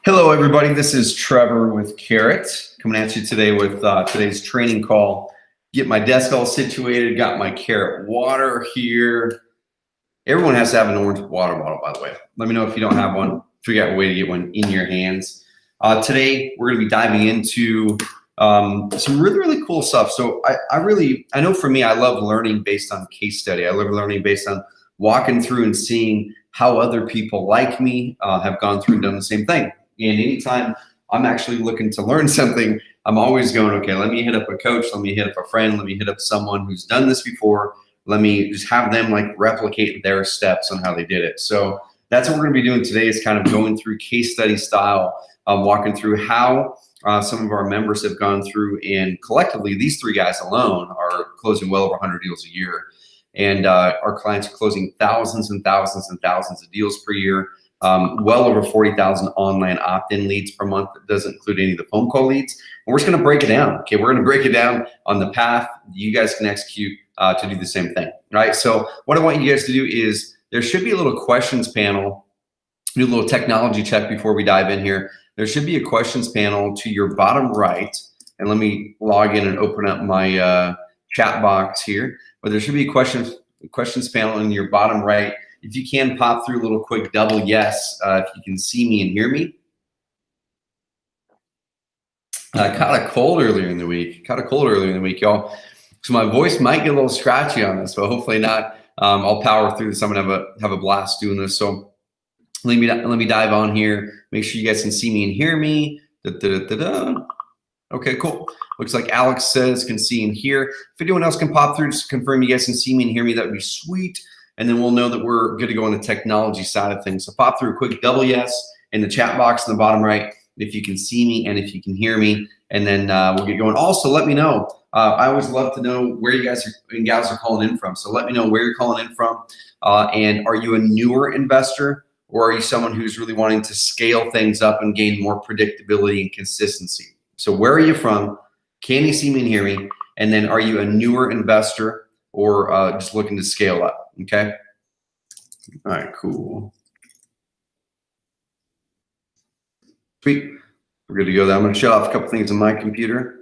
Hello, everybody. This is Trevor with Carrot coming at you today with today's training call. Get my desk all situated. Got my Carrot water here. Everyone has to have an orange water bottle, by the way. Let me know if you don't have one. Figure out a way to get one in your hands. Today, we're going to be diving into some really, really cool stuff. So I know for me, I love learning based on case study. I love learning based on walking through and seeing how other people like me have gone through and done the same thing. And anytime I'm actually looking to learn something, I'm always going, okay, let me hit up a coach, let me hit up a friend, let me hit up someone who's done this before. Let me just have them like replicate their steps on how they did it. So that's what we're gonna be doing today, is kind of going through case study style, walking through how some of our members have gone through, and collectively, these three guys alone are closing well over 100 deals a year. And our clients are closing thousands and thousands and thousands of deals per year. Well over 40,000 online opt-in leads per month. That doesn't include any of the phone call leads. And we're just gonna break it down, okay? We're gonna break it down on the path you guys can execute to do the same thing, right? So what I want you guys to do is, there should be a little questions panel. Do a little technology check before we dive in here. There should be a questions panel to your bottom right. And let me log in and open up my chat box here. But there should be a questions panel in your bottom right. If you can pop through a little quick double yes, if you can see me and hear me. I caught a cold earlier in the week. Y'all. So my voice might get a little scratchy on this, but hopefully not. I'll power through this. I'm gonna have a blast doing this. So let me dive on here. Make sure you guys can see me and hear me. Okay, cool. Looks like Alex says can see and hear. If anyone else can pop through, just confirm you guys can see me and hear me. That would be sweet. And then we'll know that we're good to go on the technology side of things. So pop through a quick double yes in the chat box in the bottom right if you can see me and if you can hear me. And then we'll get going. Also, let me know. I always love to know where you guys and gals are calling in from. So let me know where you're calling in from. And are you a newer investor, or are you someone who's really wanting to scale things up and gain more predictability and consistency? So where are you from? Can you see me and hear me? And then are you a newer investor, or just looking to scale up? Okay. All right, cool. Sweet. We're good to go there. I'm going to shut off a couple things on my computer.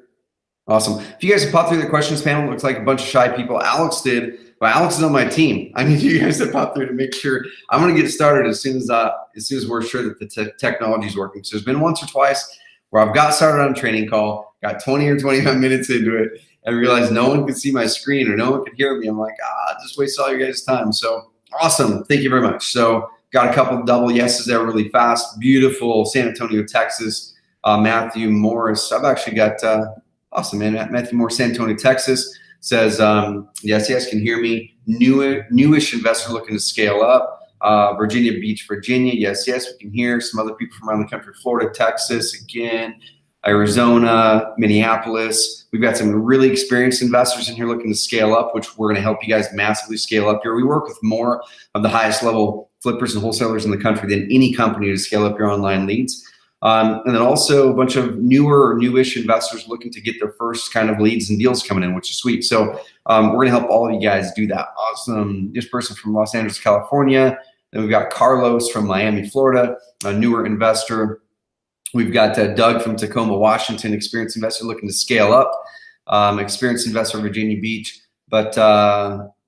Awesome. If you guys have popped through the questions panel, it looks like a bunch of shy people. Alex did, but Alex is on my team. I need you guys to pop through to make sure. I'm going to get started as soon as we're sure that the technology is working. So there's been once or twice where I've got started on a training call, got 20 or 25 minutes into it, and realized no one could see my screen or no one could hear me. I'm like, just waste all your guys' time. So awesome. Thank you very much. So got a couple of double yeses there really fast. Beautiful San Antonio, Texas. Matthew Morris. I've actually got, awesome, man. Matthew Morris, San Antonio, Texas says, yes, can hear me. Newish investor looking to scale up. Virginia Beach, Virginia. Yes, we can hear. Some other people from around the country. Florida, Texas, again. Arizona, Minneapolis. We've got some really experienced investors in here looking to scale up, which we're going to help you guys massively scale up here. We work with more of the highest level flippers and wholesalers in the country than any company to scale up your online leads. And then also a bunch of newer or newish investors looking to get their first kind of leads and deals coming in, which is sweet. So we're going to help all of you guys do that. Awesome. This person from Los Angeles, California. Then we've got Carlos from Miami, Florida, a newer investor. We've got Doug from Tacoma, Washington, experienced investor looking to scale up. Experienced investor, Virginia Beach, but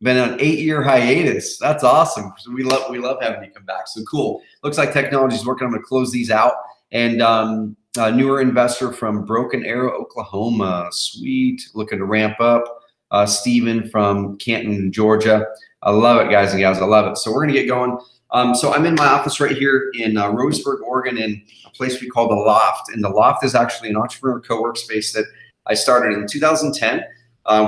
been on an 8-year hiatus. That's awesome. So we love having you come back. So cool. Looks like technology is working. I'm going to close these out. And a newer investor from Broken Arrow, Oklahoma. Sweet. Looking to ramp up. Steven from Canton, Georgia. I love it, guys and gals. I love it. So we're going to get going. So I'm in my office right here in Roseburg, Oregon, in a place we call The Loft. And The Loft is actually an entrepreneur co-work space that I started in 2010.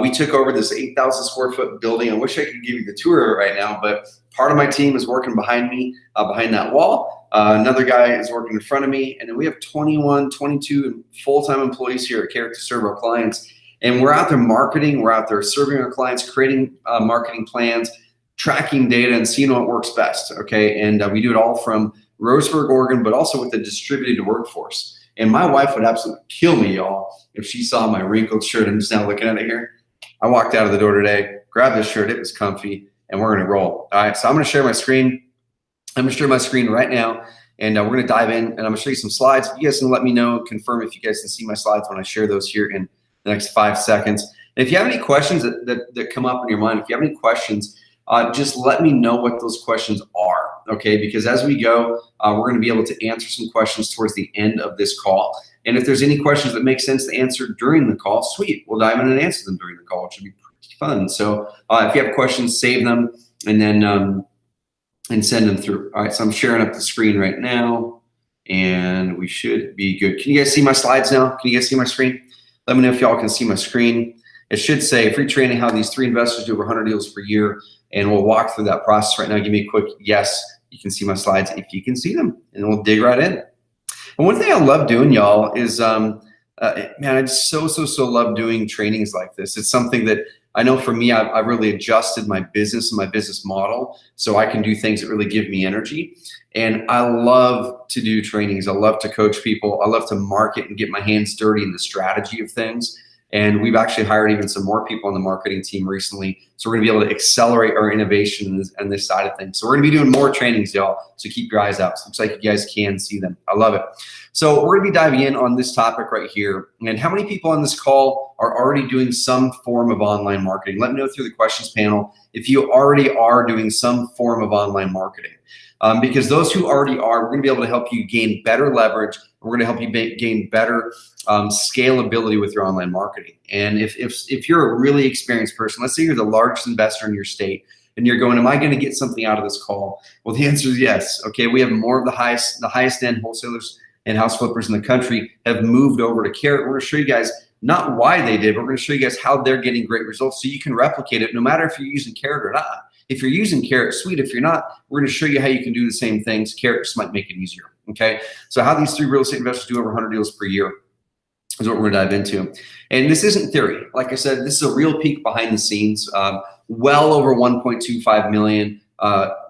We took over this 8,000 square foot building. I wish I could give you the tour right now, but part of my team is working behind me, behind that wall. Another guy is working in front of me. And then we have 21, 22 full-time employees here at Carrot to serve our clients. And we're out there marketing. We're out there serving our clients, creating marketing plans, tracking data, and seeing what works best, okay? And we do it all from Roseburg, Oregon, but also with a distributed workforce. And my wife would absolutely kill me, y'all, if she saw my wrinkled shirt. I'm just now looking at it here. I walked out of the door today, grabbed this shirt, it was comfy, and we're gonna roll. All right, so I'm gonna share my screen. I'm gonna share my screen right now. And we're going to dive in, and I'm going to show you some slides. You guys can let me know, confirm if you guys can see my slides when I share those here in the next 5 seconds. And if you have any questions that come up in your mind, if you have any questions, just let me know what those questions are, okay? Because as we go, we're going to be able to answer some questions towards the end of this call. And if there's any questions that make sense to answer during the call, sweet, we'll dive in and answer them during the call, which should be pretty fun. So if you have questions, save them and then and send them through. All right, so I'm sharing up the screen right now, and we should be good. Can you guys see my slides now? Can you guys see my screen? Let me know if y'all can see my screen. It should say free training, how these 3 investors do over 100 deals per year. And we'll walk through that process right now. Give me a quick yes. You can see my slides if you can see them, and we'll dig right in. And one thing I love doing, y'all, is, man, I just so love doing trainings like this. It's something that I know for me, I've really adjusted my business and my business model so I can do things that really give me energy. And I love to do trainings. I love to coach people. I love to market and get my hands dirty in the strategy of things. And we've actually hired even some more people on the marketing team recently. So we're gonna be able to accelerate our innovation on this side of things. So we're gonna be doing more trainings, y'all. So keep your eyes out. So it looks like you guys can see them. I love it. So we're gonna be diving in on this topic right here. And how many people on this call are already doing some form of online marketing? Let me know through the questions panel if you already are doing some form of online marketing. Because those who already are, we're gonna be able to help you gain better leverage. We're gonna help you gain better scalability with your online marketing. And if you're a really experienced person, let's say you're the largest investor in your state, and you're going, am I gonna get something out of this call? Well, the answer is yes. Okay, we have more of the highest end wholesalers and house flippers in the country have moved over to Carrot. We're gonna show you guys not why they did, but we're gonna show you guys how they're getting great results so you can replicate it no matter if you're using Carrot or not. If you're using Carrot, sweet. If you're not, we're gonna show you how you can do the same things. Carrot just might make it easier, okay? So how these 3 real estate investors do over 100 deals per year is what we're gonna dive into. And this isn't theory. Like I said, this is a real peek behind the scenes. Well over 1.25 million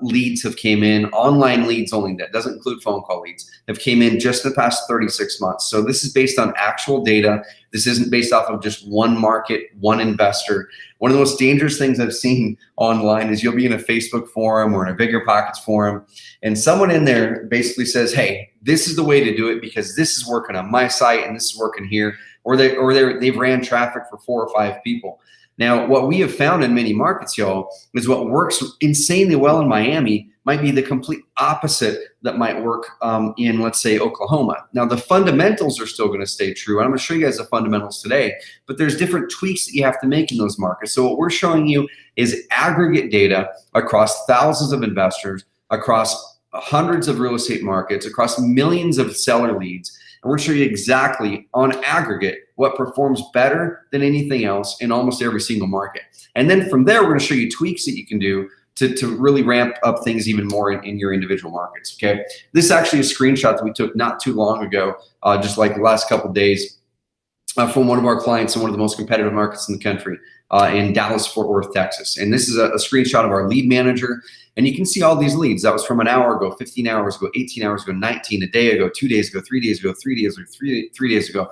leads have came in, online leads only, that doesn't include phone call leads, have came in just in the past 36 months. So this is based on actual data. This isn't based off of just one market, one investor. One of the most dangerous things I've seen online is you'll be in a Facebook forum or in a Bigger Pockets forum, and someone in there basically says, hey, this is the way to do it because this is working on my site and this is working here, or they've ran traffic for 4 or 5 people. Now, what we have found in many markets, y'all, is what works insanely well in Miami might be the complete opposite that might work in, let's say, Oklahoma. Now, the fundamentals are still going to stay true. I'm going to show you guys the fundamentals today, but there's different tweaks that you have to make in those markets. So what we're showing you is aggregate data across thousands of investors, across hundreds of real estate markets, across millions of seller leads. And we're showing you exactly on aggregate what performs better than anything else in almost every single market. And then from there, we're going to show you tweaks that you can do to really ramp up things even more in your individual markets, okay? This is actually a screenshot that we took not too long ago, just like the last couple of days, from one of our clients in one of the most competitive markets in the country, in Dallas-Fort Worth, Texas. And this is a screenshot of our lead manager. And you can see all these leads. That was from an hour ago, 15 hours ago, 18 hours ago, 19, a day ago, 2 days ago, 3 days ago, 3 days ago, 3 days ago.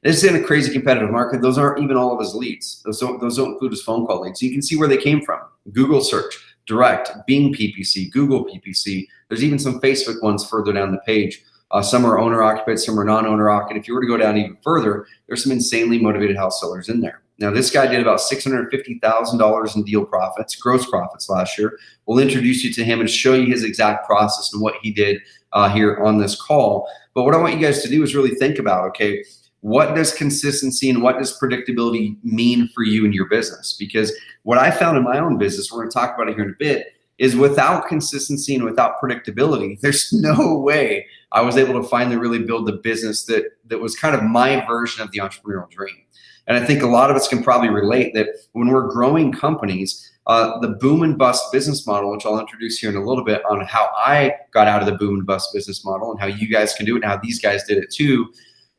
This is in a crazy competitive market. Those aren't even all of his leads. Those don't include his phone call leads. So you can see where they came from. Google search, direct, Bing PPC, Google PPC. There's even some Facebook ones further down the page. Some are owner occupied, some are non-owner occupied. If you were to go down even further, there's some insanely motivated house sellers in there. Now, this guy did about $650,000 in deal profits, gross profits last year. We'll introduce you to him and show you his exact process and what he did here on this call. But what I want you guys to do is really think about, okay, what does consistency and what does predictability mean for you and your business? Because what I found in my own business, we're going to talk about it here in a bit, is without consistency and without predictability, there's no way I was able to finally really build the business that was kind of my version of the entrepreneurial dream. And I think a lot of us can probably relate that when we're growing companies, the boom and bust business model, which I'll introduce here in a little bit on how I got out of the boom and bust business model and how you guys can do it and how these guys did it too.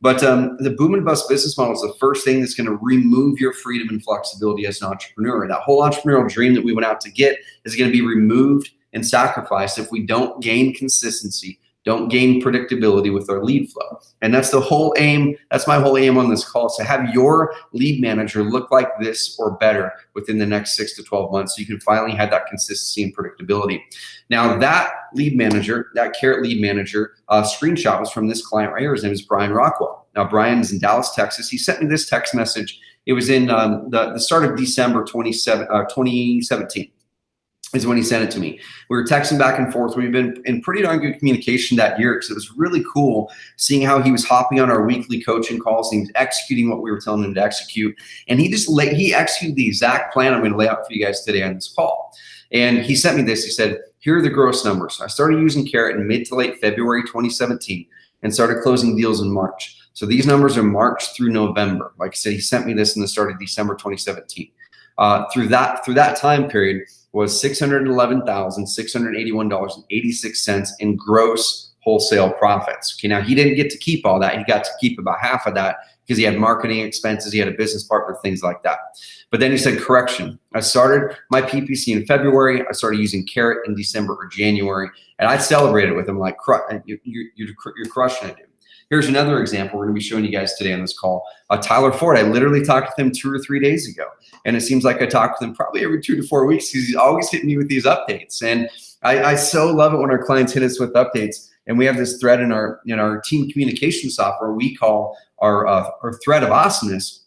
But the boom and bust business model is the first thing that's going to remove your freedom and flexibility as an entrepreneur. That whole entrepreneurial dream that we went out to get is going to be removed and sacrificed if we don't gain consistency, don't gain predictability with our lead flow. And that's the whole aim. That's my whole aim on this call, is to have your lead manager look like this or better within the next 6 to 12 months, so you can finally have that consistency and predictability. Now, that lead manager, that Carrot lead manager, screenshot was from this client right here. His name is Brian Rockwell. Now, Brian's in Dallas, Texas. He sent me this text message. It was in the start of December 2017 is when he sent it to me. We were texting back and forth. We've been in pretty darn good communication that year, because it was really cool seeing how he was hopping on our weekly coaching calls and he was executing what we were telling him to execute. And he executed the exact plan I'm going to lay out for you guys today on this call. And he sent me this. He said, here are the gross numbers. I started using Carrot in mid to late February 2017 and started closing deals in March. So these numbers are March through November. Like I said, he sent me this in the start of December 2017. Through that time period was $611,681.86 in gross wholesale profits. Okay, now he didn't get to keep all that. He got to keep about half of that because he had marketing expenses, he had a business partner, things like that. But then he said, correction, I started my PPC in February. I started using Carrot in December or January, and I celebrated with him like, you're crushing it, dude. Here's another example we're going to be showing you guys today on this call. Tyler Ford, I literally talked to him 2 or 3 days ago. And it seems like I talk with him probably every 2 to 4 weeks, because he's always hitting me with these updates. And I so love it when our clients hit us with updates. And we have this thread in our team communication software we call our thread of awesomeness.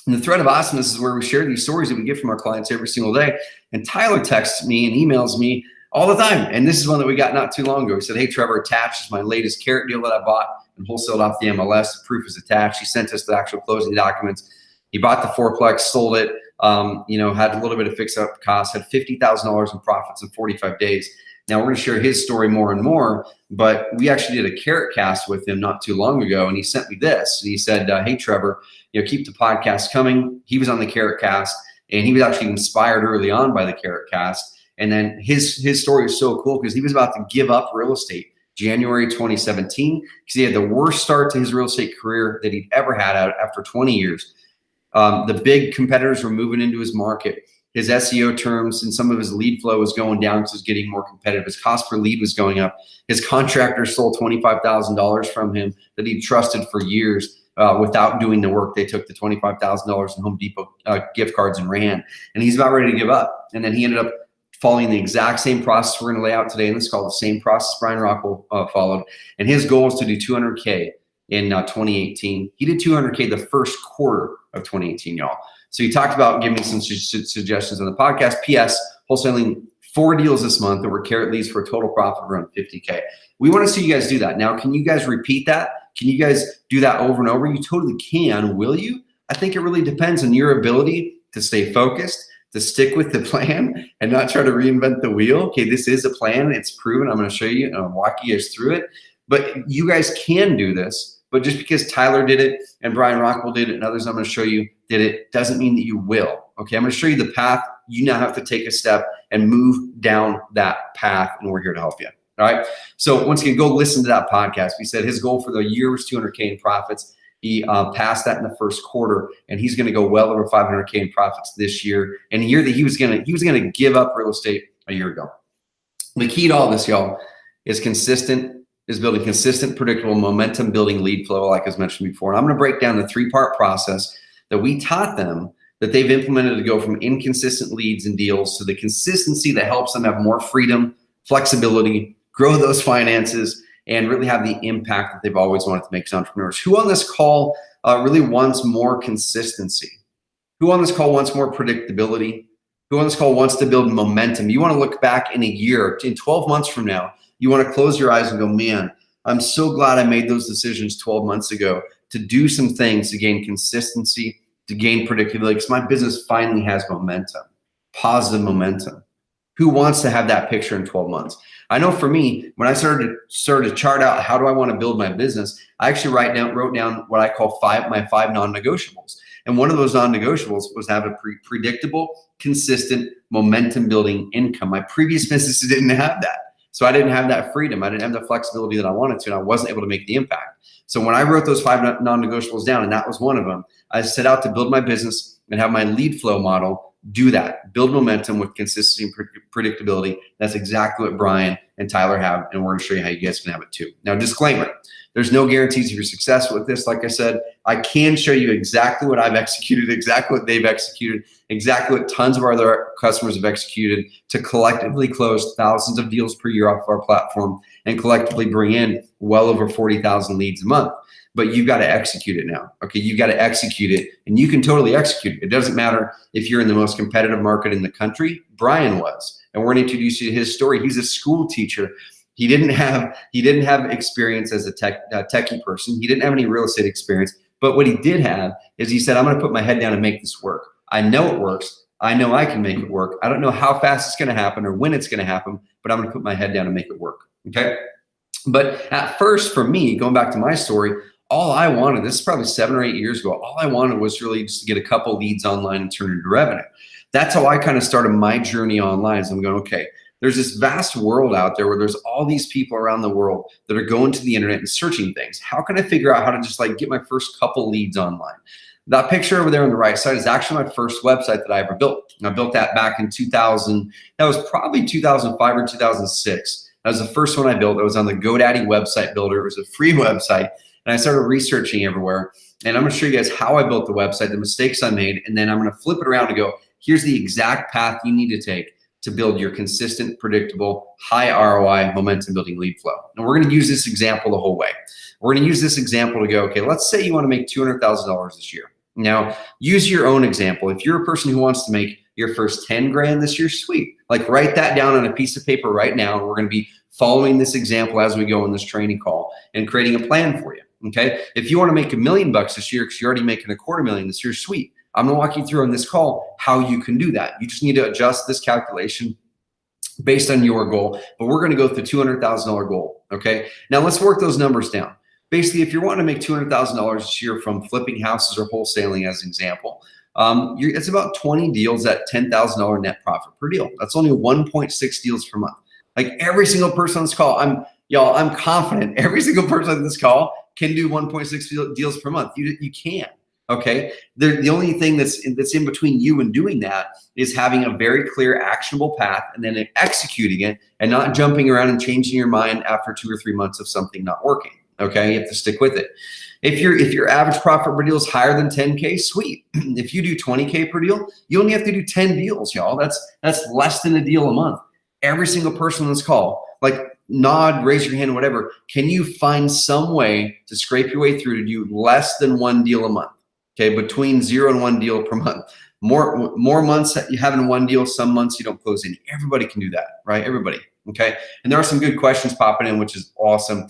And the thread of awesomeness is where we share these stories that we get from our clients every single day. And Tyler texts me and emails me all the time. And this is one that we got not too long ago. He said, hey, Trevor, attached is my latest Carrot deal that I bought and wholesaled off the MLS. The proof is attached. He sent us the actual closing documents. He bought the fourplex, sold it, had a little bit of fix-up costs, had $50,000 in profits in 45 days. Now, we're going to share his story more and more, but we actually did a Carrot cast with him not too long ago, and he sent me this. And he said, hey, Trevor, keep the podcast coming. He was on the Carrot cast, and he was actually inspired early on by the Carrot cast. And then his story is so cool because he was about to give up real estate January 2017 because he had the worst start to his real estate career that he'd ever had after 20 years. The big competitors were moving into his market. His SEO terms and some of his lead flow was going down because it was getting more competitive. His cost per lead was going up. His contractor stole $25,000 from him that he trusted for years without doing the work. They took the $25,000 in Home Depot gift cards and ran. And he's about ready to give up. And then he ended up following the exact same process we're going to lay out today in this call, the same process Brian Rockwell followed. And his goal was to do 200K in 2018. He did 200K the first quarter of 2018, y'all. So he talked about giving some suggestions on the podcast. P.S. wholesaling 4 deals this month that were Carrot leads for a total profit of around 50K. We want to see you guys do that. Now, can you guys repeat that? Can you guys do that over and over? You totally can. Will you? I think it really depends on your ability to stay focused, to stick with the plan and not try to reinvent the wheel. Okay, this is a plan. It's proven. I'm going to show you and I'll walk you guys through it. But you guys can do this. But just because Tyler did it and Brian Rockwell did it and others I'm going to show you did it doesn't mean that you will. Okay, I'm going to show you the path. You now have to take a step and move down that path, and we're here to help you. All right. So once again, go listen to that podcast. We said his goal for the year was 200K in profits. He passed that in the first quarter, and he's going to go well over 500K in profits this year. And a year that he was going to give up real estate a year ago. The key to all this, y'all, is building consistent, predictable, momentum building lead flow, like I was mentioned before. And I'm going to break down the 3-part process that we taught them that they've implemented to go from inconsistent leads and deals to the consistency that helps them have more freedom, flexibility, grow those finances, and really have the impact that they've always wanted to make as entrepreneurs. Who on this call really wants more consistency? Who on this call wants more predictability? Who on this call wants to build momentum? You want to look back in a year, in 12 months from now, you want to close your eyes and go, man, I'm so glad I made those decisions 12 months ago to do some things to gain consistency, to gain predictability, because my business finally has momentum, positive momentum. Who wants to have that picture in 12 months? I know for me, when I started to chart out how do I want to build my business, I actually wrote down what I call my 5 non-negotiables. And one of those non-negotiables was to have a predictable, consistent, momentum-building income. My previous businesses didn't have that. So I didn't have that freedom. I didn't have the flexibility that I wanted to, and I wasn't able to make the impact. So when I wrote those 5 non-negotiables down, and that was one of them, I set out to build my business and have my lead flow model do that, build momentum with consistency and predictability. That's exactly what Brian and Tyler have, and we're going to show you how you guys can have it too. Now, disclaimer, there's no guarantees if you're successful with this. Like I said, I can show you exactly what I've executed, exactly what they've executed, exactly what tons of our other customers have executed to collectively close thousands of deals per year off of our platform and collectively bring in well over 40,000 leads a month. But you've got to execute it now. Okay, you've got to execute it, and you can totally execute it. It doesn't matter if you're in the most competitive market in the country. Brian was, and we're going to introduce you to his story. He's a school teacher. He didn't have experience as a techie person. He didn't have any real estate experience. But what he did have is he said, I'm going to put my head down and make this work. I know it works. I know I can make it work. I don't know how fast it's going to happen or when it's going to happen, but I'm going to put my head down and make it work. Okay. But at first, for me, going back to my story, all I wanted, this is probably 7 or 8 years ago, all I wanted was really just to get a couple leads online and turn it into revenue. That's how I kind of started my journey online. So I'm going, okay, there's this vast world out there where there's all these people around the world that are going to the internet and searching things. How can I figure out how to just like get my first couple leads online? That picture over there on the right side is actually my first website that I ever built. And I built that back in 2000. That was probably 2005 or 2006. That was the first one I built. It was on the GoDaddy website builder. It was a free website. And I started researching everywhere. And I'm going to show you guys how I built the website, the mistakes I made, and then I'm going to flip it around and go, here's the exact path you need to take to build your consistent, predictable, high ROI, momentum building lead flow. And we're going to use this example the whole way. We're going to use this example to go, okay, let's say you want to make $200,000 this year. Now, use your own example. If you're a person who wants to make your first 10 grand this year, sweet. Like write that down on a piece of paper right now. And we're going to be following this example as we go in this training call and creating a plan for you. Okay. If you want to make $1 million this year, because you're already making $250,000 this year, sweet. I'm going to walk you through on this call how you can do that. You just need to adjust this calculation based on your goal, but we're going to go with the $200,000 goal. Okay. Now let's work those numbers down. Basically, if you're wanting to make $200,000 this year from flipping houses or wholesaling as an example, it's about 20 deals at $10,000 net profit per deal. That's only 1.6 deals per month. Like every single person on this call, I'm confident every single person on this call can do 1.6 deals per month. You can. Okay. The only thing that's in between you and doing that is having a very clear, actionable path and then executing it and not jumping around and changing your mind after 2 or 3 months of something not working. Okay. You have to stick with it. If your average profit per deal is higher than 10K, sweet. If you do 20K per deal, you only have to do 10 deals, y'all. That's less than a deal a month. Every single person on this call, like nod, raise your hand, whatever. Can you find some way to scrape your way through to do less than 1 deal a month? Okay, between 0 and 1 deal per month. More months that you have in 1 deal, some months you don't close any. Everybody can do that, right? Everybody. Okay, and there are some good questions popping in, which is awesome.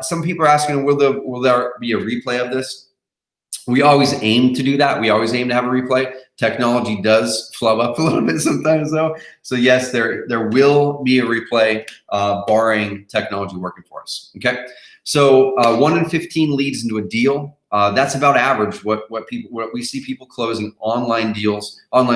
Some people are asking, will there be a replay of this? We always aim to do that. We always aim to have a replay. Technology does flub up a little bit sometimes though. So yes, there will be a replay barring technology working for us. Okay. So 1 in 15 leads into a deal. That's about average. What we see people closing online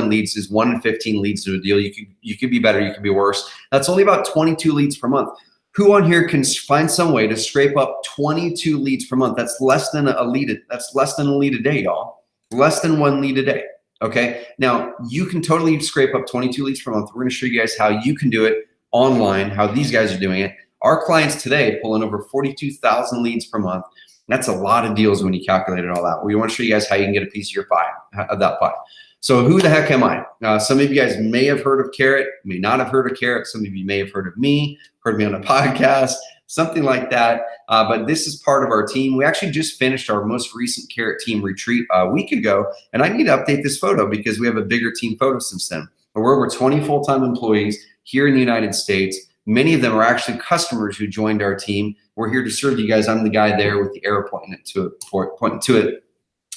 leads is 1 in 15 leads into a deal. You could be better, you could be worse. That's only about 22 leads per month. Who on here can find some way to scrape up 22 leads per month? That's less than a lead. That's less than a lead a day, y'all. Less than 1 lead a day. Okay. Now you can totally scrape up 22 leads per month. We're going to show you guys how you can do it online, how these guys are doing it. Our clients today pull in over 42,000 leads per month. That's a lot of deals when you calculate it all out. We want to show you guys how you can get a piece of your pie, of that pie. So who the heck am I? Some of you guys may have heard of Carrot, may not have heard of Carrot. Some of you may have heard of me on a podcast, something like that. But this is part of our team. We actually just finished our most recent Carrot team retreat a week ago. And I need to update this photo because we have a bigger team photo since then. We're over 20 full-time employees here in the United States. Many of them are actually customers who joined our team. We're here to serve you guys. I'm the guy there with the arrow pointing to it.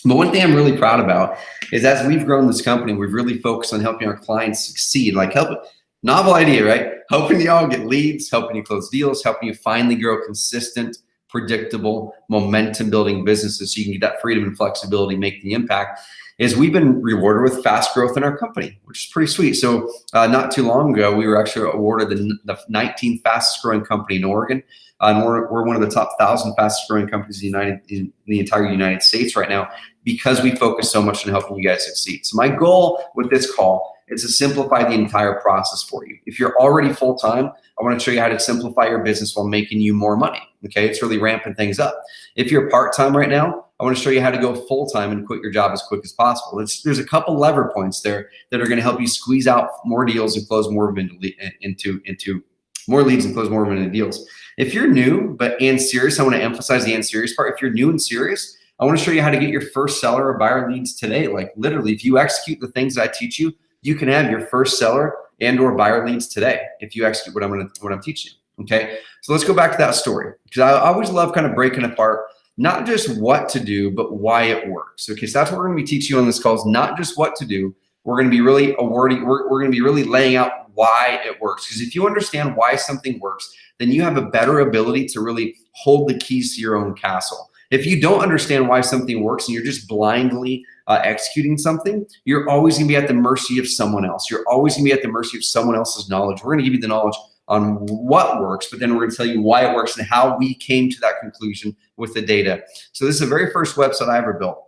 But one thing I'm really proud about is as we've grown this company, we've really focused on helping our clients succeed. Like novel idea, right? Helping y'all get leads, helping you close deals, helping you finally grow consistent, predictable, momentum building businesses so you can get that freedom and flexibility, make the impact. Is we've been rewarded with fast growth in our company, which is pretty sweet. So not too long ago, we were actually awarded the 19th fastest growing company in Oregon. And we're one of the top 1,000 fastest growing companies in the entire United States right now because we focus so much on helping you guys succeed. So my goal with this call It's to simplify the entire process for you. If you're already full-time, I want to show you how to simplify your business while making you more money. Okay, it's really ramping things up. If you're part-time right now, I want to show you how to go full-time and quit your job as quick as possible. There's a couple lever points there that are going to help you squeeze out more deals and close more of them into more leads and close more of them into deals. If you're new and serious, I want to emphasize the and serious part. If you're new and serious, I want to show you how to get your first seller or buyer leads today. Like literally, if you execute the things that I teach you, you can have your first seller and or buyer leads today if you execute what I'm teaching you. Okay, so let's go back to that story, because I always love kind of breaking apart not just what to do, but why it works. Okay, so that's what we're going to be teaching you on this call, is not just what to do. We're going to be really we're going to be really laying out why it works. Because if you understand why something works, then you have a better ability to really hold the keys to your own castle. If you don't understand why something works and you're just blindly executing something, you're always going to be at the mercy of someone else. You're always going to be at the mercy of someone else's knowledge. We're going to give you the knowledge on what works, but then we're going to tell you why it works and how we came to that conclusion with the data. So this is the very first website I ever built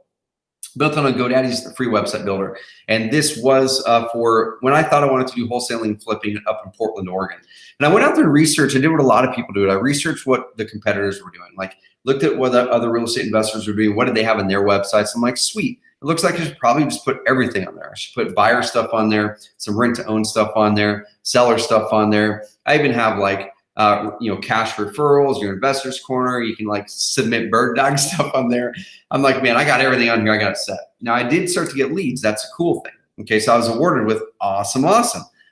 on a GoDaddy's free website builder. And this was for when I thought I wanted to do wholesaling and flipping up in Portland, Oregon. And I went out there and researched. I did what a lot of people do. I researched what the competitors were doing, like looked at what the other real estate investors were doing. What did they have in their websites? I'm like, sweet. It looks like I should probably just put everything on there. I should put buyer stuff on there, some rent to own stuff on there, seller stuff on there. I even have like, cash referrals, your investors corner. You can like submit bird dog stuff on there. I'm like, man, I got everything on here. I got it set. Now I did start to get leads. That's a cool thing. Okay. So I was awarded with awesome.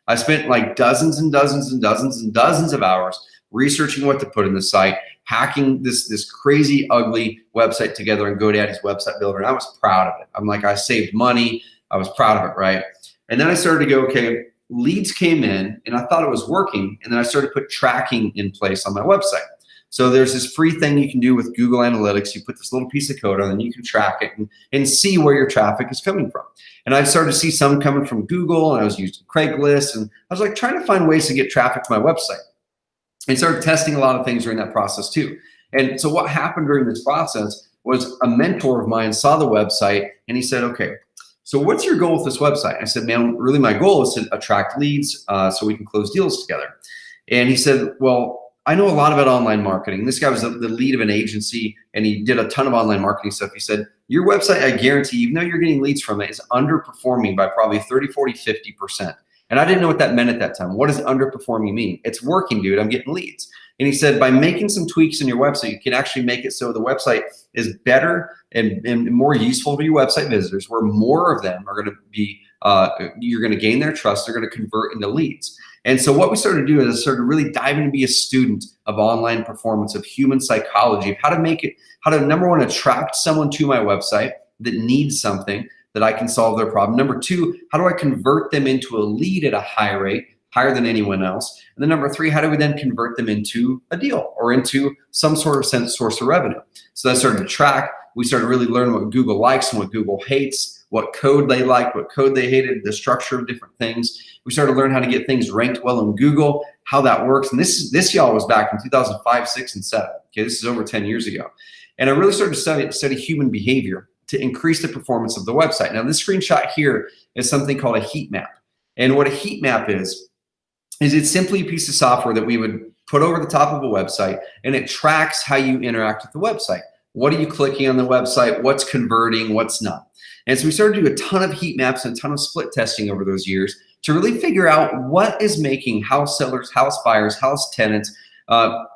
I spent like dozens and dozens and dozens and dozens of hours researching what to put in the site, hacking this crazy, ugly website together in GoDaddy's website builder. And I was proud of it. I'm like, I saved money. I was proud of it, right? And then I started to go, okay, leads came in and I thought it was working. And then I started to put tracking in place on my website. So there's this free thing you can do with Google Analytics. You put this little piece of code on and you can track it and see where your traffic is coming from. And I started to see some coming from Google, and I was using Craigslist, and I was like trying to find ways to get traffic to my website. And started testing a lot of things during that process too. And so what happened during this process was a mentor of mine saw the website and he said, okay, so what's your goal with this website? I said, man, really my goal is to attract leads so we can close deals together. And he said, well, I know a lot about online marketing. This guy was the lead of an agency and he did a ton of online marketing stuff. He said, your website, I guarantee, even though you're getting leads from it, is underperforming by probably 30, 40, 50%. And I didn't know what that meant at that time. What does underperforming mean? It's working, dude. I'm getting leads. And he said, by making some tweaks in your website, you can actually make it so the website is better and more useful for your website visitors, where more of them are going to be, you're going to gain their trust. They're going to convert into leads. And so what we started to do is I started really diving to be a student of online performance, of human psychology, of how to make it, how to, number one, attract someone to my website that needs something that I can solve their problem. Number two, how do I convert them into a lead at a high rate, higher than anyone else? And then number three, how do we then convert them into a deal or into some sort of source of revenue? So I started to track. We started really learning what Google likes and what Google hates, what code they liked, what code they hated, the structure of different things. We started to learn how to get things ranked well in Google, how that works. And this y'all was back in 2005, 6, and 7. Okay, this is over 10 years ago. And I really started to study human behavior to increase the performance of the website. Now, this screenshot here is something called a heat map. And what a heat map is it's simply a piece of software that we would put over the top of a website, and it tracks how you interact with the website. What are you clicking on the website? What's converting? What's not? And so we started to do a ton of heat maps and a ton of split testing over those years to really figure out what is making house sellers, house buyers, house tenants, for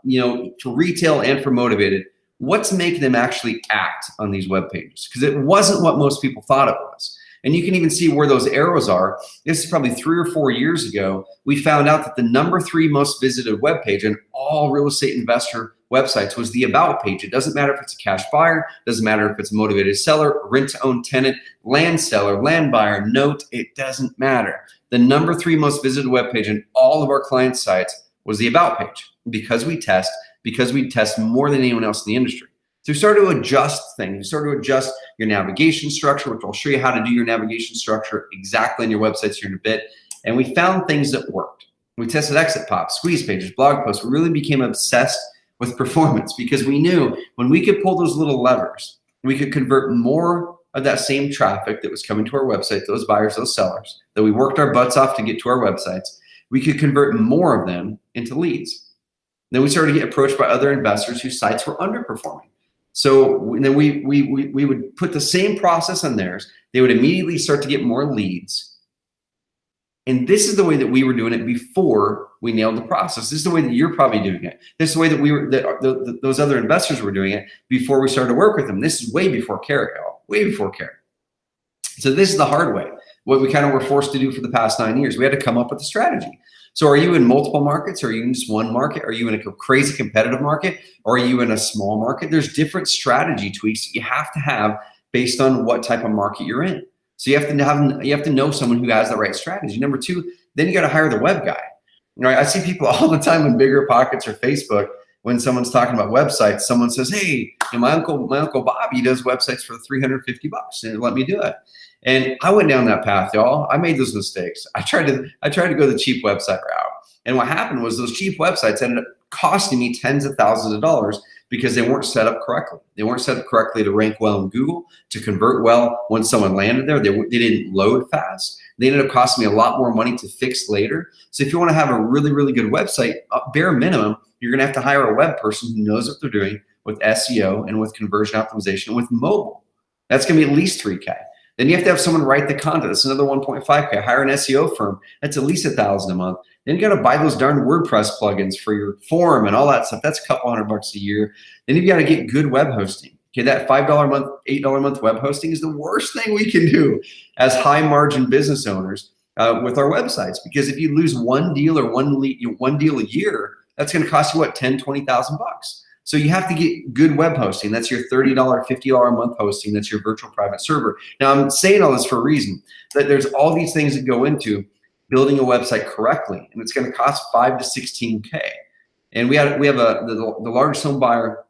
retail and for motivated, what's making them actually act on these web pages? Because it wasn't what most people thought it was. And you can even see where those arrows are. This is probably 3 or 4 years ago. We found out that the number 3 most visited web page in all real estate investor websites was the about page. It doesn't matter if it's a cash buyer, doesn't matter if it's a motivated seller, rent to own tenant, land seller, land buyer, note, it doesn't matter. The number 3 most visited web page in all of our client sites was the about page because we test more than anyone else in the industry. So we started to adjust things. We started to adjust your navigation structure, which I'll show you how to do your navigation structure exactly on your websites here in a bit. And we found things that worked. We tested exit pops, squeeze pages, blog posts. We really became obsessed with performance because we knew when we could pull those little levers, we could convert more of that same traffic that was coming to our website, those buyers, those sellers, that we worked our butts off to get to our websites, we could convert more of them into leads. Then we started to get approached by other investors whose sites were underperforming. So then we would put the same process on theirs. They would immediately start to get more leads. And this is the way that we were doing it before we nailed the process. This is the way that you're probably doing it. This is the way that those other investors were doing it before we started to work with them. This is way before Carrot, y'all. Way before Carrot. So this is the hard way. What we kind of were forced to do for the past 9 years. We had to come up with a strategy. So are you in multiple markets? Are you in just one market? Are you in a crazy competitive market? Or are you in a small market? There's different strategy tweaks that you have to have based on what type of market you're in. So you have to know someone who has the right strategy. Number two, then you got to hire the web guy. You know, I see people all the time in Bigger Pockets or Facebook when someone's talking about websites. Someone says, "Hey, my uncle Bobby does websites for $350, and let me do it." And I went down that path, y'all. I made those mistakes. I tried to go the cheap website route, and what happened was those cheap websites ended up costing me tens of thousands of dollars because they weren't set up correctly. They weren't set up correctly to rank well in Google, to convert well when someone landed there. They didn't load fast. They ended up costing me a lot more money to fix later. So if you want to have a really, really good website, bare minimum, you're going to have to hire a web person who knows what they're doing with SEO and with conversion optimization and with mobile. That's going to be at least $3K. Then you have to have someone write the content. That's another $1.5K. Hire an SEO firm. That's at least $1,000 a month. Then you got to buy those darn WordPress plugins for your forum and all that stuff. That's a couple $100 a year. Then you got to get good web hosting. Okay, that $5 a month, $8 a month web hosting is the worst thing we can do as high margin business owners with our websites. Because if you lose one deal or one deal a year, that's going to cost you what, $10,000, $20,000 bucks. So you have to get good web hosting. That's your $30, $50 a month hosting. That's your virtual private server. Now I'm saying all this for a reason, that there's all these things that go into building a website correctly, and it's going to cost $5 to $16K. And we have the largest home buyer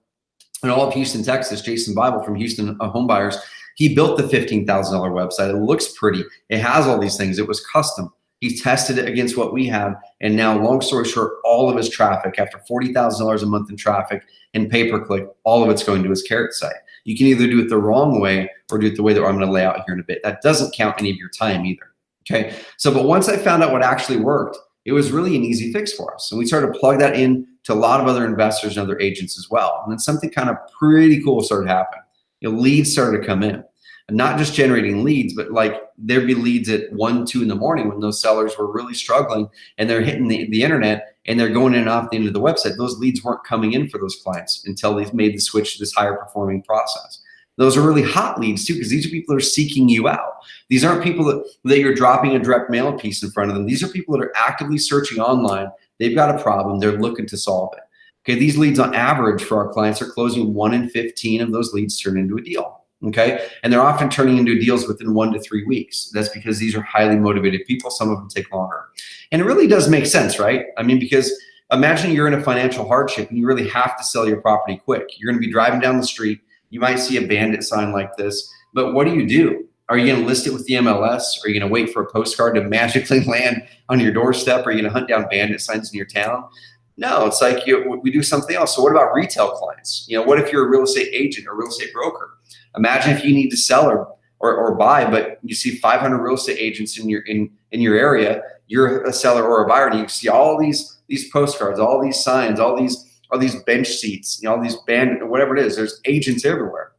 in all of Houston, Texas, Jason Bible from Houston Home Buyers. He built the $15,000 website. It looks pretty. It has all these things. It was custom. He tested it against what we have, and now, long story short, all of his traffic, after $40,000 a month in traffic and pay-per-click, all of it's going to his Carrot site. You can either do it the wrong way or do it the way that I'm going to lay out here in a bit. That doesn't count any of your time either. Okay. So, but once I found out what actually worked, it was really an easy fix for us. And we started to plug that in to a lot of other investors and other agents as well. And then something kind of pretty cool started happening. Leads started to come in. And not just generating leads, but like there'd be leads at 1, 2 in the morning when those sellers were really struggling and they're hitting the internet and they're going in and off the end of the website. Those leads weren't coming in for those clients until they made the switch to this higher performing process. Those are really hot leads too, because these are people that are seeking you out. These aren't people that you're dropping a direct mail piece in front of them. These are people that are actively searching online. They've got a problem. They're looking to solve it. Okay, these leads on average for our clients are closing 1 in 15 of those leads turn into a deal. Okay, and they're often turning into deals within 1 to 3 weeks. That's because these are highly motivated people. Some of them take longer. And it really does make sense, right? I mean, because imagine you're in a financial hardship and you really have to sell your property quick. You're going to be driving down the street. You might see a bandit sign like this, but what do? Are you going to list it with the MLS? Are you going to wait for a postcard to magically land on your doorstep? Are you going to hunt down bandit signs in your town? No, it's like we do something else. So what about retail clients? What if you're a real estate agent or real estate broker? Imagine if you need to sell or buy, but you see 500 real estate agents in your area. You're a seller or a buyer, and you see all these postcards, all these signs, all these bench seats, all these whatever it is. There's agents everywhere.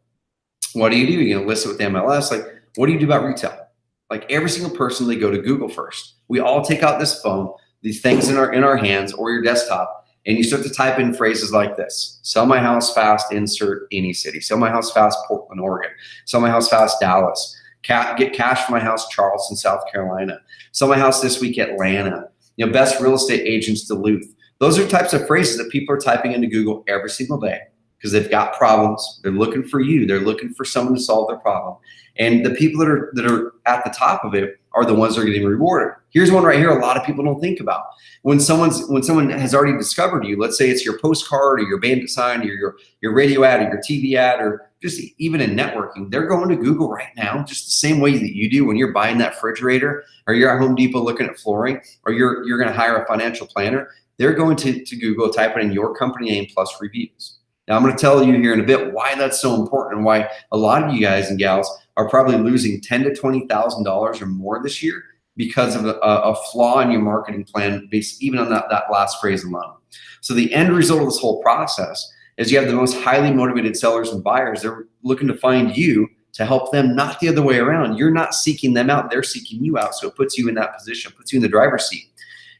What do? You're going to list it with the MLS. Like, what do you do about retail? Like every single person, they go to Google first. We all take out this phone, these things in our hands or your desktop, and you start to type in phrases like this: sell my house fast, insert any city. Sell my house fast, Portland, Oregon. Sell my house fast, Dallas. Get cash for my house, Charleston, South Carolina. Sell my house this week, Atlanta. Best real estate agents, Duluth. Those are types of phrases that people are typing into Google every single day because they've got problems. They're looking for you. They're looking for someone to solve their problem. And the people that are at the top of it are the ones that are getting rewarded. Here's one right here a lot of people don't think about. When someone has already discovered you, let's say it's your postcard or your bandit sign or your radio ad or your TV ad or just even in networking, they're going to Google right now just the same way that you do when you're buying that refrigerator or you're at Home Depot looking at flooring or you're going to hire a financial planner. They're going to Google, type in your company name plus reviews. Now, I'm going to tell you here in a bit why that's so important and why a lot of you guys and gals are probably losing $10,000 to $20,000 or more this year because of a flaw in your marketing plan based even on that last phrase alone. So the end result of this whole process is you have the most highly motivated sellers and buyers. They're looking to find you to help them, not the other way around. You're not seeking them out, they're seeking you out. So it puts you in that position, puts you in the driver's seat.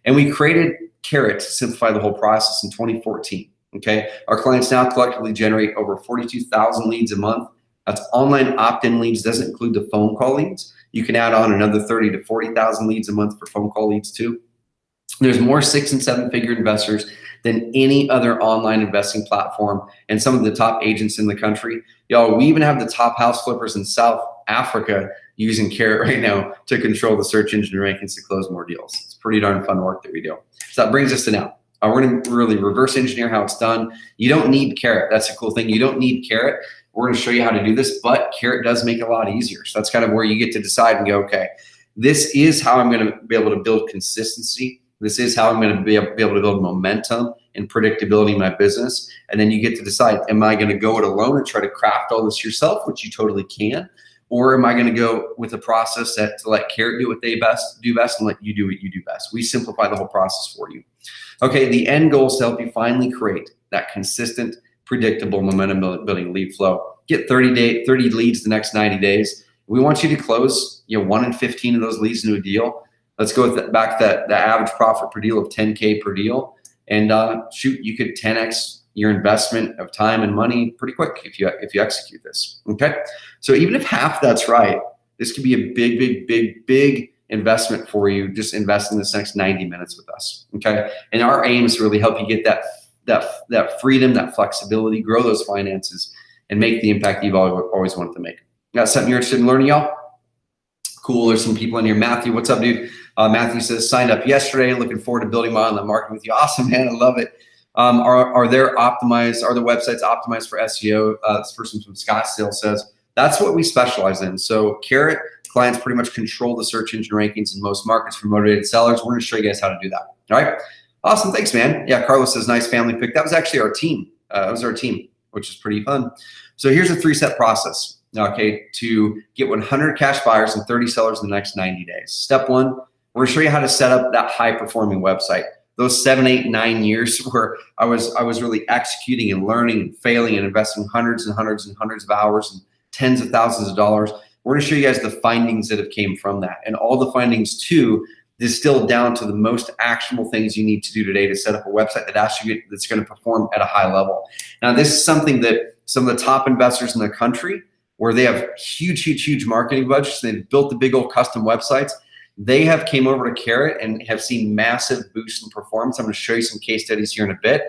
And we created Carrot to simplify the whole process in 2014. Okay, our clients now collectively generate over 42,000 leads a month. That's online opt-in leads, doesn't include the phone call leads. You can add on another 30 to 40,000 leads a month for phone call leads too. There's more 6- and 7-figure investors than any other online investing platform and some of the top agents in the country. Y'all, we even have the top house flippers in South Africa using Carrot right now to control the search engine rankings to close more deals. It's pretty darn fun work that we do. So that brings us to now. We're going to really reverse engineer how it's done. You don't need Carrot. That's a cool thing. You don't need Carrot. We're going to show you how to do this, but Carrot does make it a lot easier. So that's kind of where you get to decide and go, okay, this is how I'm going to be able to build consistency. This is how I'm going to be able to build momentum and predictability in my business. And then you get to decide, am I going to go it alone and try to craft all this yourself, which you totally can? Or am I going to go with a process to let Carrot do what they do best and let you do what you do best? We simplify the whole process for you. Okay, the end goal is to help you finally create that consistent, predictable momentum building lead flow. Get 30 leads the next 90 days. We want you to close 1 in 15 of those leads into a deal. Let's go with back the average profit per deal of 10K per deal. And shoot, you could 10X your investment of time and money pretty quick if you execute this. Okay, so even if half that's right, this could be a big investment for you. Just invest in this next 90 minutes with us. Okay, and our aim is to really help you get that freedom, that flexibility, grow those finances, and make the impact you've always wanted to make. Got something you're interested in learning, y'all? Cool. There's some people in here. Matthew, what's up, dude? Matthew says, signed up yesterday. Looking forward to building my online marketing with you. Awesome, man. I love it. Are the websites optimized for SEO? This person from Scottsdale says, that's what we specialize in. So Carrot clients pretty much control the search engine rankings in most markets for motivated sellers. We're going to show you guys how to do that. All right. Awesome. Thanks, man. Yeah. Carlos says, nice family pick. That was actually our team. That was our team, which is pretty fun. So here's a 3-step process. Okay. To get 100 cash buyers and 30 sellers in the next 90 days. Step 1, we're going to show you how to set up that high performing website. Those 7, 8, 9 years where I was really executing and learning and failing and investing hundreds and hundreds and hundreds of hours and tens of thousands of dollars. We're going to show you guys the findings that have came from that, and all the findings too distilled down to the most actionable things you need to do today to set up a website that's going to perform at a high level. Now, this is something that some of the top investors in the country, where they have huge marketing budgets, they've built the big old custom websites. They have came over to Carrot and have seen massive boosts in performance. I'm going to show you some case studies here in a bit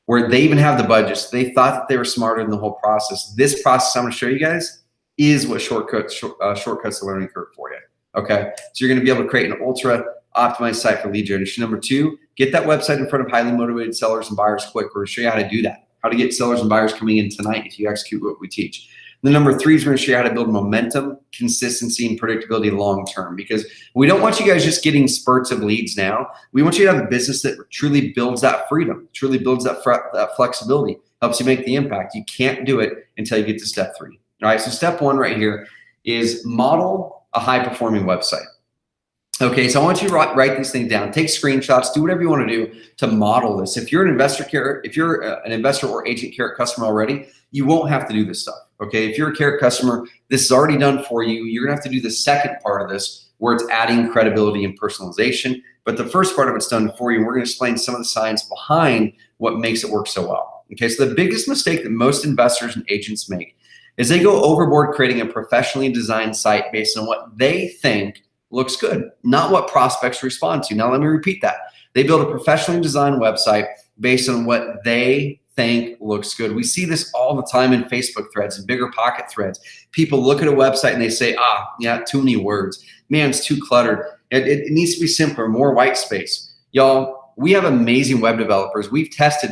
where they even have the budgets. They thought that they were smarter in the whole process. This process I'm going to show you guys is what shortcuts the learning curve for you. Okay, so you're going to be able to create an ultra optimized site for lead generation. Number 2, get that website in front of highly motivated sellers and buyers quick. We're going to show you how to do that, how to get sellers and buyers coming in tonight if you execute what we teach. The number 3 is we're going to show you how to build momentum, consistency, and predictability long term, because we don't want you guys just getting spurts of leads now. We want you to have a business that truly builds that freedom, truly builds that flexibility, helps you make the impact. You can't do it until you get to step 3. All right, so step 1 right here is model a high performing website. Okay, so I want you to write these things down, take screenshots, do whatever you want to do to model this. If you're an an investor or agent Carrot customer already, you won't have to do this stuff. Okay, if you're a Carrot customer, this is already done for you. You're gonna have to do the second part of this, where it's adding credibility and personalization. But the first part of it's done for you. And we're gonna explain some of the science behind what makes it work so well. Okay, so the biggest mistake that most investors and agents make is they go overboard creating a professionally designed site based on what they think looks good, not what prospects respond to. Now, let me repeat that. They build a professionally designed website based on what they think looks good. We see this all the time in Facebook threads and bigger pocket threads. People look at a website and they say, too many words. Man, it's too cluttered. It needs to be simpler, more white space. Y'all, we have amazing web developers. We've tested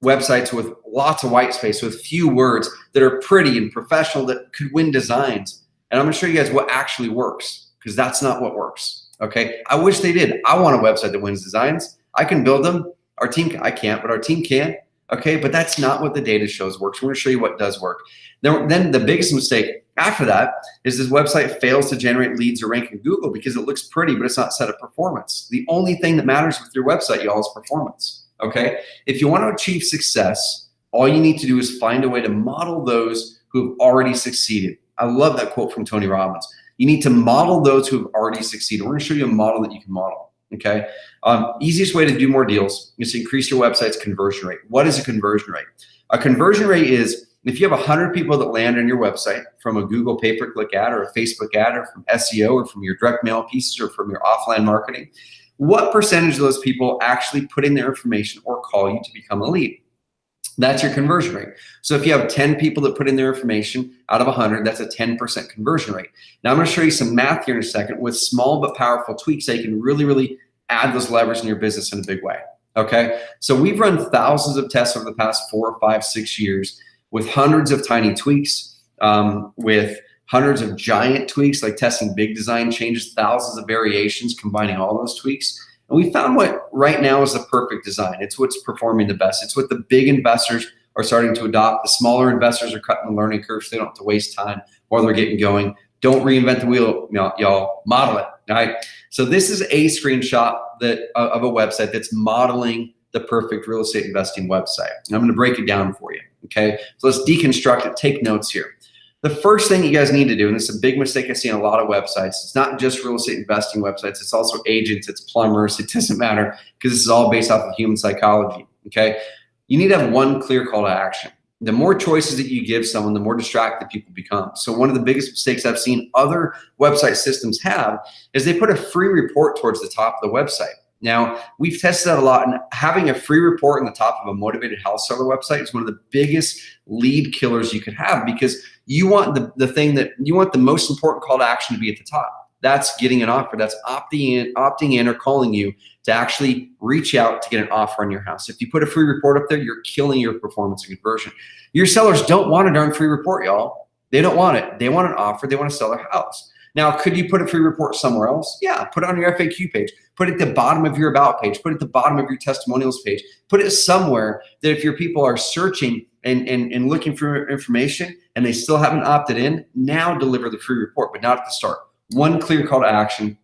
websites with lots of white space, with few words, that are pretty and professional, that could win designs. And I'm going to show you guys what actually works, because that's not what works. Okay, I wish they did. I want a website that wins designs. I can build them. Our team, I can't, but our team can. Okay, but that's not what the data shows works. We're going to show you what does work. Then the biggest mistake after that is this website fails to generate leads or rank in Google because it looks pretty, but it's not set up performance. The only thing that matters with your website, y'all, is performance. Okay, if you want to achieve success, all you need to do is find a way to model those who have already succeeded. I love that quote from Tony Robbins. You need to model those who have already succeeded. We're going to show you a model that you can model. Okay. Easiest way to do more deals is to increase your website's conversion rate. What is a conversion rate? A conversion rate is if you have 100 people that land on your website from a Google pay-per-click ad or a Facebook ad or from SEO or from your direct mail pieces or from your offline marketing, what percentage of those people actually put in their information or call you to become a lead? That's your conversion rate. So if you have 10 people that put in their information out of 100, that's a 10% conversion rate. Now I'm going to show you some math here in a second with small but powerful tweaks so you can really add those levers in your business in a big way. Okay. So we've run thousands of tests over the past 4, 5, 6 years with hundreds of tiny tweaks, with hundreds of giant tweaks, like testing big design changes, thousands of variations, combining all those tweaks. And we found what right now is the perfect design. It's what's performing the best. It's what the big investors are starting to adopt. The smaller investors are cutting the learning curve so they don't have to waste time while they're getting going. Don't reinvent the wheel, y'all. Model it. All right. So this is a screenshot of a website that's modeling the perfect real estate investing website. And I'm going to break it down for you. Okay. So let's deconstruct it. Take notes here. The first thing you guys need to do, and it's a big mistake I see on a lot of websites, it's not just real estate investing websites, it's also agents, it's plumbers, it doesn't matter because this is all based off of human psychology, okay? You need to have one clear call to action. The more choices that you give someone, the more distracted people become. So one of the biggest mistakes I've seen other website systems have is they put a free report towards the top of the website. Now, we've tested that a lot, and having a free report on the top of a motivated house seller website is one of the biggest lead killers you could have because you want the most important call to action to be at the top. That's getting an offer. That's opting in or calling you to actually reach out to get an offer on your house. If you put a free report up there, you're killing your performance and conversion. Your sellers don't want a darn free report, y'all. They don't want it. They want an offer. They want to sell their house. Now, could you put a free report somewhere else? Yeah, put it on your FAQ page. Put it at the bottom of your about page. Put it at the bottom of your testimonials page. Put it somewhere that if your people are searching and looking for information and they still haven't opted in, now deliver the free report, but not at the start. One clear call to action.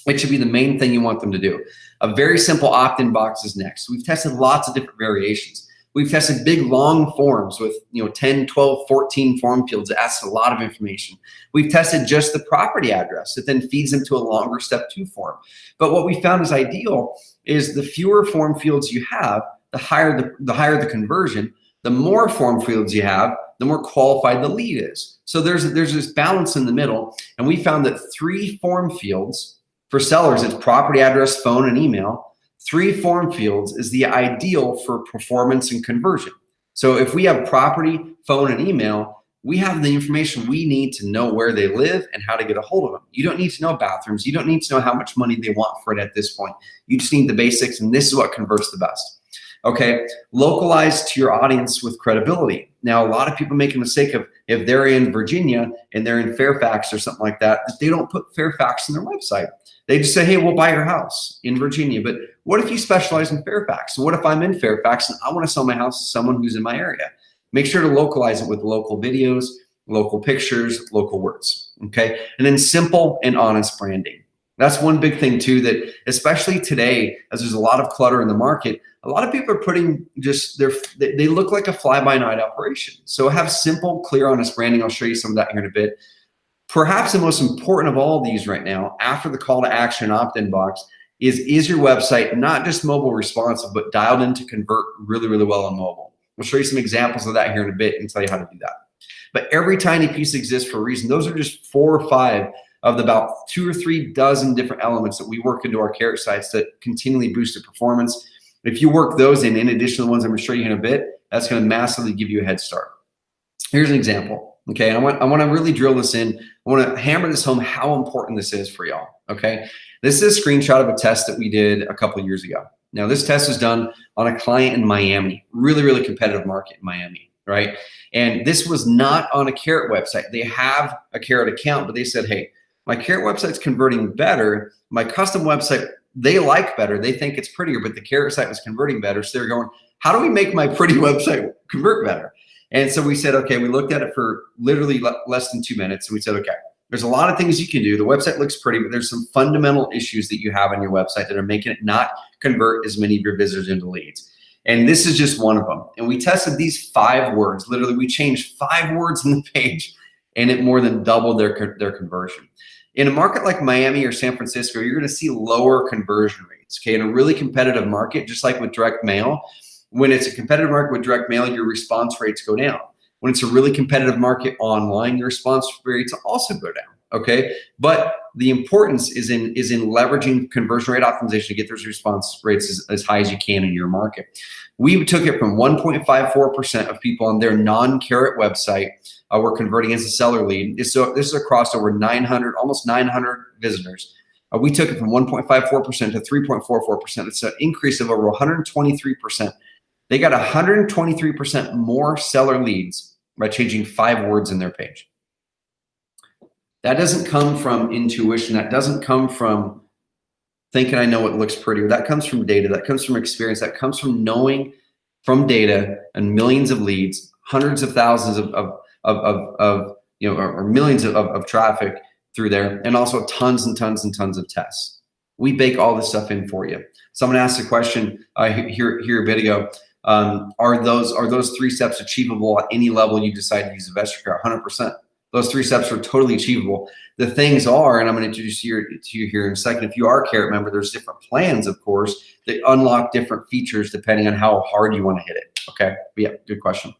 It should be the main thing you want them to do. A very simple opt-in box is next. We've tested lots of different variations. We've tested big, long forms with 10, 12, 14 form fields that asks a lot of information. We've tested just the property address that then feeds them to a longer step 2 form. But what we found is ideal is the fewer form fields you have, the higher the conversion. The more form fields you have, the more qualified the lead is. So there's this balance in the middle, and we found that 3 form fields for sellers, it's property address, phone, and email. 3 form fields is the ideal for performance and conversion. So if we have property, phone, and email, we have the information we need to know where they live and how to get a hold of them. You don't need to know bathrooms. You don't need to know how much money they want for it at this point. You just need the basics, and this is what converts the best. Okay, localize to your audience with credibility. Now, a lot of people make a mistake of if they're in Virginia and they're in Fairfax or something like that, they don't put Fairfax on their website. They just say, hey, we'll buy your house in Virginia. But what if you specialize in Fairfax? What if I'm in Fairfax and I want to sell my house to someone who's in my area? Make sure to localize it with local videos, local pictures, local words, okay? And then simple and honest branding. That's one big thing too, that especially today, as there's a lot of clutter in the market, a lot of people are putting they look like a fly-by-night operation. So have simple, clear, honest branding. I'll show you some of that here in a bit. Perhaps the most important of all of these right now, after the call to action opt-in box, is your website not just mobile responsive, but dialed in to convert really, really well on mobile. We'll show you some examples of that here in a bit and tell you how to do that. But every tiny piece exists for a reason. Those are just 4 or 5 of the about 2 or 3 dozen different elements that we work into our carrot sites that continually boost the performance. If you work those in addition to the ones I'm going to show you in a bit, that's going to massively give you a head start. Here's an example. Okay, I want to really drill this in. I want to hammer this home how important this is for y'all. Okay, this is a screenshot of a test that we did a couple of years ago. Now, this test was done on a client in Miami, really, really competitive market in Miami, right? And this was not on a carrot website. They have a carrot account, but they said, hey, my carrot website's converting better. My custom website, they like better. They think it's prettier, but the carrot site was converting better. So they're going, how do we make my pretty website convert better? And so we said, okay, we looked at it for literally less than 2 minutes. And we said, okay, there's a lot of things you can do. The website looks pretty, but there's some fundamental issues that you have on your website that are making it not convert as many of your visitors into leads. And this is just one of them. And we tested these 5 words. Literally, we changed 5 words in the page, and it more than doubled their conversion. In a market like Miami or San Francisco, you're going to see lower conversion rates. Okay, in a really competitive market, just like with direct mail, when it's a competitive market with direct mail, your response rates go down. When it's a really competitive market online, your response rates also go down. Okay, but the importance is in leveraging conversion rate optimization to get those response rates as high as you can in your market. We took it from 1.54% of people on their non-Carrot website were converting as a seller lead. So this is across over 900, almost 900 visitors. We took it from 1.54% to 3.44%. It's an increase of over 123%. They got 123% more seller leads by changing 5 words in their page. That doesn't come from intuition. That doesn't come from thinking I know what looks prettier. That comes from data. That comes from experience. That comes from knowing from data and millions of leads, hundreds of thousands or millions of traffic through there, and also tons and tons and tons of tests. We bake all this stuff in for you. Someone asked a question here a bit ago. Are those 3 steps achievable at any level you decide to use InvestorCare? 100%. Those 3 steps are totally achievable. The things are, and I'm going to introduce you here in a second. If you are a Carrot member, there's different plans, of course, that unlock different features depending on how hard you want to hit it. Okay, but yeah, good question.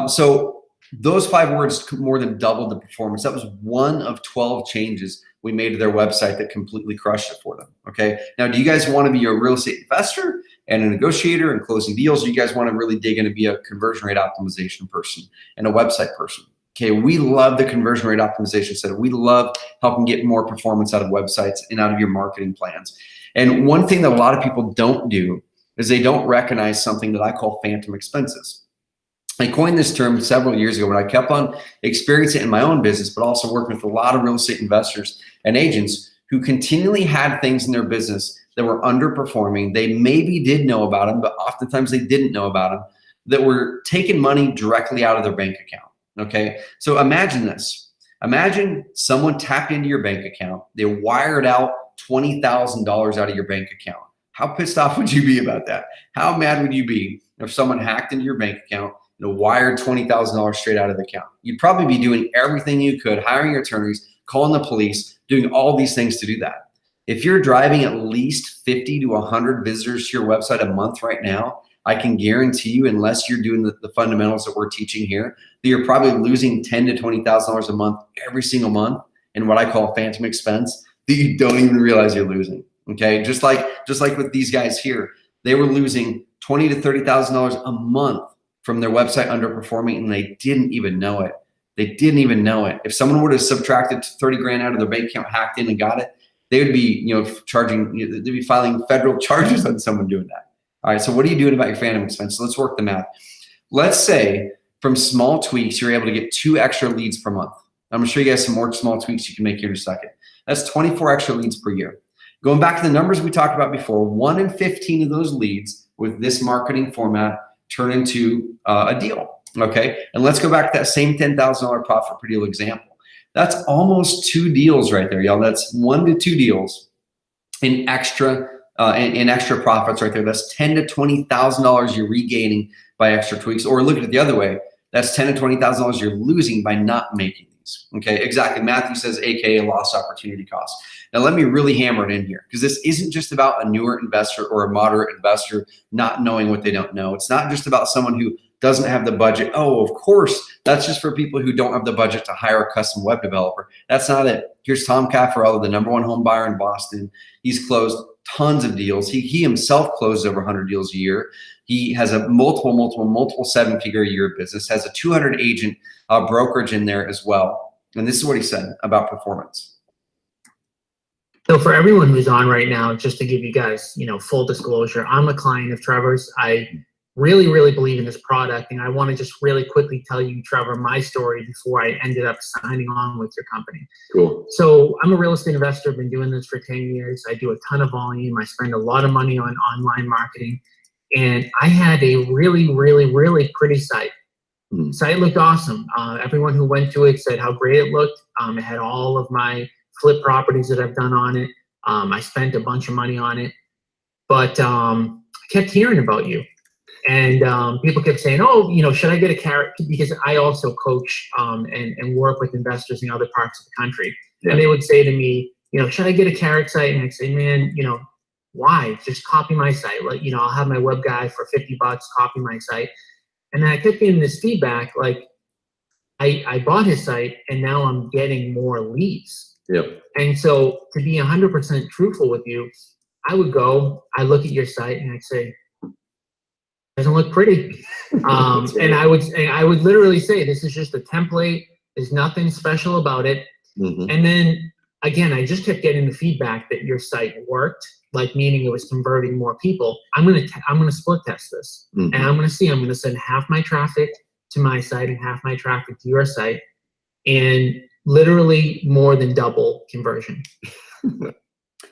So those 5 words more than doubled the performance. That was one of 12 changes we made to their website that completely crushed it for them. Okay, now do you guys want to be a real estate investor and a negotiator and closing deals? Or you guys want to really dig in and be a conversion rate optimization person and a website person? Okay, we love the conversion rate optimization center. We love helping get more performance out of websites and out of your marketing plans. And one thing that a lot of people don't do is they don't recognize something that I call phantom expenses. I coined this term several years ago when I kept on experiencing it in my own business, but also working with a lot of real estate investors and agents who continually had things in their business that were underperforming. They maybe did know about them, but oftentimes they didn't know about them, that were taking money directly out of their bank account. Okay, so imagine this. Imagine someone tapped into your bank account. They wired out $20,000 out of your bank account. How pissed off would you be about that? How mad would you be if someone hacked into your bank account and wired $20,000 straight out of the account? You'd probably be doing everything you could, hiring attorneys, calling the police, doing all these things to do that. If you're driving at least 50 to 100 visitors to your website a month right now, I can guarantee you, unless you're doing the fundamentals that we're teaching here, that you're probably losing $10,000 to $20,000 a month every single month in what I call phantom expense that you don't even realize you're losing. Okay, just like with these guys here, they were losing $20,000 to $30,000 a month from their website underperforming, and they didn't even know it. They didn't even know it. If someone would have subtracted 30 grand out of their bank account, hacked in and got it, they would be, they'd be filing federal charges on someone doing that. All right, so what are you doing about your phantom expenses? Let's work the math. Let's say from small tweaks, you're able to get 2 extra leads per month. I'm gonna show you guys some more small tweaks you can make here in a second. That's 24 extra leads per year. Going back to the numbers we talked about before, 1 in 15 of those leads with this marketing format turn into a deal, okay? And let's go back to that same $10,000 profit per deal example. That's almost 2 deals right there, y'all. That's 1 to 2 deals in extra profits right there. That's $10,000 to $20,000 you're regaining by extra tweaks. Or look at it the other way. That's $10,000 to $20,000 you're losing by not making these. Okay, exactly. Matthew says, AKA lost opportunity cost. Now let me really hammer it in here, because this isn't just about a newer investor or a moderate investor not knowing what they don't know. It's not just about someone who doesn't have the budget. Oh, of course, that's just for people who don't have the budget to hire a custom web developer. That's not it. Here's Tom Caffarello, the #1 home buyer in Boston. He's closed tons of deals. He himself closed over 100 deals a year. He has a multiple 7-figure a year business, has a 200 agent brokerage in there as well. And this is what he said about performance. So for everyone who's on right now, just to give you guys, full disclosure, I'm a client of Trevor's. I really, really believe in this product. And I want to just really quickly tell you, Trevor, my story before I ended up signing on with your company. Cool. So I'm a real estate investor. I've been doing this for 10 years. I do a ton of volume. I spend a lot of money on online marketing. and I had a really, really, really pretty site. Site looked awesome. Everyone who went to it said how great it looked. It had all of my flip properties that I've done on it. I spent a bunch of money on it, but I kept hearing about you. And people kept saying, oh, you know, should I get a carrot? Because I also coach and work with investors in other parts of the country. Yeah. And they would say to me, you know, should I get a carrot site? And I'd say, man, you know, why? Just copy my site. Like, you know, I'll have my web guy for $50, copy my site. And then I kept getting this feedback, like I bought his site and now I'm getting more leads. Yep. And so to be 100% truthful with you, I would go, I look at your site and I'd say, doesn't look pretty. Right. And I would literally say, this is just a template. There's nothing special about it. Mm-hmm. And then again, I just kept getting the feedback that your site worked, like meaning it was converting more people. I'm gonna split test this, mm-hmm. and I'm gonna send half my traffic to my site and half my traffic to your site, and literally more than double conversion.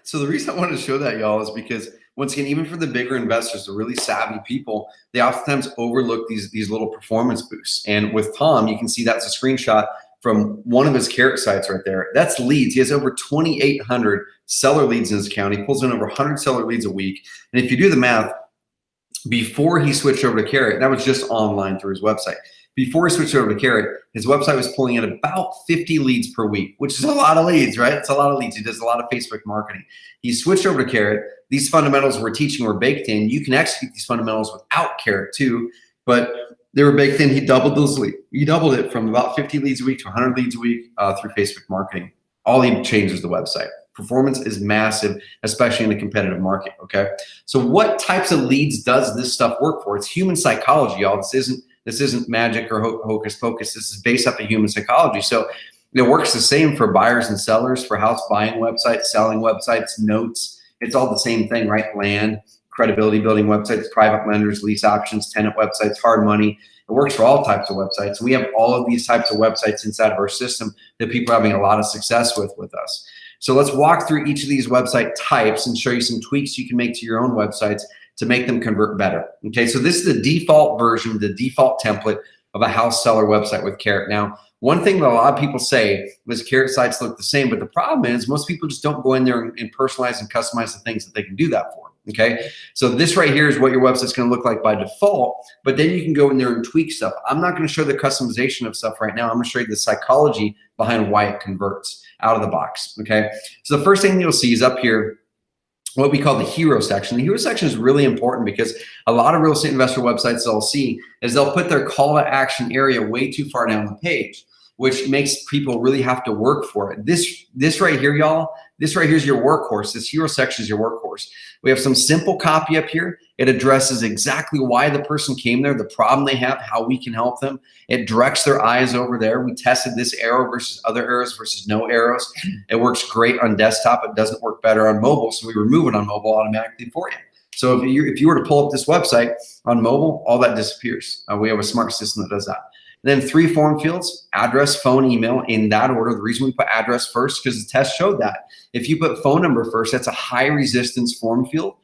So the reason I wanted to show that, y'all, is because once again, even for the bigger investors, the really savvy people, they oftentimes overlook these little performance boosts. And with Tom, you can see that's a screenshot from one of his carrot sites right there. That's leads. He has over 2,800 seller leads in his account. He pulls in over 100 seller leads a week. And if you do the math, before he switched over to Carrot, that was just online through his website. Before he switched over to Carrot, his website was pulling in about 50 leads per week, which is a lot of leads, right? It's a lot of leads. He does a lot of Facebook marketing. He switched over to Carrot. These fundamentals we're teaching were baked in. You can execute these fundamentals without Carrot too, but they were baked in. He doubled those leads. He doubled it from about 50 leads a week to 100 leads a week through Facebook marketing. All he changed was the website. Performance is massive, especially in a competitive market, okay? So what types of leads does this stuff work for? It's human psychology, y'all. This isn't magic or hocus pocus. This is based off of human psychology. So it works the same for buyers and sellers, for house buying websites, selling websites, notes. It's all the same thing, right? Land, credibility building websites, private lenders, lease options, tenant websites, hard money. It works for all types of websites. We have all of these types of websites inside of our system that people are having a lot of success with us. So let's walk through each of these website types and show you some tweaks you can make to your own websites to make them convert better. Okay, so this is the default version, the default template of a house seller website with Carrot. Now, one thing that a lot of people say is Carrot sites look the same, but the problem is most people just don't go in there and personalize and customize the things that they can do that for. Okay, so this right here is what your website's going to look like by default, but then you can go in there and tweak stuff. I'm not going to show the customization of stuff right now. I'm going to show you the psychology behind why it converts out of the box. Okay, so the first thing that you'll see is up here what we call the hero section. The hero section is really important because a lot of real estate investor websites they'll see is they'll put their call to action area way too far down the page, which makes people really have to work for it. This right here, y'all, this right here is your workhorse. This hero section is your workhorse. We have some simple copy up here. It addresses exactly why the person came there, the problem they have, how we can help them. It directs their eyes over there. We tested this arrow versus other arrows versus no arrows. It works great on desktop. It doesn't work better on mobile, so we remove it on mobile automatically for you. So if you were to pull up this website on mobile, all that disappears. We have a smart system that does that. Then 3 form fields, address, phone, email, in that order. The reason we put address first, because the test showed that. If you put phone number first, that's a high resistance form field.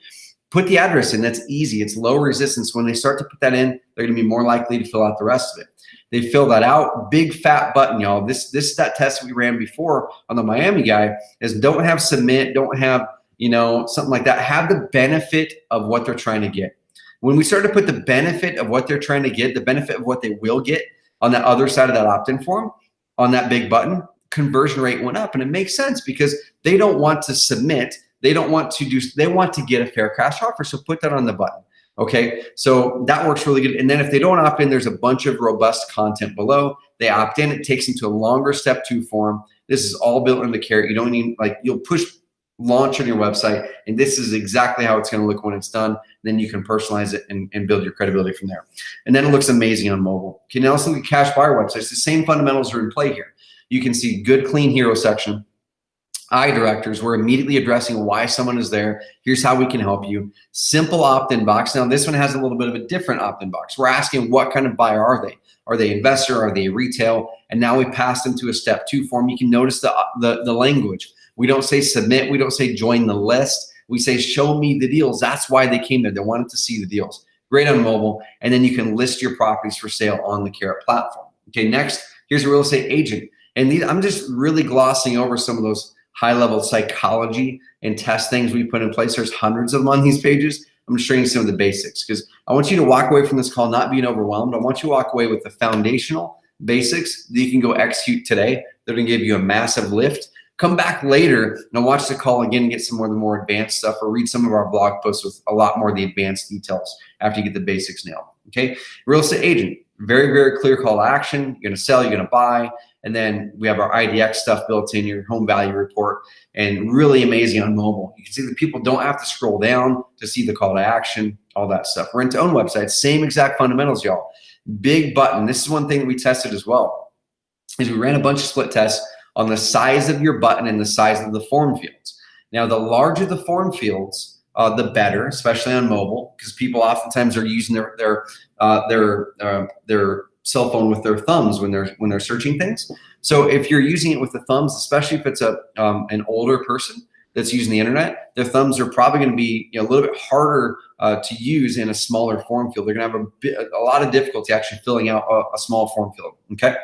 Put the address in, that's easy. It's low resistance. When they start to put that in, they're gonna be more likely to fill out the rest of it. They fill that out, big fat button, y'all. This is that test we ran before on the Miami guy, is don't have submit, don't have, something like that. Have the benefit of what they're trying to get. When we start to put the benefit of what they're trying to get, the benefit of what they will get, on the other side of that opt-in form, on that big button, conversion rate went up. And it makes sense because they don't want to submit. They want to get a fair cash offer. So put that on the button. Okay, so that works really good. And then if they don't opt in, there's a bunch of robust content below. They opt in, it takes them to a longer step 2 form. This is all built into Carrot. You don't need, you'll push launch on your website, and this is exactly how it's going to look when it's done. Then you can personalize it and build your credibility from there. And then it looks amazing on mobile. You can also look at cash buyer websites. The same fundamentals are in play here. You can see good, clean hero section. Eye directors, we're immediately addressing why someone is there. Here's how we can help you. Simple opt-in box. Now this one has a little bit of a different opt-in box. We're asking what kind of buyer are they? Are they investor? Are they retail? And now we pass them to a step 2 form. You can notice the language. We don't say submit. We don't say join the list. We say show me the deals. That's why they came there. They wanted to see the deals. great on mobile, and then you can list your properties for sale on the Carrot platform. Okay, next, here's a real estate agent. And I'm just really glossing over some of those high-level psychology and test things we put in place. There's hundreds of them on these pages. I'm just showing you some of the basics because I want you to walk away from this call not being overwhelmed. I want you to walk away with the foundational basics that you can go execute today. They're going to give you a massive lift. Come back later and watch the call again and get some more of the more advanced stuff, or read some of our blog posts with a lot more of the advanced details after you get the basics nailed. Okay, real estate agent, very, very clear call to action. You're going to sell, you're going to buy. And then we have our IDX stuff built in, your home value report, and really amazing on mobile. You can see that people don't have to scroll down to see the call to action, all that stuff. Rent to own websites, same exact fundamentals, y'all. Big button. This is one thing that we tested as well, is we ran a bunch of split tests on the size of your button and the size of the form fields. Now, the larger the form fields, the better, especially on mobile, because people oftentimes are using their cell phone with their thumbs when they're searching things. So if you're using it with the thumbs, especially if it's an older person that's using the internet, their thumbs are probably going to be a little bit harder to use in a smaller form field. They're going to have a lot of difficulty actually filling out a small form field. Okay,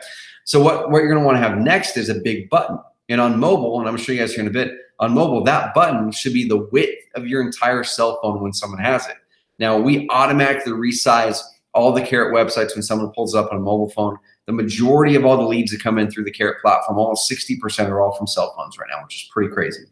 so what you're going to want to have next is a big button. And on mobile, and I'm going to show you guys here in a bit, on mobile, that button should be the width of your entire cell phone when someone has it. Now, we automatically resize all the Carrot websites when someone pulls up on a mobile phone. The majority of all the leads that come in through the Carrot platform, almost 60% are all from cell phones right now, which is pretty crazy.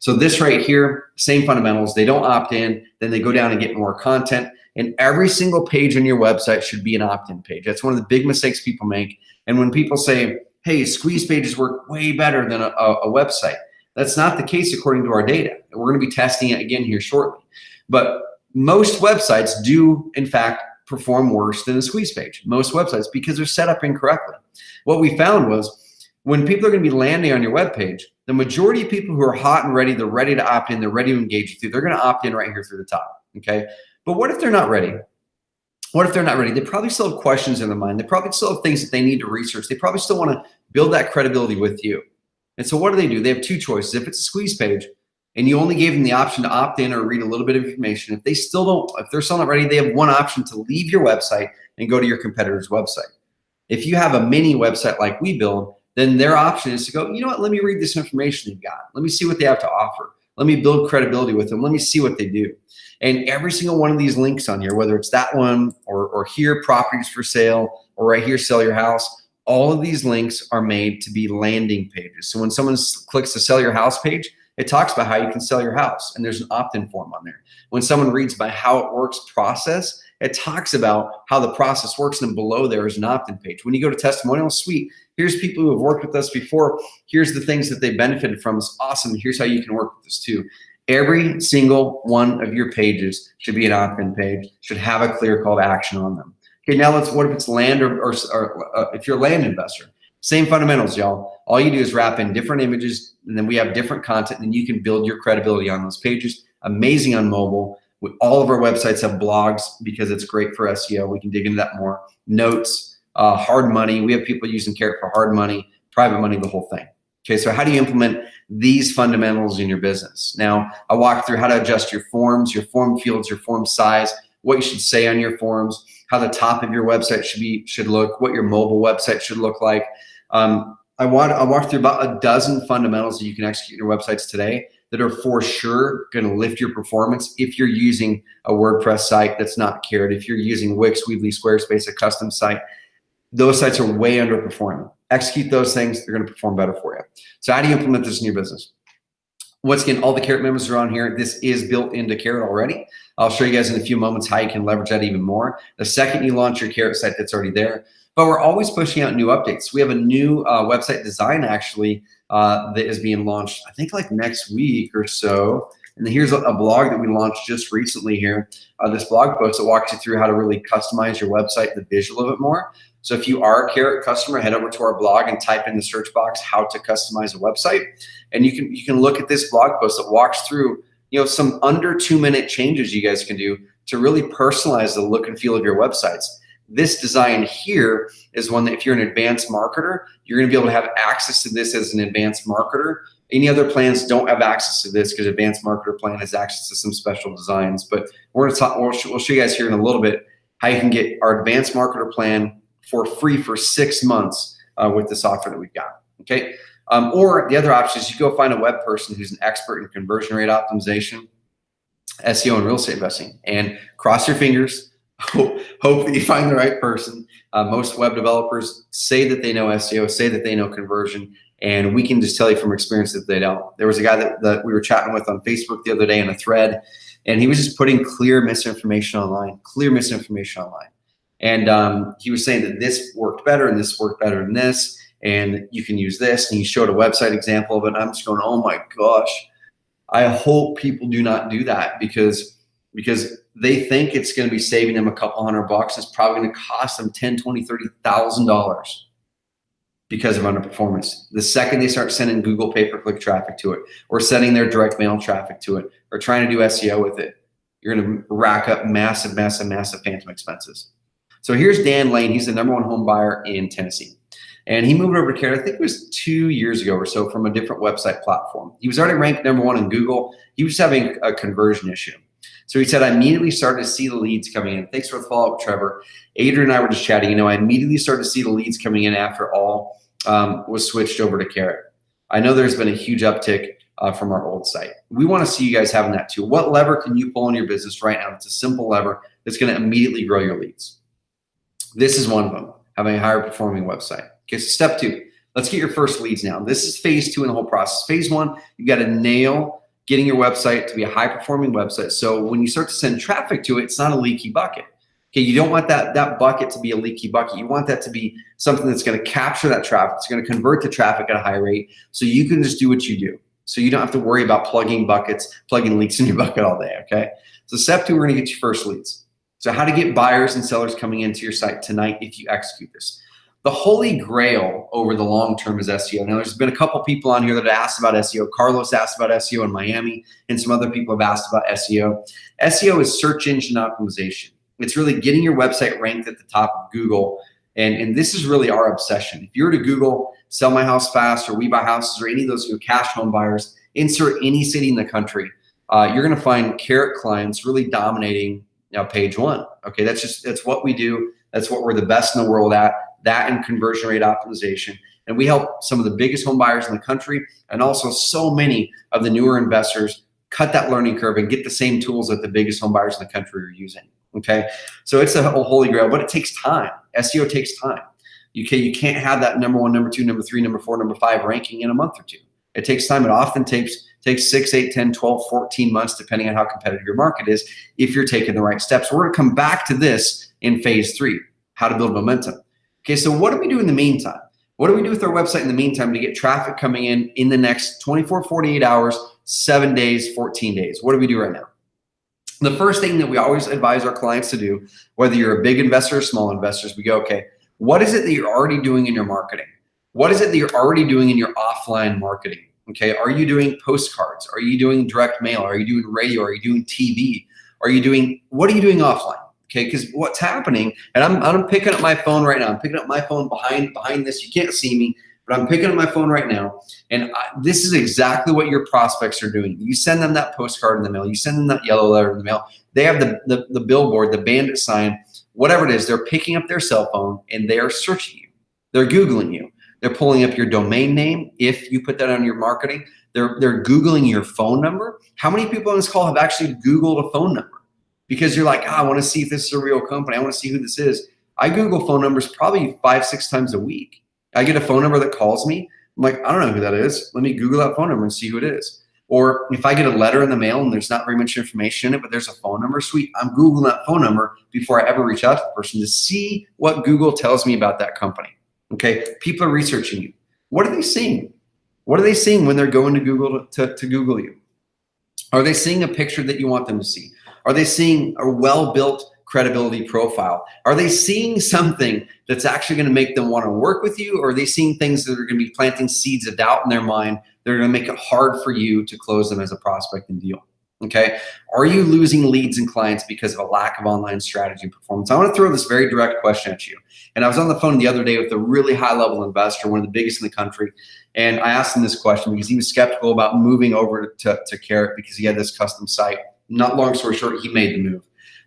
So this right here, same fundamentals. They don't opt in, then they go down and get more content. And every single page on your website should be an opt-in page. That's one of the big mistakes people make. And when people say, hey, squeeze pages work way better than a website, that's not the case according to our data. We're going to be testing it again here shortly. But most websites do, in fact, perform worse than a squeeze page. Most websites, because they're set up incorrectly. What we found was when people are going to be landing on your web page, the majority of people who are hot and ready, they're ready to opt in, they're ready to engage with you, they're going to opt in right here through the top. Okay. But what if they're not ready? What if they're not ready? They probably still have questions in their mind. They probably still have things that they need to research. They probably still want to build that credibility with you. And so what do? They have two choices. If it's a squeeze page and you only gave them the option to opt in or read a little bit of information, if they're still not ready, they have one option to leave your website and go to your competitor's website. If you have a mini website like we build, then their option is to go, you know what, let me read this information you've got. Let me see what they have to offer. Let me build credibility with them. Let me see what they do. And every single one of these links on here, whether it's that one or here, properties for sale, or right here, sell your house, all of these links are made to be landing pages. So when someone clicks the sell your house page, it talks about how you can sell your house, and there's an opt-in form on there. When someone reads about how it works process, it talks about how the process works, and below there is an opt-in page. When you go to testimonial, sweet, here's people who have worked with us before. Here's the things that they benefited from. It's awesome. Here's how you can work with us too. Every single one of your pages should be an opt-in page, should have a clear call to action on them. Okay, now what if it's land or if you're a land investor? Same fundamentals, y'all. All you do is wrap in different images, and then we have different content, and you can build your credibility on those pages. Amazing on mobile. All of our websites have blogs because it's great for SEO. We can dig into that more. Notes, hard money. We have people using Carrot for hard money, private money, the whole thing. Okay, so how do you implement these fundamentals in your business? Now, I walk through how to adjust your forms, your form fields, your form size, what you should say on your forms, how the top of your website should look, what your mobile website should look like. I walk through about a dozen fundamentals that you can execute in your websites today that are for sure going to lift your performance if you're using a WordPress site that's not Carrot. If you're using Wix, Weebly, Squarespace, a custom site, those sites are way underperforming. Execute those things, they're going to perform better for you. So how do you implement this in your business? Once again, all the Carrot members are on here. This is built into Carrot already. I'll show you guys in a few moments how you can leverage that even more. The second you launch your Carrot site, that's already there. But we're always pushing out new updates. We have a new website design actually that is being launched, I think like next week or so. And then here's a blog that we launched just recently here. This blog post that walks you through how to really customize your website, the visual of it more. So if you are a Carrot customer, head over to our blog and type in the search box, how to customize a website. And you can look at this blog post that walks through, some under 2-minute changes you guys can do to really personalize the look and feel of your websites. This design here is one that if you're an advanced marketer, you're going to be able to have access to this as an advanced marketer. Any other plans don't have access to this because advanced marketer plan has access to some special designs. But we're going to talk, we'll show you guys here in a little bit how you can get our advanced marketer plan for free for 6 months with this offer that we've got. Okay. Or the other option is you go find a web person who's an expert in conversion rate optimization, SEO, and real estate investing, and cross your fingers. Hope that you find the right person. Most web developers say that they know SEO, say that they know conversion, and we can just tell you from experience that they don't. There was a guy that we were chatting with on Facebook the other day in a thread, and he was just putting clear misinformation online. And he was saying that this worked better and this worked better than this, and you can use this. And he showed a website example of it. And I'm just going, oh my gosh. I hope people do not do that because they think it's going to be saving them a couple $100. It's probably going to cost them $10,000, $20,000, $30,000 because of underperformance. The second they start sending Google pay-per-click traffic to it, or sending their direct mail traffic to it, or trying to do SEO with it, you're going to rack up massive phantom expenses. So here's Dan Lane. He's the #1 home buyer in Tennessee. And he moved over to Canada, I think it was 2 years ago or so, from a different website platform. He was already ranked #1 in Google. He was having a conversion issue. So he said, I immediately started to see the leads coming in. Thanks for the follow-up, Trevor. Adrian and I were just chatting. I immediately started to see the leads coming in after all was switched over to Carrot. I know there's been a huge uptick from our old site. We want to see you guys having that too. What lever can you pull in your business right now? It's a simple lever that's going to immediately grow your leads. This is one of them, having a higher performing website. Okay, so step 2, let's get your first leads now. This is phase 2 in the whole process. Phase 1, you've got to nail getting your website to be a high performing website. So when you start to send traffic to it, it's not a leaky bucket. Okay, you don't want that bucket to be a leaky bucket. You want that to be something that's going to capture that traffic. It's going to convert the traffic at a high rate so you can just do what you do. So you don't have to worry about plugging leaks in your bucket all day, okay? So step 2, we're going to get your first leads. So how to get buyers and sellers coming into your site tonight if you execute this. The holy grail over the long term is SEO. Now, there's been a couple people on here that asked about SEO. Carlos asked about SEO in Miami, and some other people have asked about SEO. SEO is search engine optimization. It's really getting your website ranked at the top of Google, and this is really our obsession. If you were to Google sell my house fast or we buy houses or any of those who are cash home buyers, insert any city in the country, you're going to find Carrot clients really dominating page 1. Okay, that's what we do. That's what we're the best in the world at. That and conversion rate optimization. And we help some of the biggest home buyers in the country and also so many of the newer investors cut that learning curve and get the same tools that the biggest home buyers in the country are using. Okay, so it's a holy grail, but it takes time. SEO takes time. You can't have that #1, #2, #3, #4, #5 ranking in a month or two. It takes time. It often takes 6, 8, 10, 12, 14 months, depending on how competitive your market is, if you're taking the right steps. We're going to come back to this in phase 3, how to build momentum. Okay, so what do we do in the meantime? What do we do with our website in the meantime to get traffic coming in the next 24, 48 hours, 7 days, 14 days? What do we do right now? The first thing that we always advise our clients to do, whether you're a big investor or small investors, we go, okay, what is it that you're already doing in your marketing? What is it that you're already doing in your offline marketing? Okay, are you doing postcards? Are you doing direct mail? Are you doing radio? Are you doing TV? What are you doing offline? Okay, because what's happening, and I'm picking up my phone right now. I'm picking up my phone behind this. You can't see me, but I'm picking up my phone right now, and this is exactly what your prospects are doing. You send them that postcard in the mail. You send them that yellow letter in the mail. They have the billboard, the bandit sign, whatever it is. They're picking up their cell phone, and they are searching you. They're Googling you. They're pulling up your domain name if you put that on your marketing. They're Googling your phone number. How many people on this call have actually Googled a phone number? Because you're like, I want to see if this is a real company. I want to see who this is. I Google phone numbers probably 5-6 times a week. I get a phone number that calls me. I'm like, I don't know who that is. Let me Google that phone number and see who it is. Or if I get a letter in the mail and there's not very much information in it, but there's a phone number, sweet. I'm Googling that phone number before I ever reach out to the person to see what Google tells me about that company. Okay, people are researching you. What are they seeing? What are they seeing when they're going to Google to Google you? Are they seeing a picture that you want them to see? Are they seeing a well-built credibility profile? Are they seeing something that's actually going to make them want to work with you? Or are they seeing things that are going to be planting seeds of doubt in their mind that are going to make it hard for you to close them as a prospect and deal? Okay. Are you losing leads and clients because of a lack of online strategy and performance? I want to throw this very direct question at you. And I was on the phone the other day with a really high level investor, one of the biggest in the country. And I asked him this question because he was skeptical about moving over to Carrot because he had this custom site. Not long story short, he made the move.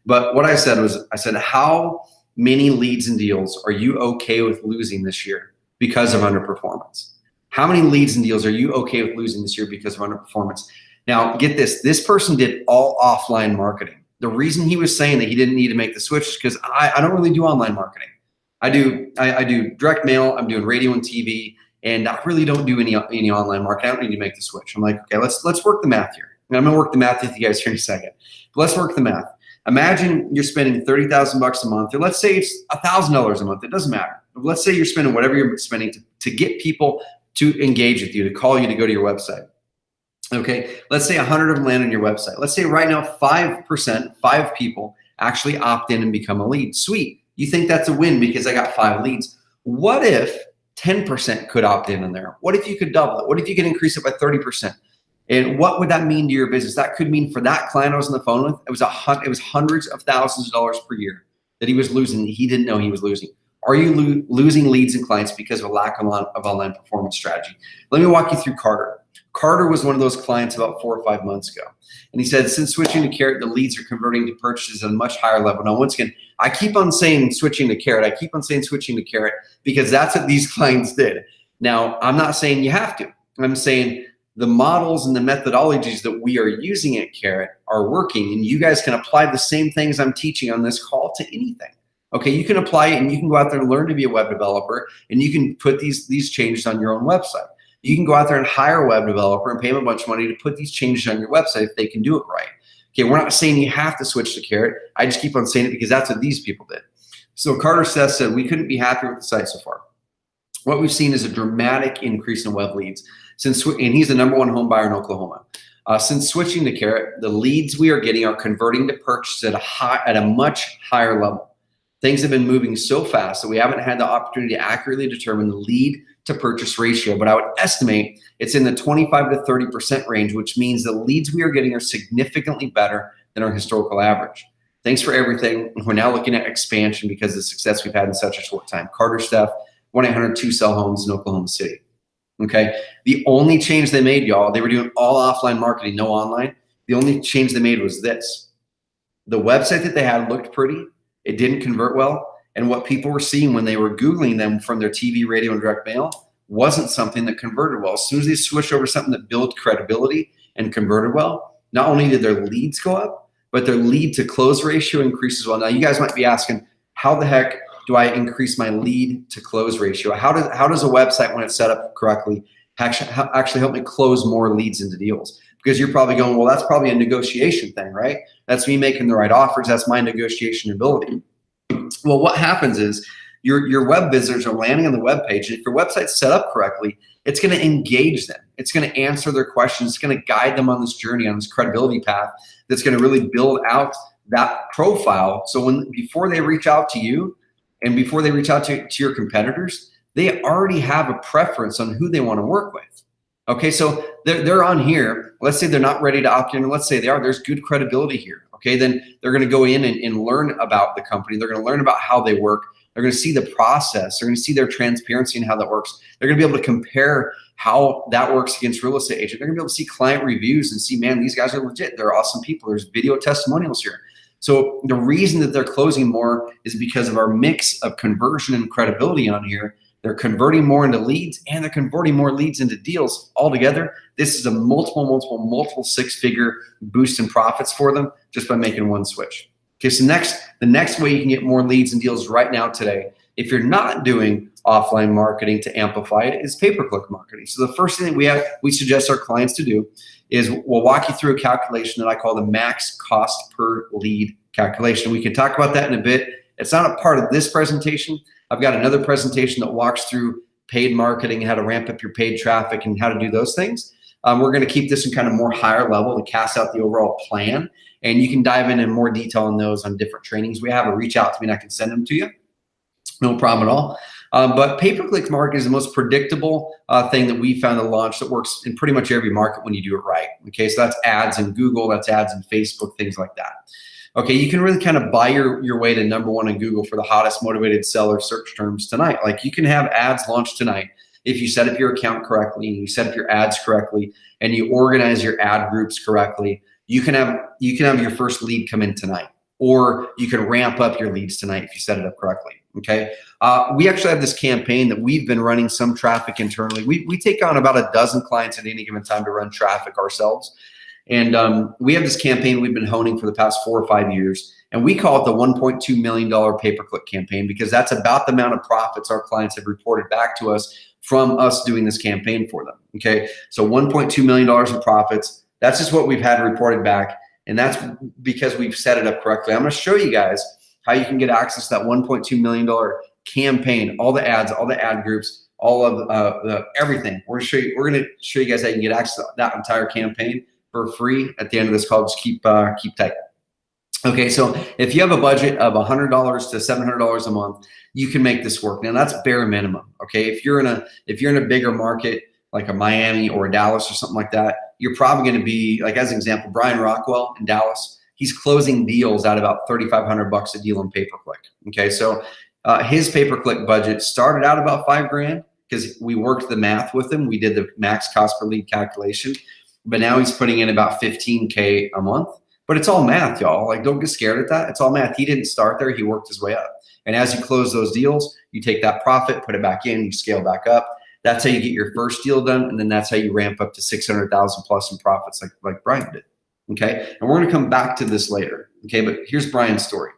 But what I said was, how many leads and deals are you okay with losing this year because of underperformance? How many leads and deals are you okay with losing this year because of underperformance? Now, get this. This person did all offline marketing. The reason he was saying that he didn't need to make the switch is because I don't really do online marketing. I do direct mail. I'm doing radio and TV, and I really don't do any online marketing. I don't need to make the switch. I'm like, okay, let's work the math here. And I'm gonna work the math with you guys here in a second. But let's work the math. Imagine you're spending $30,000 a month, or let's say it's $1,000 a month. It doesn't matter. Let's say you're spending whatever you're spending to get people to engage with you, to call you, to go to your website. Okay, let's say 100 of them land on your website. Let's say right now 5%, 5 people actually opt in and become a lead. Sweet. You think that's a win because I got 5 leads. What if 10% could opt in there? What if you could double it? What if you could increase it by 30%? And what would that mean to your business? That could mean for that client I was on the phone with, it was hundreds of thousands of dollars per year that he was losing. He didn't know he was losing. Are you losing leads and clients because of a lack of online performance strategy? Let me walk you through Carter. Carter was one of those clients about 4 or 5 months ago. And he said, since switching to Carrot, the leads are converting to purchases at a much higher level. Now, once again, I keep on saying switching to Carrot. I keep on saying switching to Carrot because that's what these clients did. Now, I'm not saying you have to. I'm saying the models and the methodologies that we are using at Carrot are working, and you guys can apply the same things I'm teaching on this call to anything. Okay, you can apply it and you can go out there and learn to be a web developer, and you can put these changes on your own website. You can go out there and hire a web developer and pay them a bunch of money to put these changes on your website if they can do it right. Okay, we're not saying you have to switch to Carrot. I just keep on saying it because that's what these people did. So Carter said we couldn't be happier with the site so far. What we've seen is a dramatic increase in web leads and he's the #1 home buyer in Oklahoma. Since switching to Carrot, the leads we are getting are converting to purchase at a much higher level. Things have been moving so fast that we haven't had the opportunity to accurately determine the lead to purchase ratio, but I would estimate it's in the 25 to 30% range, which means the leads we are getting are significantly better than our historical average. Thanks for everything. We're now looking at expansion because of the success we've had in such a short time. Carter Steph, 1-800-2-SELL-HOMES in Oklahoma City. Okay. The only change they made, y'all, they were doing all offline marketing, no online. The only change they made was this. The website that they had looked pretty. It didn't convert well. And what people were seeing when they were Googling them from their TV, radio, and direct mail wasn't something that converted well. As soon as they switched over to something that built credibility and converted well, not only did their leads go up, but their lead to close ratio increases well. Now, you guys might be asking, how the heck do I increase my lead to close ratio? How does a website, when it's set up correctly, actually help me close more leads into deals? Because you're probably going, well, that's probably a negotiation thing, right? That's me making the right offers. That's my negotiation ability. Well, what happens is your web visitors are landing on the web page. And if your website's set up correctly, it's going to engage them. It's going to answer their questions. It's going to guide them on this journey, on this credibility path that's going to really build out that profile. So before they reach out to you and before they reach out to your competitors, they already have a preference on who they want to work with. Okay, so they're on here. Let's say they're not ready to opt in. Let's say they are. There's good credibility here. Okay, then they're going to go in and learn about the company. They're going to learn about how they work. They're going to see the process. They're going to see their transparency and how that works. They're going to be able to compare how that works against real estate agent. They're going to be able to see client reviews and see, man, these guys are legit. They're awesome people. There's video testimonials here. So the reason that they're closing more is because of our mix of conversion and credibility on here. They're converting more into leads, and they're converting more leads into deals altogether. This is a multiple six-figure boost in profits for them just by making one switch. Okay, so the next way you can get more leads and deals right now today, if you're not doing offline marketing to amplify it, is pay-per-click marketing. So the first thing that we suggest our clients to do is we'll walk you through a calculation that I call the max cost per lead calculation. We can talk about that in a bit. It's not a part of this presentation. I've got another presentation that walks through paid marketing, how to ramp up your paid traffic and how to do those things. We're going to keep this in kind of more higher level to cast out the overall plan. And you can dive in more detail on those on different trainings we have, or reach out to me and I can send them to you. No problem at all. But pay-per-click marketing is the most predictable thing that we found to launch that works in pretty much every market when you do it right. Okay, so that's ads in Google, that's ads in Facebook, things like that. Okay, you can really kind of buy your way to #1 in Google for the hottest motivated seller search terms tonight. Like you can have ads launched tonight if you set up your account correctly and you set up your ads correctly and you organize your ad groups correctly. You can have your first lead come in tonight, or you can ramp up your leads tonight if you set it up correctly. Okay, we actually have this campaign that we've been running some traffic internally. We take on about a dozen clients at any given time to run traffic ourselves. And we have this campaign we've been honing for the past 4 or 5 years. And we call it the $1.2 million pay-per-click campaign because that's about the amount of profits our clients have reported back to us from us doing this campaign for them. Okay, so $1.2 million in profits. That's just what we've had reported back. And that's because we've set it up correctly. I'm going to show you guys how you can get access to that $1.2 million campaign, all the ads, all the ad groups, all of everything. We're going to show you guys how you can get access to that entire campaign for free at the end of this call. Just keep tight. Okay, so if you have a budget of $100 to $700 a month, you can make this work. Now that's bare minimum. Okay, if you're in a bigger market like a Miami or a Dallas or something like that, you're probably going to be like, as an example, Brian Rockwell in Dallas. He's closing deals at about $3,500 a deal in pay-per-click. Okay, so his pay-per-click budget started out about $5,000 because we worked the math with him. We did the max cost per lead calculation, but now he's putting in about $15K a month. But it's all math, y'all. Like, don't get scared at that. It's all math. He didn't start there. He worked his way up. And as you close those deals, you take that profit, put it back in, you scale back up. That's how you get your first deal done. And then that's how you ramp up to 600,000 plus in profits like Brian did. Okay. And we're going to come back to this later. Okay. But here's Brian's story.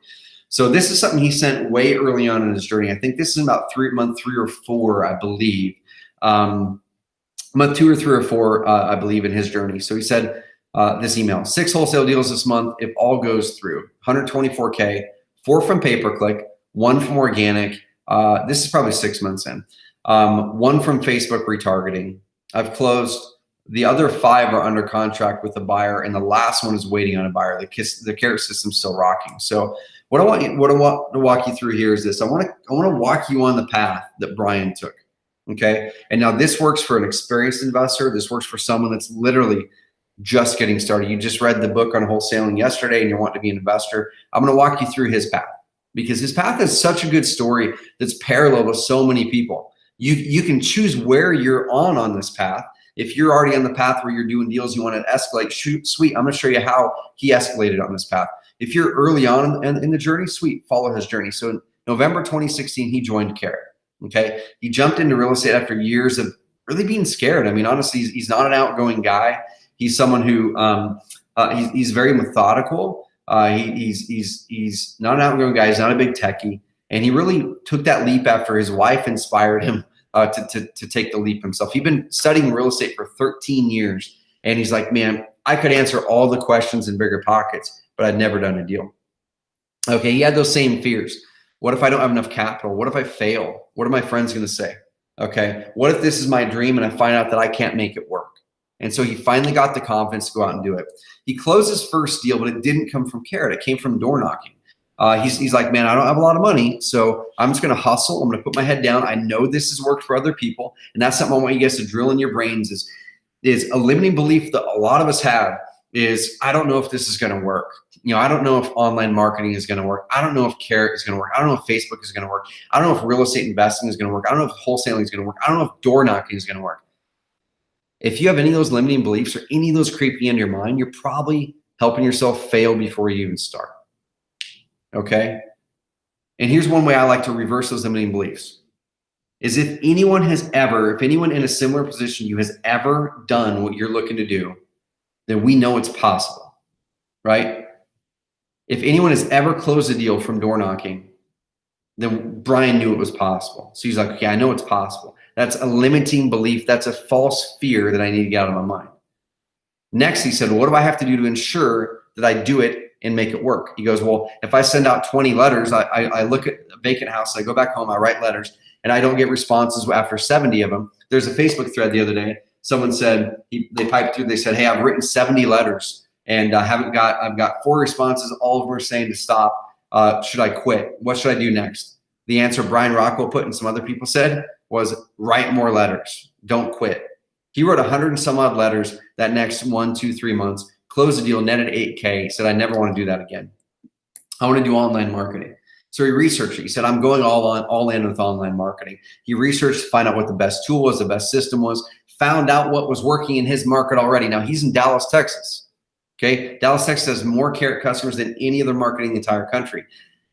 So this is something he sent way early on in his journey. I think this is about month 3 or 4, I believe. Month 2 or 3 or 4, I believe, in his journey. So he said, this email, 6 wholesale deals this month if all goes through, 124K, 4 from pay-per-click, 1 from organic. This is probably 6 months in. 1 from Facebook retargeting. I've closed. The other 5 are under contract with a buyer, and the last one is waiting on a buyer. The carrot system's still rocking. So what I want to walk you through here is this. I want to walk you on the path that Brian took. Okay, and now this works for an experienced investor. This works for someone that's literally just getting started. You just read the book on wholesaling yesterday and you want to be an investor. I'm going to walk you through his path because his path is such a good story that's parallel with so many people. You can choose where you're on this path. If you're already on the path where you're doing deals, you want to escalate, sweet. I'm going to show you how he escalated on this path. If you're early on in the journey, sweet, follow his journey. So in November 2016, he joined Carrot. Okay, he jumped into real estate after years of really being scared. I mean, honestly, he's not an outgoing guy. He's someone who he's very methodical. He's not an outgoing guy. He's not a big techie, and he really took that leap after his wife inspired him to take the leap himself. He'd been studying real estate for 13 years, and he's like, man, I could answer all the questions in bigger pockets, but I'd never done a deal. Okay, he had those same fears. What if I don't have enough capital? What if I fail? What are my friends going to say? Okay, what if this is my dream and I find out that I can't make it work? And so he finally got the confidence to go out and do it. He closed his first deal, but it didn't come from Carrot. It came from door knocking. He's like, man, I don't have a lot of money, so I'm just going to hustle. I'm going to put my head down. I know this has worked for other people, and that's something I want you guys to drill in your brains is a limiting belief that a lot of us have is, I don't know if this is going to work. I don't know if online marketing is going to work. I don't know if Carrot is going to work. I don't know if Facebook is going to work. I don't know if real estate investing is going to work. I don't know if wholesaling is going to work. I don't know if door knocking is going to work. If you have any of those limiting beliefs or any of those creeping into your mind, you're probably helping yourself fail before you even start. Okay? And here's one way I like to reverse those limiting beliefs is if anyone in a similar position to you has ever done what you're looking to do, then we know it's possible, right? If anyone has ever closed a deal from door knocking, then Brian knew it was possible. So he's like, okay, I know it's possible. That's a limiting belief. That's a false fear that I need to get out of my mind. Next, he said, what do I have to do to ensure that I do it and make it work? He goes, well, if I send out 20 letters, I look at a vacant house, I go back home, I write letters, and I don't get responses after 70 of them. There's a Facebook thread the other day. Someone said, they piped through, they said, hey, I've written 70 letters and I've got 4 responses. All of them are saying to stop. Should I quit? What should I do next? The answer Brian Rockwell put and some other people said was write more letters. Don't quit. He wrote 100 and some odd letters that next 1, 2, 3 months, closed the deal, netted 8K. He said, I never want to do that again. I want to do online marketing. So he researched it. He said, I'm going all in with online marketing. He researched to find out what the best tool was, the best system was, found out what was working in his market already. Now he's in Dallas, Texas. Okay. Dallas, Texas has more carrot customers than any other market in the entire country.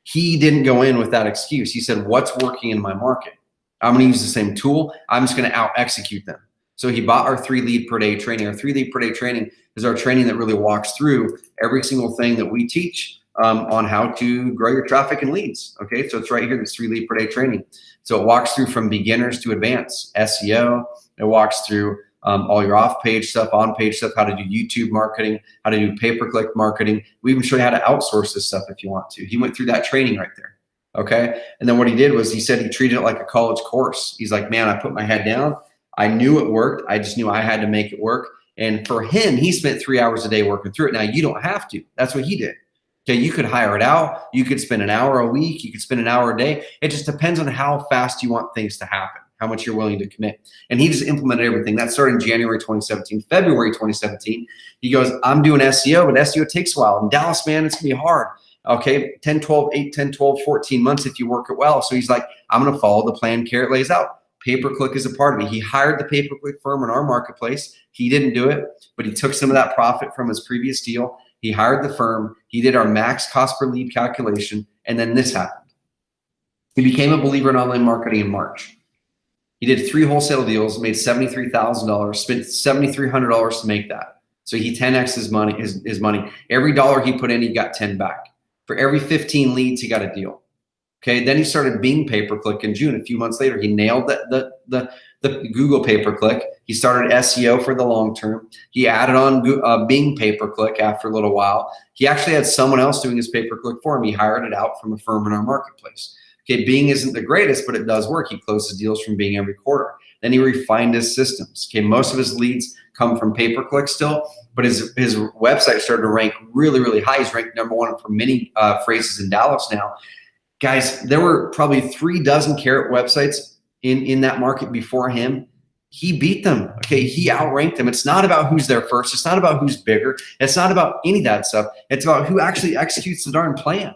He didn't go in with that excuse. He said, what's working in my market? I'm going to use the same tool. I'm just going to out execute them. So he bought our 3 lead per day training. Our 3 lead per day training is our training that really walks through every single thing that we teach on how to grow your traffic and leads. Okay, so it's right here, this 3 lead per day training. So it walks through from beginners to advanced SEO. It walks through all your off-page stuff, on-page stuff, how to do YouTube marketing, how to do pay-per-click marketing. We even show you how to outsource this stuff if you want to. He went through that training right there. Okay, and then what he did was he said he treated it like a college course. He's like, man, I put my head down. I knew it worked. I just knew I had to make it work. And for him, he spent 3 hours a day working through it. Now you don't have to. That's what he did. Okay, you could hire it out. You could spend an hour a week. You could spend an hour a day. It just depends on how fast you want things to happen, how much you're willing to commit. And he just implemented everything. That started in January 2017. February 2017, he goes, I'm doing SEO, but SEO takes a while. In Dallas, man, it's going to be hard. Okay, 10, 12, 8, 10, 12, 14 months if you work it well. So he's like, I'm going to follow the plan Carrot lays out. Pay-per-click is a part of it. He hired the pay-per-click firm in our marketplace. He didn't do it, but he took some of that profit from his previous deal. He hired the firm. He did our max cost per lead calculation, and then this happened. He became a believer in online marketing in March. He did 3 wholesale deals, made $73,000, spent $7,300 to make that. So he 10x his money. Every dollar he put in, he got 10 back. For every 15 leads, he got a deal. Okay, then he started Bing pay-per-click in June. A few months later, he nailed the Google pay-per-click. He started SEO for the long term. He added on Bing pay-per-click after a little while. He actually had someone else doing his pay-per-click for him. He hired it out from a firm in our marketplace. Okay, Bing isn't the greatest, but it does work. He closes deals from Bing every quarter. Then he refined his systems. Okay, most of his leads come from pay-per-click still, but his website started to rank really, really high. He's ranked #1 for many phrases in Dallas now. Guys, there were probably 3 dozen Carrot websites in that market before him. He beat them. Okay, he outranked them. It's not about who's there first. It's not about who's bigger. It's not about any of that stuff. It's about who actually executes the darn plan.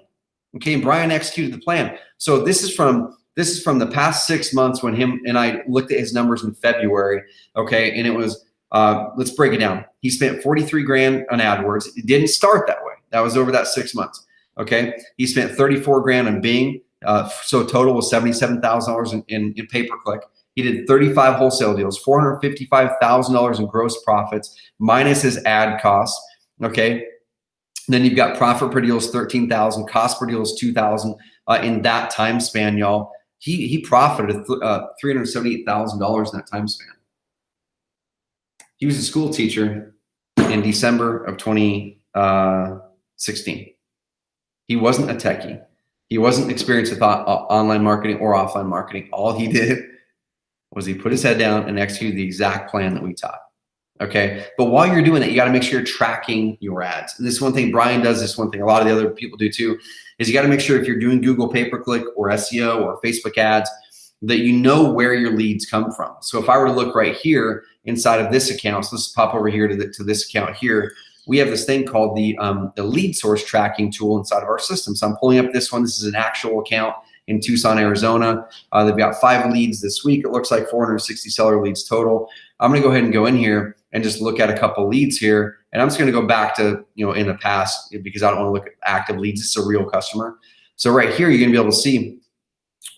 Okay, and Brian executed the plan. So this is from the past 6 months when him and I looked at his numbers in February. Okay, and it was let's break it down. He spent 43 grand on AdWords. It didn't start that way. That was over that 6 months. Okay, he spent 34 grand on Bing. So total was $77,000 in pay-per-click. He did 35 wholesale deals, $455,000 in gross profits minus his ad costs. Okay, then you've got profit per deal is $13,000, cost per deal is $2,000 in that time span, y'all. He profited $378,000 in that time span. He was a school teacher in December of 2016. He wasn't a techie. He wasn't experienced with online marketing or offline marketing. All he did was he put his head down and executed the exact plan that we taught. Okay, but while you're doing that, you got to make sure you're tracking your ads. And this is one thing Brian does. This one thing a lot of the other people do too, is you got to make sure if you're doing Google pay-per-click or SEO or Facebook ads, that you know where your leads come from. So if I were to look right here inside of this account, so let's pop over here to this account here. We have this thing called the lead source tracking tool inside of our system. So I'm pulling up this one. This is an actual account in Tucson, Arizona. They've got 5 leads this week. It looks like 460 seller leads total. I'm going to go ahead and go in here and just look at a couple leads here. And I'm just going to go back to, in the past because I don't want to look at active leads. It's a real customer. So right here, you're going to be able to see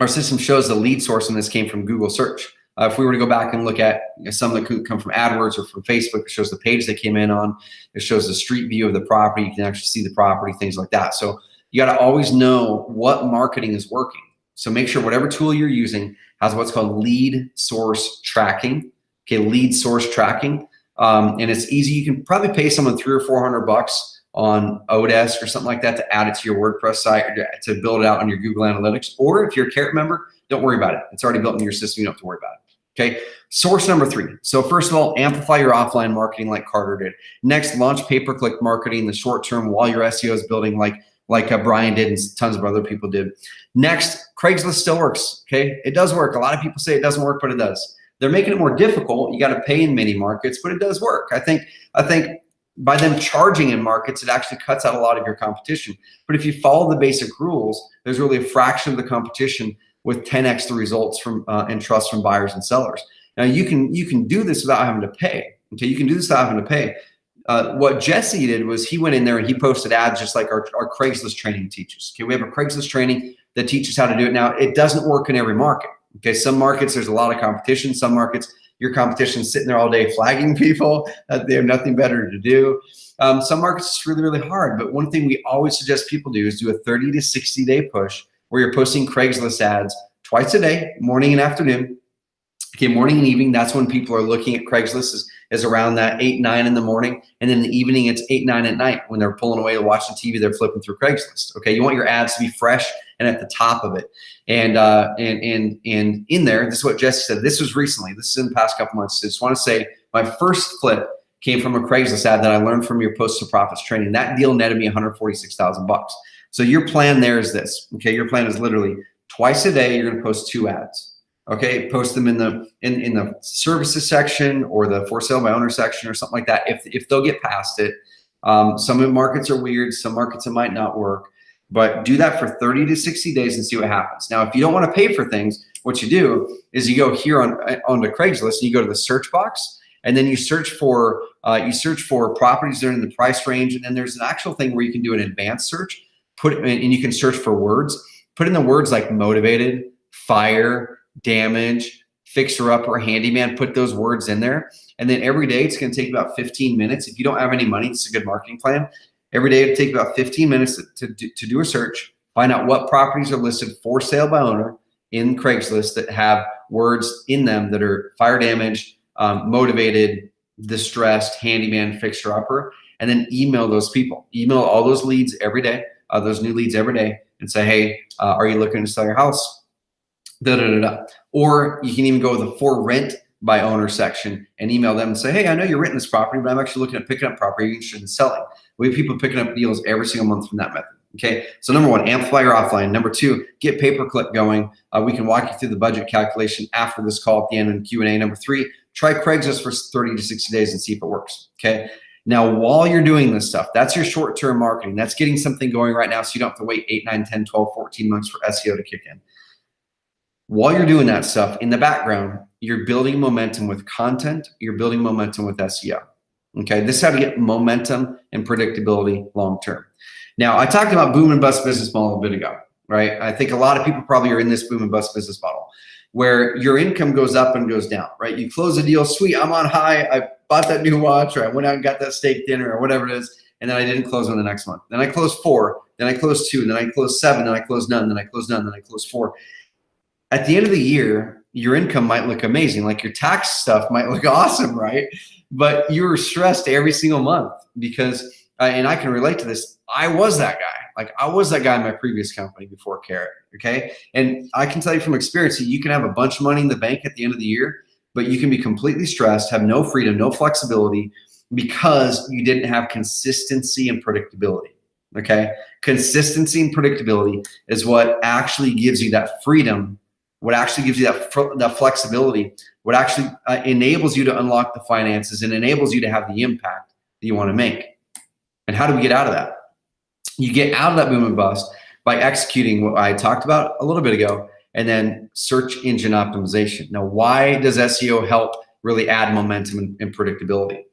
our system shows the lead source, and this came from Google search. If we were to go back and look at some that could come from AdWords or from Facebook, it shows the page they came in on. It shows the street view of the property. You can actually see the property, things like that. So you got to always know what marketing is working. So make sure whatever tool you're using has what's called lead source tracking. Okay, lead source tracking. And it's easy. You can probably pay someone $300 or $400 on Odesk or something like that to add it to your WordPress site or to build it out on your Google Analytics. Or if you're a Carrot member, don't worry about it. It's already built into your system. You don't have to worry about it. Okay, source number 3. So first of all, amplify your offline marketing like Carter did. Next, launch pay-per-click marketing in the short term while your SEO is building like like Brian did and tons of other people did. Next, Craigslist still works. Okay, it does work. A lot of people say it doesn't work, but it does. They're making it more difficult. You got to pay in many markets, but it does work. I think by them charging in markets, it actually cuts out a lot of your competition. But if you follow the basic rules, there's really a fraction of the competition with 10x the results from and trust from buyers and sellers. Now you can do this without having to pay. Okay, you can do this without having to pay. What Jesse did was he went in there and he posted ads just like our Craigslist training teaches. Okay, we have a Craigslist training that teaches how to do it. Now, it doesn't work in every market. Okay, some markets there's a lot of competition. Some markets your competition is sitting there all day flagging people. They have nothing better to do. Some markets it's really, really hard. But one thing we always suggest people do is do a 30 to 60 day push where you're posting Craigslist ads twice a day, morning and afternoon. Okay, morning and evening, that's when people are looking at Craigslist is around that 8, 9 in the morning. And then in the evening, it's 8, 9 at night. When they're pulling away to watch the TV, they're flipping through Craigslist. Okay, you want your ads to be fresh and at the top of it. And in there, this is what Jesse said. This was recently. This is in the past couple months. I just want to say my first flip came from a Craigslist ad that I learned from your Post to Profits training. That deal netted me $146,000. So your plan there is this. Okay, your plan is literally twice a day. You're going to post 2 ads. Okay, post them in the services section or the for sale by owner section or something like that. If they'll get past it, some markets are weird. Some markets it might not work, but do that for 30 to 60 days and see what happens. Now, if you don't want to pay for things, what you do is you go here onto Craigslist and you go to the search box and then you search for properties that are in the price range. And then there's an actual thing where you can do an advanced search, and you can search for words. Put in the words like motivated, fire, damage, fixer-upper, handyman, put those words in there. And then every day it's going to take about 15 minutes. If you don't have any money, it's a good marketing plan. Every day it'll take about 15 minutes to do a search, find out what properties are listed for sale by owner in Craigslist that have words in them that are fire damage, motivated, distressed, handyman, fixer-upper, and then email those people. Email all those leads every day, those new leads every day, and say, hey, are you looking to sell your house? Da, da, da, da. Or you can even go with the for rent by owner section and email them and say, hey, I know you're renting this property, but I'm actually looking at picking up property. Are you interested in selling? We have people picking up deals every single month from that method. Okay, so number 1, amplify your offline. Number 2, get pay-per-click going. We can walk you through the budget calculation after this call at the end in Q&A. Number 3, try Craigslist for 30 to 60 days and see if it works. Okay, now while you're doing this stuff, that's your short-term marketing. That's getting something going right now so you don't have to wait 8, 9, 10, 12, 14 months for SEO to kick in. While you're doing that stuff in the background, you're building momentum with content. You're building momentum with SEO. Okay, this is how to get momentum and predictability long term. Now, I talked about boom and bust business model a bit ago, right? I think a lot of people probably are in this boom and bust business model where your income goes up and goes down, right? You close a deal, sweet, I'm on high. I bought that new watch, or I went out and got that steak dinner, or whatever it is, and then I didn't close on the next month. Then I closed 4, then I closed 2, then I closed 7, then I closed none, then I closed none, then I closed 4. At the end of the year, your income might look amazing. Like your tax stuff might look awesome, right? But you're stressed every single month because, and I can relate to this, I was that guy. Like I was that guy in my previous company before Carrot, okay? And I can tell you from experience that you can have a bunch of money in the bank at the end of the year, but you can be completely stressed, have no freedom, no flexibility because you didn't have consistency and predictability, okay? Consistency and predictability is what actually gives you that freedom, what actually gives you that flexibility, what actually enables you to unlock the finances and enables you to have the impact that you want to make. And how do we get out of that? You get out of that boom and bust by executing what I talked about a little bit ago, and then search engine optimization. Now, why does SEO help really add momentum and predictability?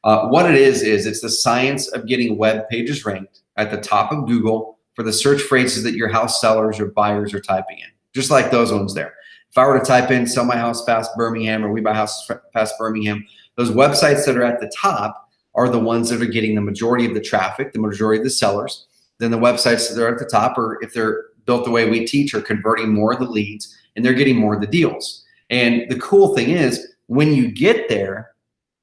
What it is it's the science of getting web pages ranked at the top of Google for the search phrases that your house sellers or buyers are typing in. Just like those ones there. If I were to type in sell my house fast Birmingham or we buy houses fast Birmingham, those websites that are at the top are the ones that are getting the majority of the traffic, the majority of the sellers. Then the websites that are at the top, or if they're built the way we teach, are converting more of the leads and they're getting more of the deals. And the cool thing is when you get there,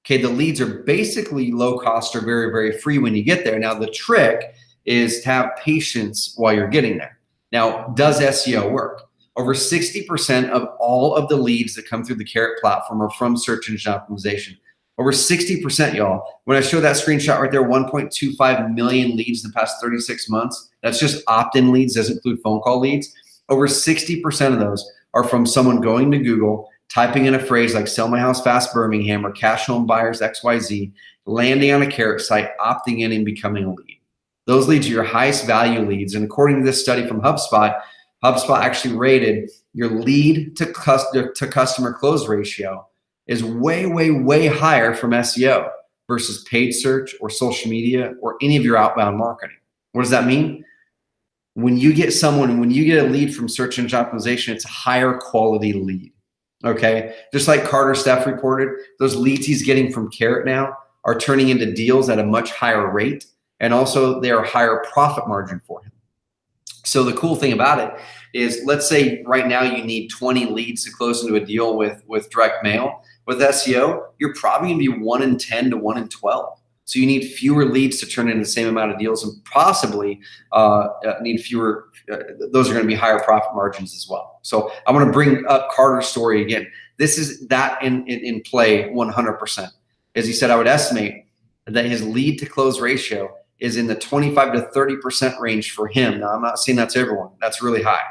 okay, the leads are basically low cost or very, very free when you get there. Now the trick is to have patience while you're getting there. Now, does SEO work? Over 60% of all of the leads that come through the Carrot platform are from search engine optimization. Over 60%, y'all. When I show that screenshot right there, 1.25 million leads in the past 36 months, That's just opt-in leads, doesn't include phone call leads. Over 60% of those are from someone going to Google, typing in a phrase like sell my house fast Birmingham or cash home buyers XYZ, landing on a carrot site, opting in and becoming a lead. Those leads are your highest value leads. And according to this study from HubSpot, HubSpot actually rated your lead to customer close ratio is way, way, way higher from SEO versus paid search or social media or any of your outbound marketing. What does that mean? When you get a lead from search engine optimization, it's a higher quality lead. Okay, just like Carter Steph reported, those leads he's getting from Carrot now are turning into deals at a much higher rate, and also they are higher profit margin for him. So the cool thing about it is, let's say right now you need 20 leads to close into a deal with direct mail. With SEO, you're probably gonna be 1 in 10 to 1 in 12. So you need fewer leads to turn in the same amount of deals, and possibly need fewer. Those are going to be higher profit margins as well. So I want to bring up Carter's story again. This is that in play 100%. As he said, I would estimate that his lead to close ratio is in the 25 to 30% range for him. Now, I'm not saying that's everyone. That's really high.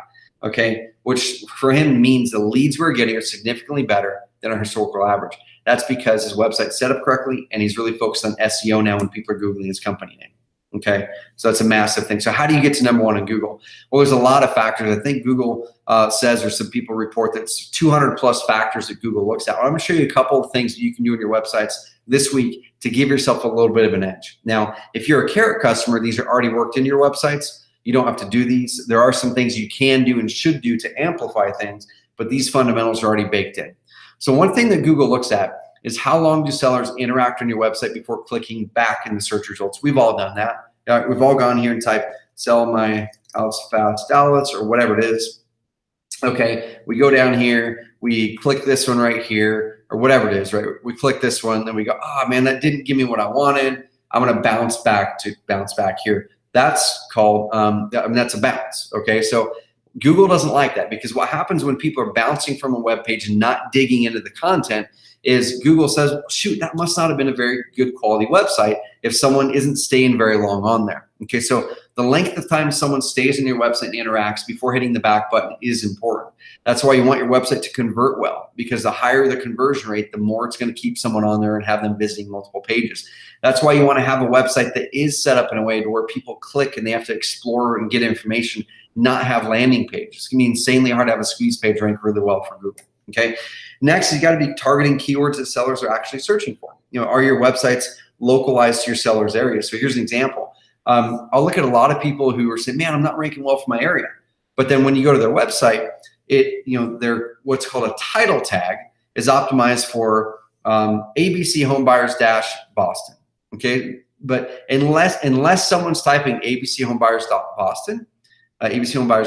Okay, which for him means the leads we're getting are significantly better than our historical average. That's because his website's set up correctly, and he's really focused on SEO now when people are Googling his company name. Okay, so that's a massive thing. So how do you get to #1 in Google? Well, there's a lot of factors. I think Google says, or some people report, that 200 plus factors that Google looks at. Well, I'm gonna show you a couple of things that you can do in your websites this week to give yourself a little bit of an edge. Now, if you're a Carrot customer, these are already worked into your websites. You don't have to do these. There are some things you can do and should do to amplify things, but these fundamentals are already baked in. So one thing that Google looks at is how long do sellers interact on your website before clicking back in the search results. We've all done that. We've all gone here and typed sell my house fast Dallas or whatever it is. Okay, we go down here, we click this one right here or whatever it is, right? We click this one, then we go, oh man, that didn't give me what I wanted. I'm gonna bounce back here. That's called, that's a bounce, okay? So Google doesn't like that, because what happens when people are bouncing from a web page and not digging into the content is Google says, shoot, that must not have been a very good quality website if someone isn't staying very long on there. Okay, so the length of time someone stays on your website and interacts before hitting the back button is important. That's why you want your website to convert well, because the higher the conversion rate, the more it's going to keep someone on there and have them visiting multiple pages. That's why you want to have a website that is set up in a way to where people click and they have to explore and get information, not have landing pages. It's going to be insanely hard to have a squeeze page rank really well for Google. Okay. Next, you got to be targeting keywords that sellers are actually searching for. Are your websites localized to your sellers' area? So here's an example. I'll look at a lot of people who are saying, man, I'm not ranking well for my area. But then when you go to their website, their what's called a title tag is optimized for ABC Homebuyers - Boston. Okay. But unless someone's typing ABC Homebuyers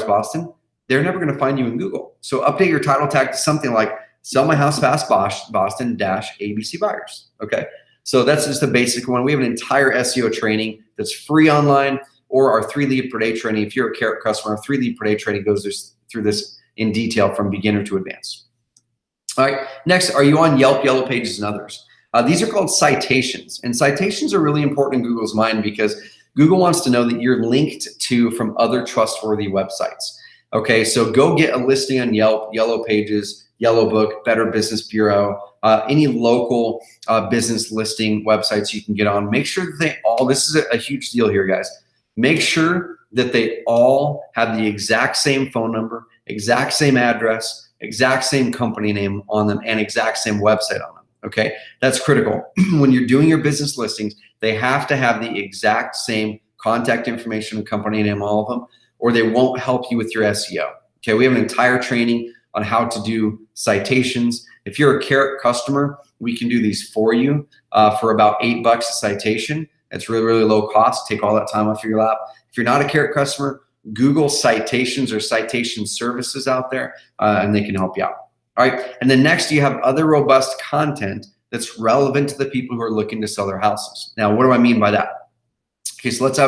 Boston, they're never going to find you in Google. So update your title tag to something like sell my house fast Boston - ABC buyers. Okay. So that's just a basic one. We have an entire SEO training that's free online, or our 3 lead per day training. If you're a Carrot customer, our 3 lead per day training goes through this in detail from beginner to advanced. All right. Next, are you on Yelp, Yellow Pages, and others? These are called citations, and citations are really important in Google's mind because Google wants to know that you're linked to from other trustworthy websites. Okay, so go get a listing on Yelp, Yellow Pages, Yellow Book, Better Business Bureau, any local business listing websites you can get on. Make sure that they all, this is a huge deal here, guys. Make sure that they all have the exact same phone number, exact same address, exact same company name on them, and exact same website on them. Okay, that's critical. When you're doing your business listings, they have to have the exact same contact information and company name, all of them, or they won't help you with your SEO. Okay, we have an entire training on how to do citations. If you're a Carrot customer, we can do these for you for about $8 a citation. It's really, really low cost. Take all that time off your lap. If you're not a Carrot customer, Google citations or citation services out there, and they can help you out. All right, and then next you have other robust content that's relevant to the people who are looking to sell their houses. Now, what do I mean by that? Okay, so let's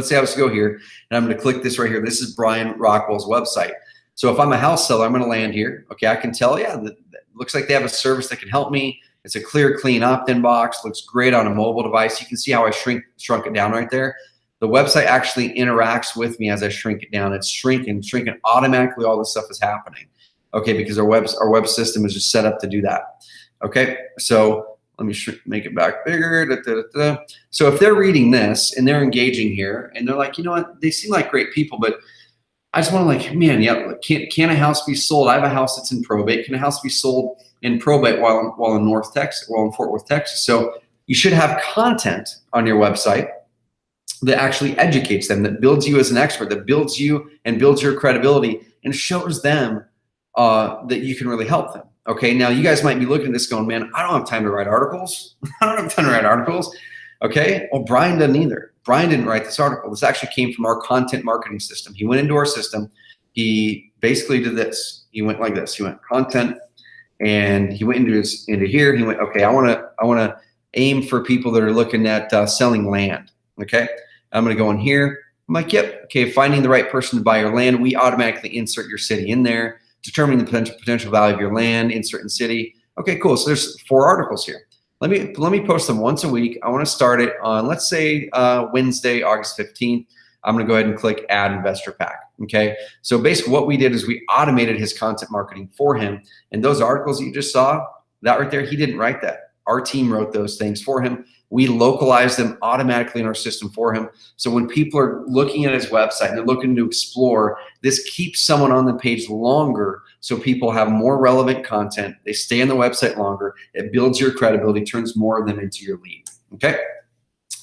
say I was to go here, and I'm going to click this right here. This is Brian Rockwell's website. So if I'm a house seller, I'm going to land here. Okay, I can tell, yeah, that looks like they have a service that can help me. It's a clear, clean opt-in box. Looks great on a mobile device. You can see how I shrunk it down right there. the website actually interacts with me as I shrink it down. It's shrinking automatically. All this stuff is happening. Okay, because our web system is just set up to do that. Okay, so let me make it back bigger. So if they're reading this and they're engaging here and they're like, you know what, they seem like great people, but I just want to like, man, yeah, can a house be sold? I have a house that's in probate. Can a house be sold in probate while in North Texas, while in Fort Worth, Texas? So you should have content on your website that actually educates them, that builds you as an expert, that builds you and builds your credibility and shows them that you can really help them. Okay, now you guys might be looking at this going, man, I don't have time to write articles. I don't have time to write articles. Okay, well, Brian doesn't either. Brian didn't write this article. This actually came from our content marketing system. He went into our system. He basically did this. He went like this. He went content, and he went into here. He went, okay, I want to aim for people that are looking at selling land. Okay, I'm going to go in here. I'm like, yep. Okay, finding the right person to buy your land. We automatically insert your city in there. Determining the potential value of your land, insert in city. Okay, cool. So there's 4 articles here. Let me post them once a week. I want to start it on, let's say, Wednesday, August 15th. I'm going to go ahead and click Add Investor Pack. Okay, so basically what we did is we automated his content marketing for him. And those articles that you just saw, that right there, he didn't write that. Our team wrote those things for him. We localized them automatically in our system for him. So when people are looking at his website and they're looking to explore, this keeps someone on the page longer so people have more relevant content. They stay on the website longer. It builds your credibility, turns more of them into your lead. Okay?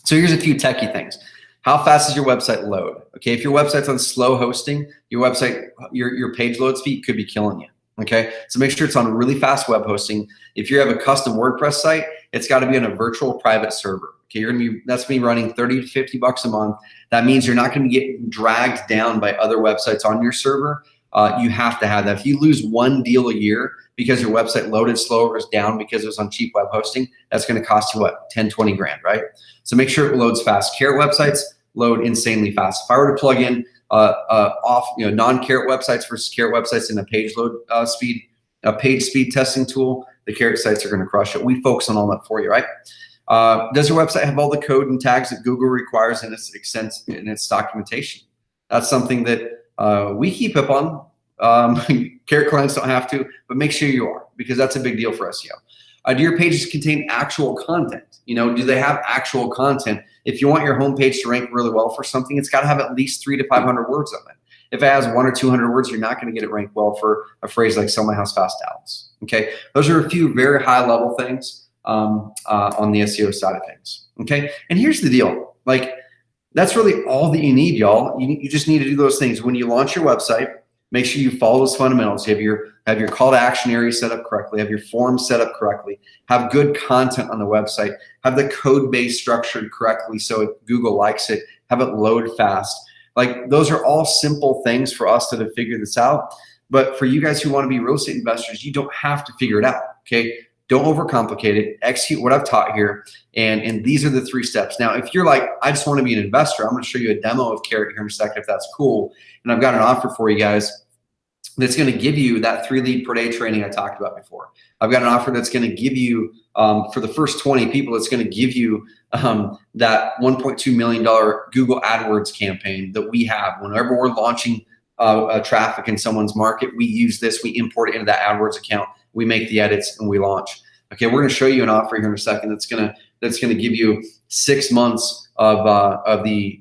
So here's a few techie things. How fast does your website load? Okay, if your website's on slow hosting, your website, your page load speed could be killing you. Okay, so make sure it's on really fast web hosting. If you have a custom WordPress site, it's got to be on a virtual private server. Okay, that's me running $30 to $50 a month. That means you're not going to get dragged down by other websites on your server. You have to have that. If you lose one deal a year because your website loaded slow or is down because it was on cheap web hosting, that's going to cost you what, 10, 20 grand, right? So make sure it loads fast. Carrot websites load insanely fast. If I were to plug in non-carrot websites versus carrot websites in a page load speed, a page speed testing tool, the carrot sites are going to crush it. We focus on all that for you, right? Does your website have all the code and tags that Google requires in its documentation? That's something that we keep up on. Carrot clients don't have to, but make sure you are, because that's a big deal for SEO. Do your pages contain actual content? Do they have actual content? If you want your homepage to rank really well for something, it's got to have at least 300 to 500 words on it. If it has 100 or 200 words, you're not going to get it ranked well for a phrase like "sell my house fast, Dallas." Okay, those are a few very high level things on the SEO side of things. Okay, and here's the deal: like, that's really all that you need, y'all. You just need to do those things when you launch your website. Make sure you follow those fundamentals. You have your call to action area set up correctly. Have your forms set up correctly. Have good content on the website. Have the code base structured correctly so Google likes it. Have it load fast. Like, those are all simple things for us to figure this out. But for you guys who want to be real estate investors, you don't have to figure it out. Okay, don't overcomplicate it. Execute what I've taught here, and these are the 3 steps. Now, if you're like, I just want to be an investor, I'm going to show you a demo of Carrot here in a second, if that's cool. And I've got an offer for you guys that's going to give you that 3 lead per day training I talked about before. I've got an offer that's going to give you, for the first 20 people, it's going to give you that $1.2 million Google AdWords campaign that we have. Whenever we're launching traffic in someone's market, we use this, we import it into that AdWords account, we make the edits, and we launch. Okay, we're going to show you an offer here in a second that's going to give you 6 months of the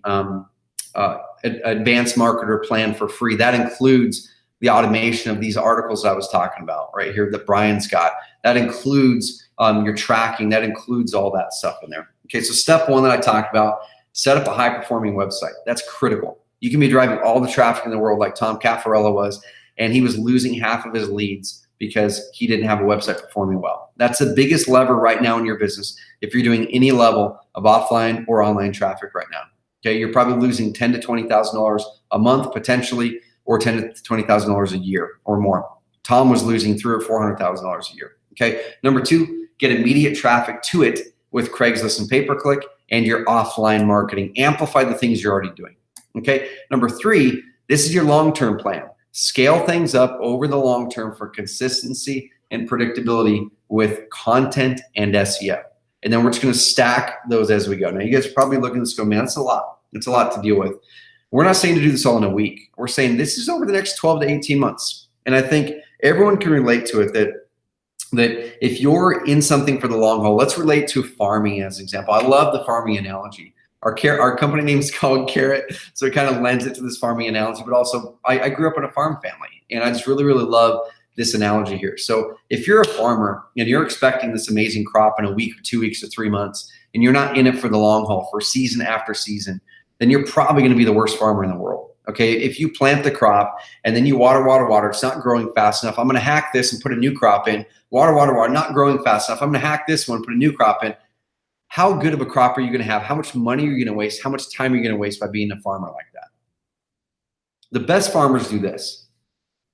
advanced marketer plan for free. That includes the automation of these articles I was talking about right here that Brian's got. That includes your tracking. That includes all that stuff in there. Okay, so step 1 that I talked about, set up a high-performing website. That's critical. You can be driving all the traffic in the world like Tom Caffarella was, and he was losing half of his leads because he didn't have a website performing well. That's the biggest lever right now in your business if you're doing any level of offline or online traffic right now. Okay, you're probably losing $10,000 to $20,000 a month potentially, or $10,000 to $20,000 a year or more. Tom was losing $300,000 or $400,000 a year. Okay, number 2, get immediate traffic to it with Craigslist and pay-per-click and your offline marketing. Amplify the things you're already doing. Okay, number 3, this is your long-term plan. Scale things up over the long term for consistency and predictability with content and SEO. And then we're just going to stack those as we go. Now, you guys are probably looking at this go, man, that's a lot. It's a lot to deal with. We're not saying to do this all in a week. We're saying this is over the next 12 to 18 months. And I think everyone can relate to it that if you're in something for the long haul, let's relate to farming as an example. I love the farming analogy. Our company name is called Carrot, so it kind of lends it to this farming analogy, but also I grew up in a farm family, and I just really, really love this analogy here. So if you're a farmer and you're expecting this amazing crop in a week or 2 weeks or 3 months, and you're not in it for the long haul, for season after season, then you're probably going to be the worst farmer in the world. Okay, if you plant the crop and then you water, it's not growing fast enough. I'm going to hack this and put a new crop in. Water, not growing fast enough. I'm going to hack this one, put a new crop in. How good of a crop are you going to have? How much money are you going to waste? How much time are you going to waste by being a farmer like that? The best farmers do this.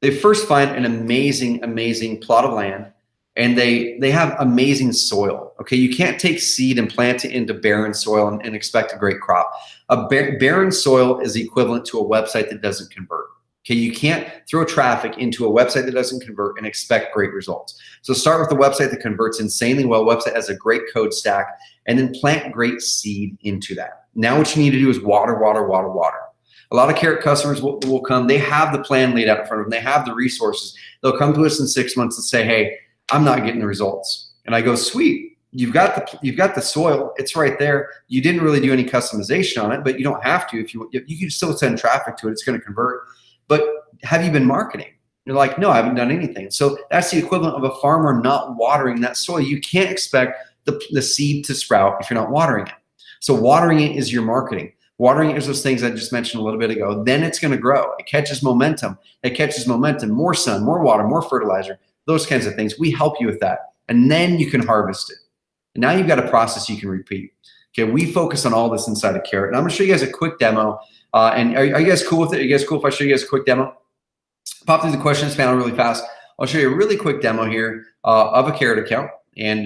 They first find an amazing, amazing plot of land, and they have amazing soil. Okay, you can't take seed and plant it into barren soil and expect a great crop. A barren soil is equivalent to a website that doesn't convert. Okay, you can't throw traffic into a website that doesn't convert and expect great results. So start with a website that converts insanely well, website has a great code stack, and then plant great seed into that. Now what you need to do is water. A lot of Carrot customers will come, they have the plan laid out in front of them, they have the resources. They'll come to us in 6 months and say, hey, I'm not getting the results. And I go, sweet, you've got the soil, it's right there. You didn't really do any customization on it, but you don't have to. If you can still send traffic to it, it's going to convert. But have you been marketing? You're like, no, I haven't done anything. So that's the equivalent of a farmer not watering that soil. You can't expect the seed to sprout if you're not watering it. So watering it is your marketing. Watering it is those things I just mentioned a little bit ago. Then it's going to grow. It catches momentum. More sun, more water, more fertilizer, those kinds of things. We help you with that. And then you can harvest it. And now you've got a process you can repeat. Okay, we focus on all this inside of Carrot. And I'm going to show you guys a quick demo. And are you guys cool with it? Are you guys cool if I show you guys a quick demo? Pop through the questions panel really fast. I'll show you a really quick demo here of a Carrot account. And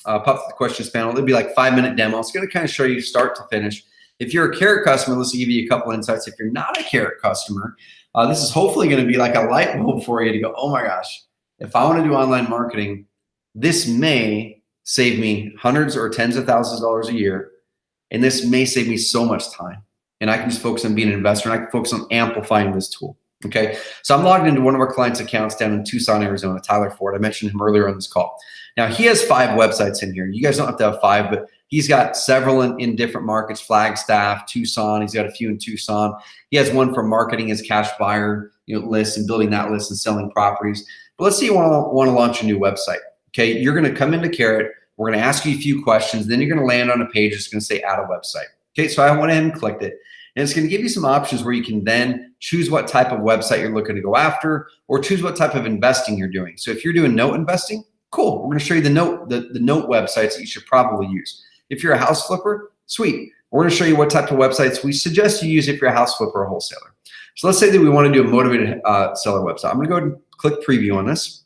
pop through the questions panel. It'll be like 5-minute demo. It's going to kind of show you start to finish. If you're a Carrot customer, this will give you a couple insights. If you're not a Carrot customer, this is hopefully going to be like a light bulb for you to go, oh my gosh, if I want to do online marketing, this may save me hundreds or tens of thousands of dollars a year. And this may save me so much time. And I can just focus on being an investor, and I can focus on amplifying this tool. Okay, so I'm logged into one of our clients' accounts down in Tucson, Arizona, Tyler Ford. I mentioned him earlier on this call. Now, he has 5 websites in here. You guys don't have to have 5, but he's got several in different markets, Flagstaff, Tucson. He's got a few in Tucson. He has one for marketing his cash buyer list and building that list and selling properties. But let's say you want to launch a new website. Okay, you're going to come into Carrot. We're going to ask you a few questions. Then you're going to land on a page that's going to say add a website. Okay, so I went ahead and clicked it. And it's going to give you some options where you can then choose what type of website you're looking to go after, or choose what type of investing you're doing. So if you're doing note investing, cool. We're going to show you the note websites that you should probably use. If you're a house flipper, sweet. We're going to show you what type of websites we suggest you use if you're a house flipper or a wholesaler. So let's say that we want to do a motivated seller website. I'm going to go ahead and click preview on this.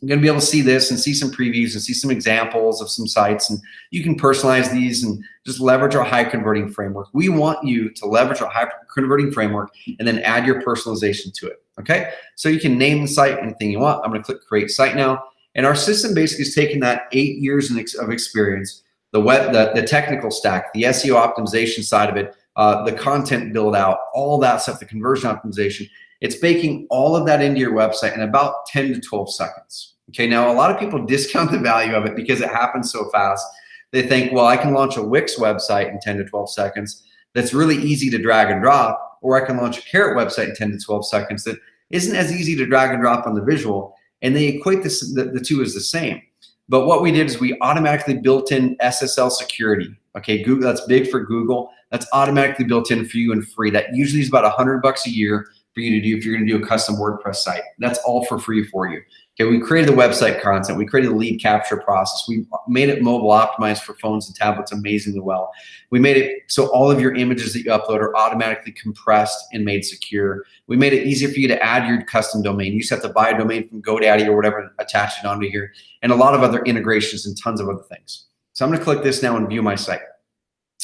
I'm going to be able to see this and see some previews and see some examples of some sites, and you can personalize these and just leverage our high converting framework. We want you to leverage our high converting framework and then add your personalization to it. Okay, so you can name the site anything you want. I'm going to click create site now, and our system basically is taking that 8 years of experience, the technical stack, the SEO optimization side of it, the content build out, all that stuff, the conversion optimization. It's baking all of that into your website in about 10 to 12 seconds. Okay, now a lot of people discount the value of it because it happens so fast. They think, well, I can launch a Wix website in 10 to 12 seconds that's really easy to drag and drop, or I can launch a Carrot website in 10 to 12 seconds that isn't as easy to drag and drop on the visual, and they equate the two as the same. But what we did is we automatically built in SSL security. Okay, Google, that's big for Google. That's automatically built in for you and free. That usually is about $100 a year for you to do if you're going to do a custom WordPress site. That's all for free for you. Okay, we created the website content. We created the lead capture process. We made it mobile optimized for phones and tablets amazingly well. We made it so all of your images that you upload are automatically compressed and made secure. We made it easier for you to add your custom domain. You just have to buy a domain from GoDaddy or whatever and attach it onto here, and a lot of other integrations and tons of other things. So I'm going to click this now and view my site.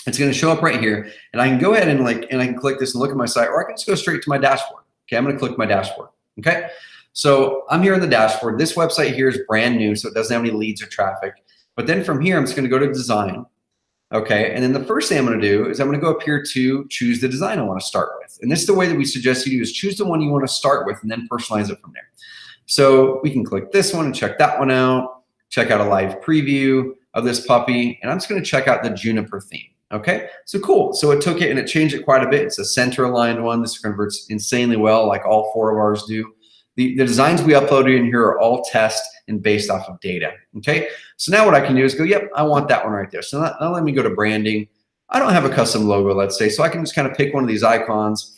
It's going to show up right here, and I can go ahead and I can click this and look at my site, or I can just go straight to my dashboard. Okay, I'm going to click my dashboard. Okay, so I'm here in the dashboard. This website here is brand new, so it doesn't have any leads or traffic. But then from here, I'm just going to go to design, Okay, and then the first thing I'm going to do is I'm going to go up here to choose the design I want to start with. And this is the way that we suggest you do, is choose the one you want to start with and then personalize it from there. So we can click this one and check that one out, check out a live preview of this puppy, and I'm just going to check out the juniper theme. Okay, so cool. So it took it and it changed it quite a bit. It's a center aligned one. This converts insanely well, like all 4 of ours do. The designs we uploaded in here are all test and based off of data. Okay, so now what I can do is go, yep, I want that one right there. So now let me go to branding. I don't have a custom logo, let's say, so I can just kind of pick one of these icons.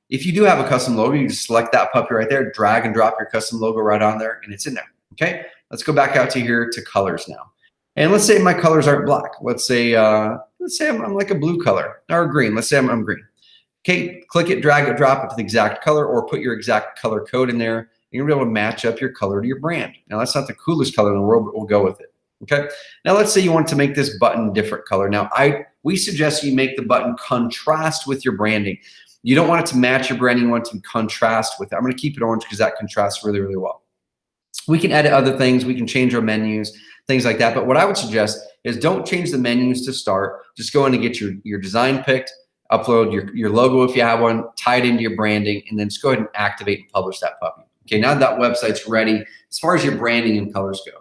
If you do have a custom logo, you just select that puppy right there, drag and drop your custom logo right on there, and it's in there. Okay, let's go back out to here to colors now. And let's say my colors aren't black. Let's say I'm like a blue color or green. Let's say I'm green. Okay, click it, drag it, drop it to the exact color, or put your exact color code in there. You're gonna be able to match up your color to your brand. Now that's not the coolest color in the world, but we'll go with it. Okay. Now let's say you want to make this button different color. Now we suggest you make the button contrast with your branding. You don't want it to match your branding. You want it to contrast with it. I'm going to keep it orange because that contrasts really, really well. We can edit other things. We can change our menus, things like that. But what I would suggest is don't change the menus to start. Just go in and get your design picked, upload your logo if you have one, tie it into your branding, and then just go ahead and activate and publish that puppy. Okay, now that website's ready as far as your branding and colors go.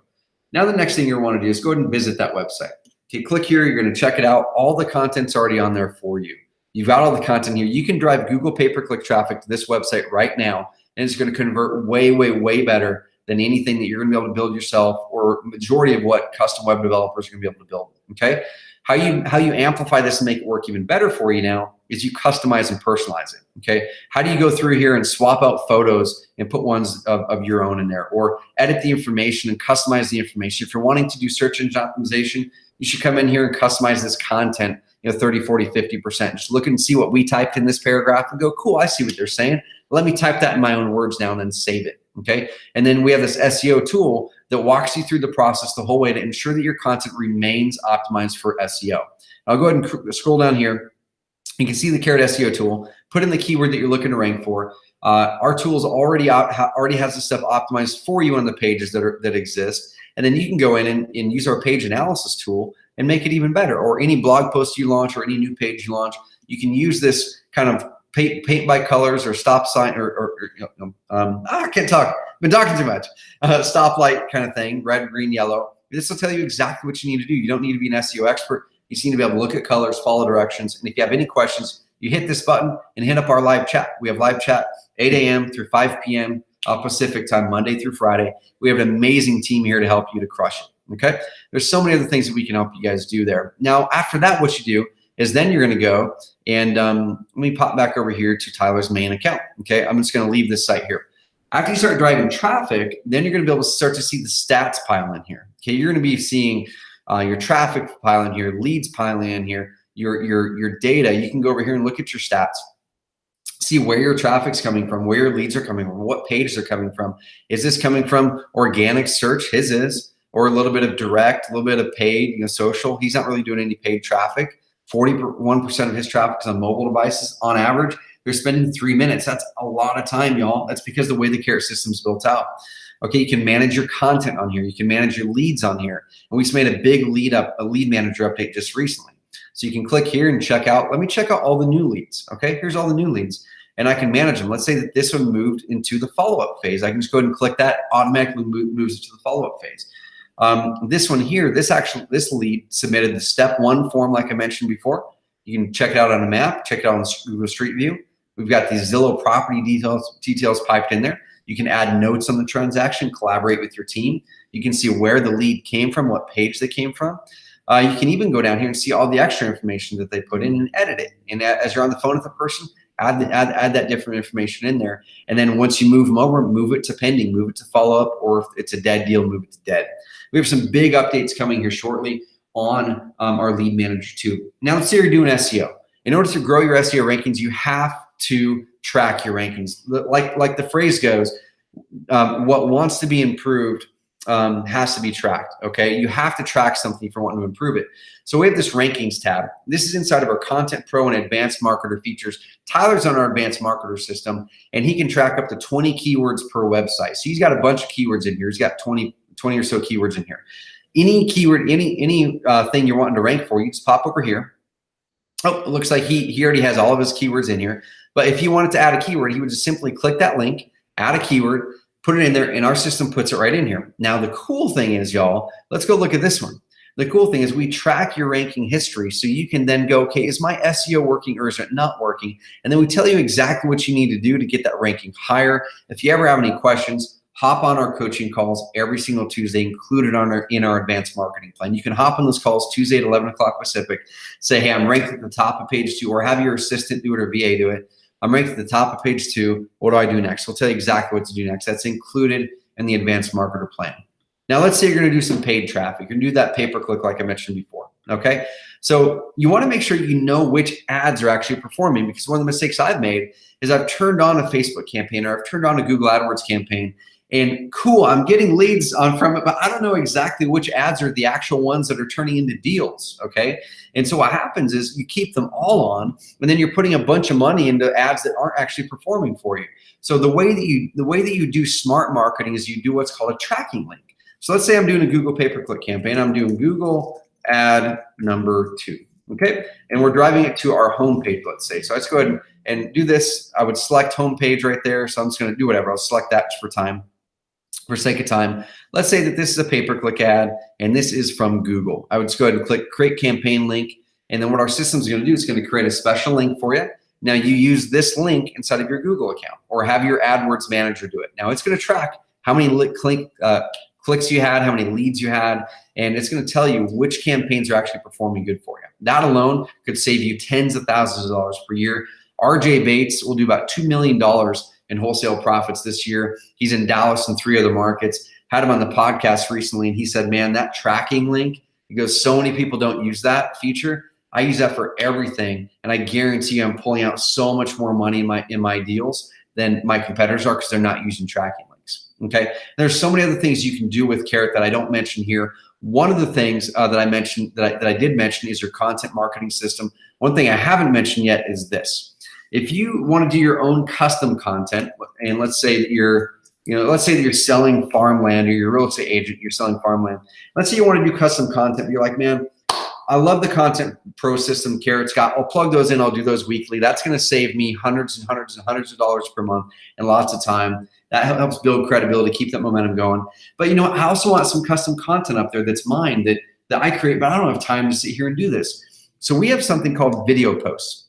Now the next thing you want to do is go ahead and visit that website. Okay, click here. You're going to check it out. All the content's already on there for you. You've got all the content here. You can drive Google pay-per-click traffic to this website right now, and it's going to convert way, way, way better than anything that you're going to be able to build yourself, or majority of what custom web developers are going to be able to build. Okay, how you amplify this and make it work even better for you now is you customize and personalize it. Okay, how do you go through here and swap out photos and put ones of your own in there, or edit the information and customize the information? If you're wanting to do search engine optimization, you should come in here and customize this content, 30, 40, 50%. Just look and see what we typed in this paragraph and go, cool, I see what they're saying. Let me type that in my own words now and then save it. Okay, and then we have this SEO tool that walks you through the process the whole way to ensure that your content remains optimized for SEO. I'll go ahead and scroll down here. You can see the Carrot SEO tool. Put in the keyword that you're looking to rank for. Our tool is already has the stuff optimized for you on the pages that exist, and then you can go in and use our page analysis tool and make it even better. Or any blog post you launch or any new page you launch, you can use this kind of paint by colors or stop sign I can't talk. I've been talking too much. Stoplight kind of thing, red, green, yellow. This will tell you exactly what you need to do. You don't need to be an SEO expert. You just need to be able to look at colors, follow directions. And if you have any questions, you hit this button and hit up our live chat. We have live chat 8 a.m. through 5 p.m. Pacific time, Monday through Friday. We have an amazing team here to help you to crush it. Okay. There's so many other things that we can help you guys do there. Now, after that, what you do is then you're going to go and let me pop back over here to Tyler's main account. Okay. I'm just going to leave this site here. After you start driving traffic, then you're going to be able to start to see the stats pile in here. Okay. You're going to be seeing your traffic pile in here, leads piling in here, your data. You can go over here and look at your stats. See where your traffic's coming from, where your leads are coming from, what page they're coming from. Is this coming from organic search? His is, or a little bit of direct, a little bit of paid, social. He's not really doing any paid traffic. 41% of his traffic is on mobile devices. On average, they're spending 3 minutes. That's a lot of time, y'all. That's because the way the Carrot system's built out. Okay, you can manage your content on here. You can manage your leads on here. And we just made a big lead manager update just recently. So you can click here and check out. Let me check out all the new leads. Okay, here's all the new leads. And I can manage them. Let's say that this one moved into the follow-up phase. I can just go ahead and click that, automatically moves it to the follow-up phase. This one here, this lead submitted the step 1 form like I mentioned before. You can check it out on a map, check it out on Google Street View. We've got these Zillow property details piped in there. You can add notes on the transaction, collaborate with your team. You can see where the lead came from, what page they came from. You can even go down here and see all the extra information that they put in and edit it. And as you're on the phone with the person, add that different information in there. And then once you move them over, move it to pending, move it to follow up, or if it's a dead deal, move it to dead. We have some big updates coming here shortly on our lead manager too. Now let's say you're doing SEO. In order to grow your SEO rankings, you have to track your rankings. Like the phrase goes, what wants to be improved has to be tracked. Okay, you have to track something for wanting to improve it. So we have this rankings tab. This is inside of our Content Pro and Advanced Marketer features. Tyler's on our Advanced Marketer system, and he can track up to 20 keywords per website. So he's got a bunch of keywords in here. He's got 20 or so keywords in here. any keyword, any thing you're wanting to rank for, you just pop over here. Oh, it looks like he already has all of his keywords in here. But if he wanted to add a keyword, he would just simply click that link, add a keyword, put it in there, and our system puts it right in here. Now, the cool thing is, y'all, let's go look at this one. The cool thing is we track your ranking history, so you can then go, okay, is my SEO working or is it not working? And then we tell you exactly what you need to do to get that ranking higher. If you ever have any questions, hop on our coaching calls every single Tuesday, included in our advanced marketing plan. You can hop on those calls Tuesday at 11 o'clock Pacific, say, hey, I'm ranked at the top of page 2, or have your assistant do it or VA do it. I'm ranked at the top of page 2. What do I do next? We'll tell you exactly what to do next. That's included in the advanced marketer plan. Now, let's say you're going to do some paid traffic. You're going to do that pay-per-click like I mentioned before, okay? So you want to make sure you know which ads are actually performing, because one of the mistakes I've made is I've turned on a Facebook campaign or I've turned on a Google AdWords campaign, and cool, I'm getting leads from it, but I don't know exactly which ads are the actual ones that are turning into deals, okay? And so what happens is you keep them all on, and then you're putting a bunch of money into ads that aren't actually performing for you. So the way that you do smart marketing is you do what's called a tracking link. So let's say I'm doing a Google pay-per-click campaign. I'm doing Google ad number 2, okay? And we're driving it to our homepage, let's say. So let's go ahead and do this. I would select homepage right there. So I'm just gonna do whatever. I'll select that for sake of time. Let's say that this is a pay-per-click ad and this is from Google. I would just go ahead and click create campaign link. And then what our system's gonna do is gonna create a special link for you. Now you use this link inside of your Google account or have your AdWords manager do it. Now it's gonna track how many clicks you had, how many leads you had, and it's going to tell you which campaigns are actually performing good for you. That alone could save you tens of thousands of dollars per year. RJ Bates will do about $2 million in wholesale profits this year. He's in Dallas and 3 other markets. Had him on the podcast recently, and he said, man, that tracking link, he goes, so many people don't use that feature. I use that for everything, and I guarantee you I'm pulling out so much more money in my deals than my competitors are, because they're not using tracking links. Okay, there's so many other things you can do with Carrot that I don't mention here. One of the things that I mentioned that I did mention is your content marketing system. One thing I haven't mentioned yet is this. If you want to do your own custom content, and let's say that you're selling farmland, or you're a real estate agent, you're selling farmland. Let's say you want to do custom content. You're like, man, I love the Content Pro system Carrot's got. I'll plug those in. I'll do those weekly. That's going to save me hundreds and hundreds and hundreds of dollars per month and lots of time. That helps build credibility, keep that momentum going. But I also want some custom content up there that's mine that I create, but I don't have time to sit here and do this. So we have something called video posts.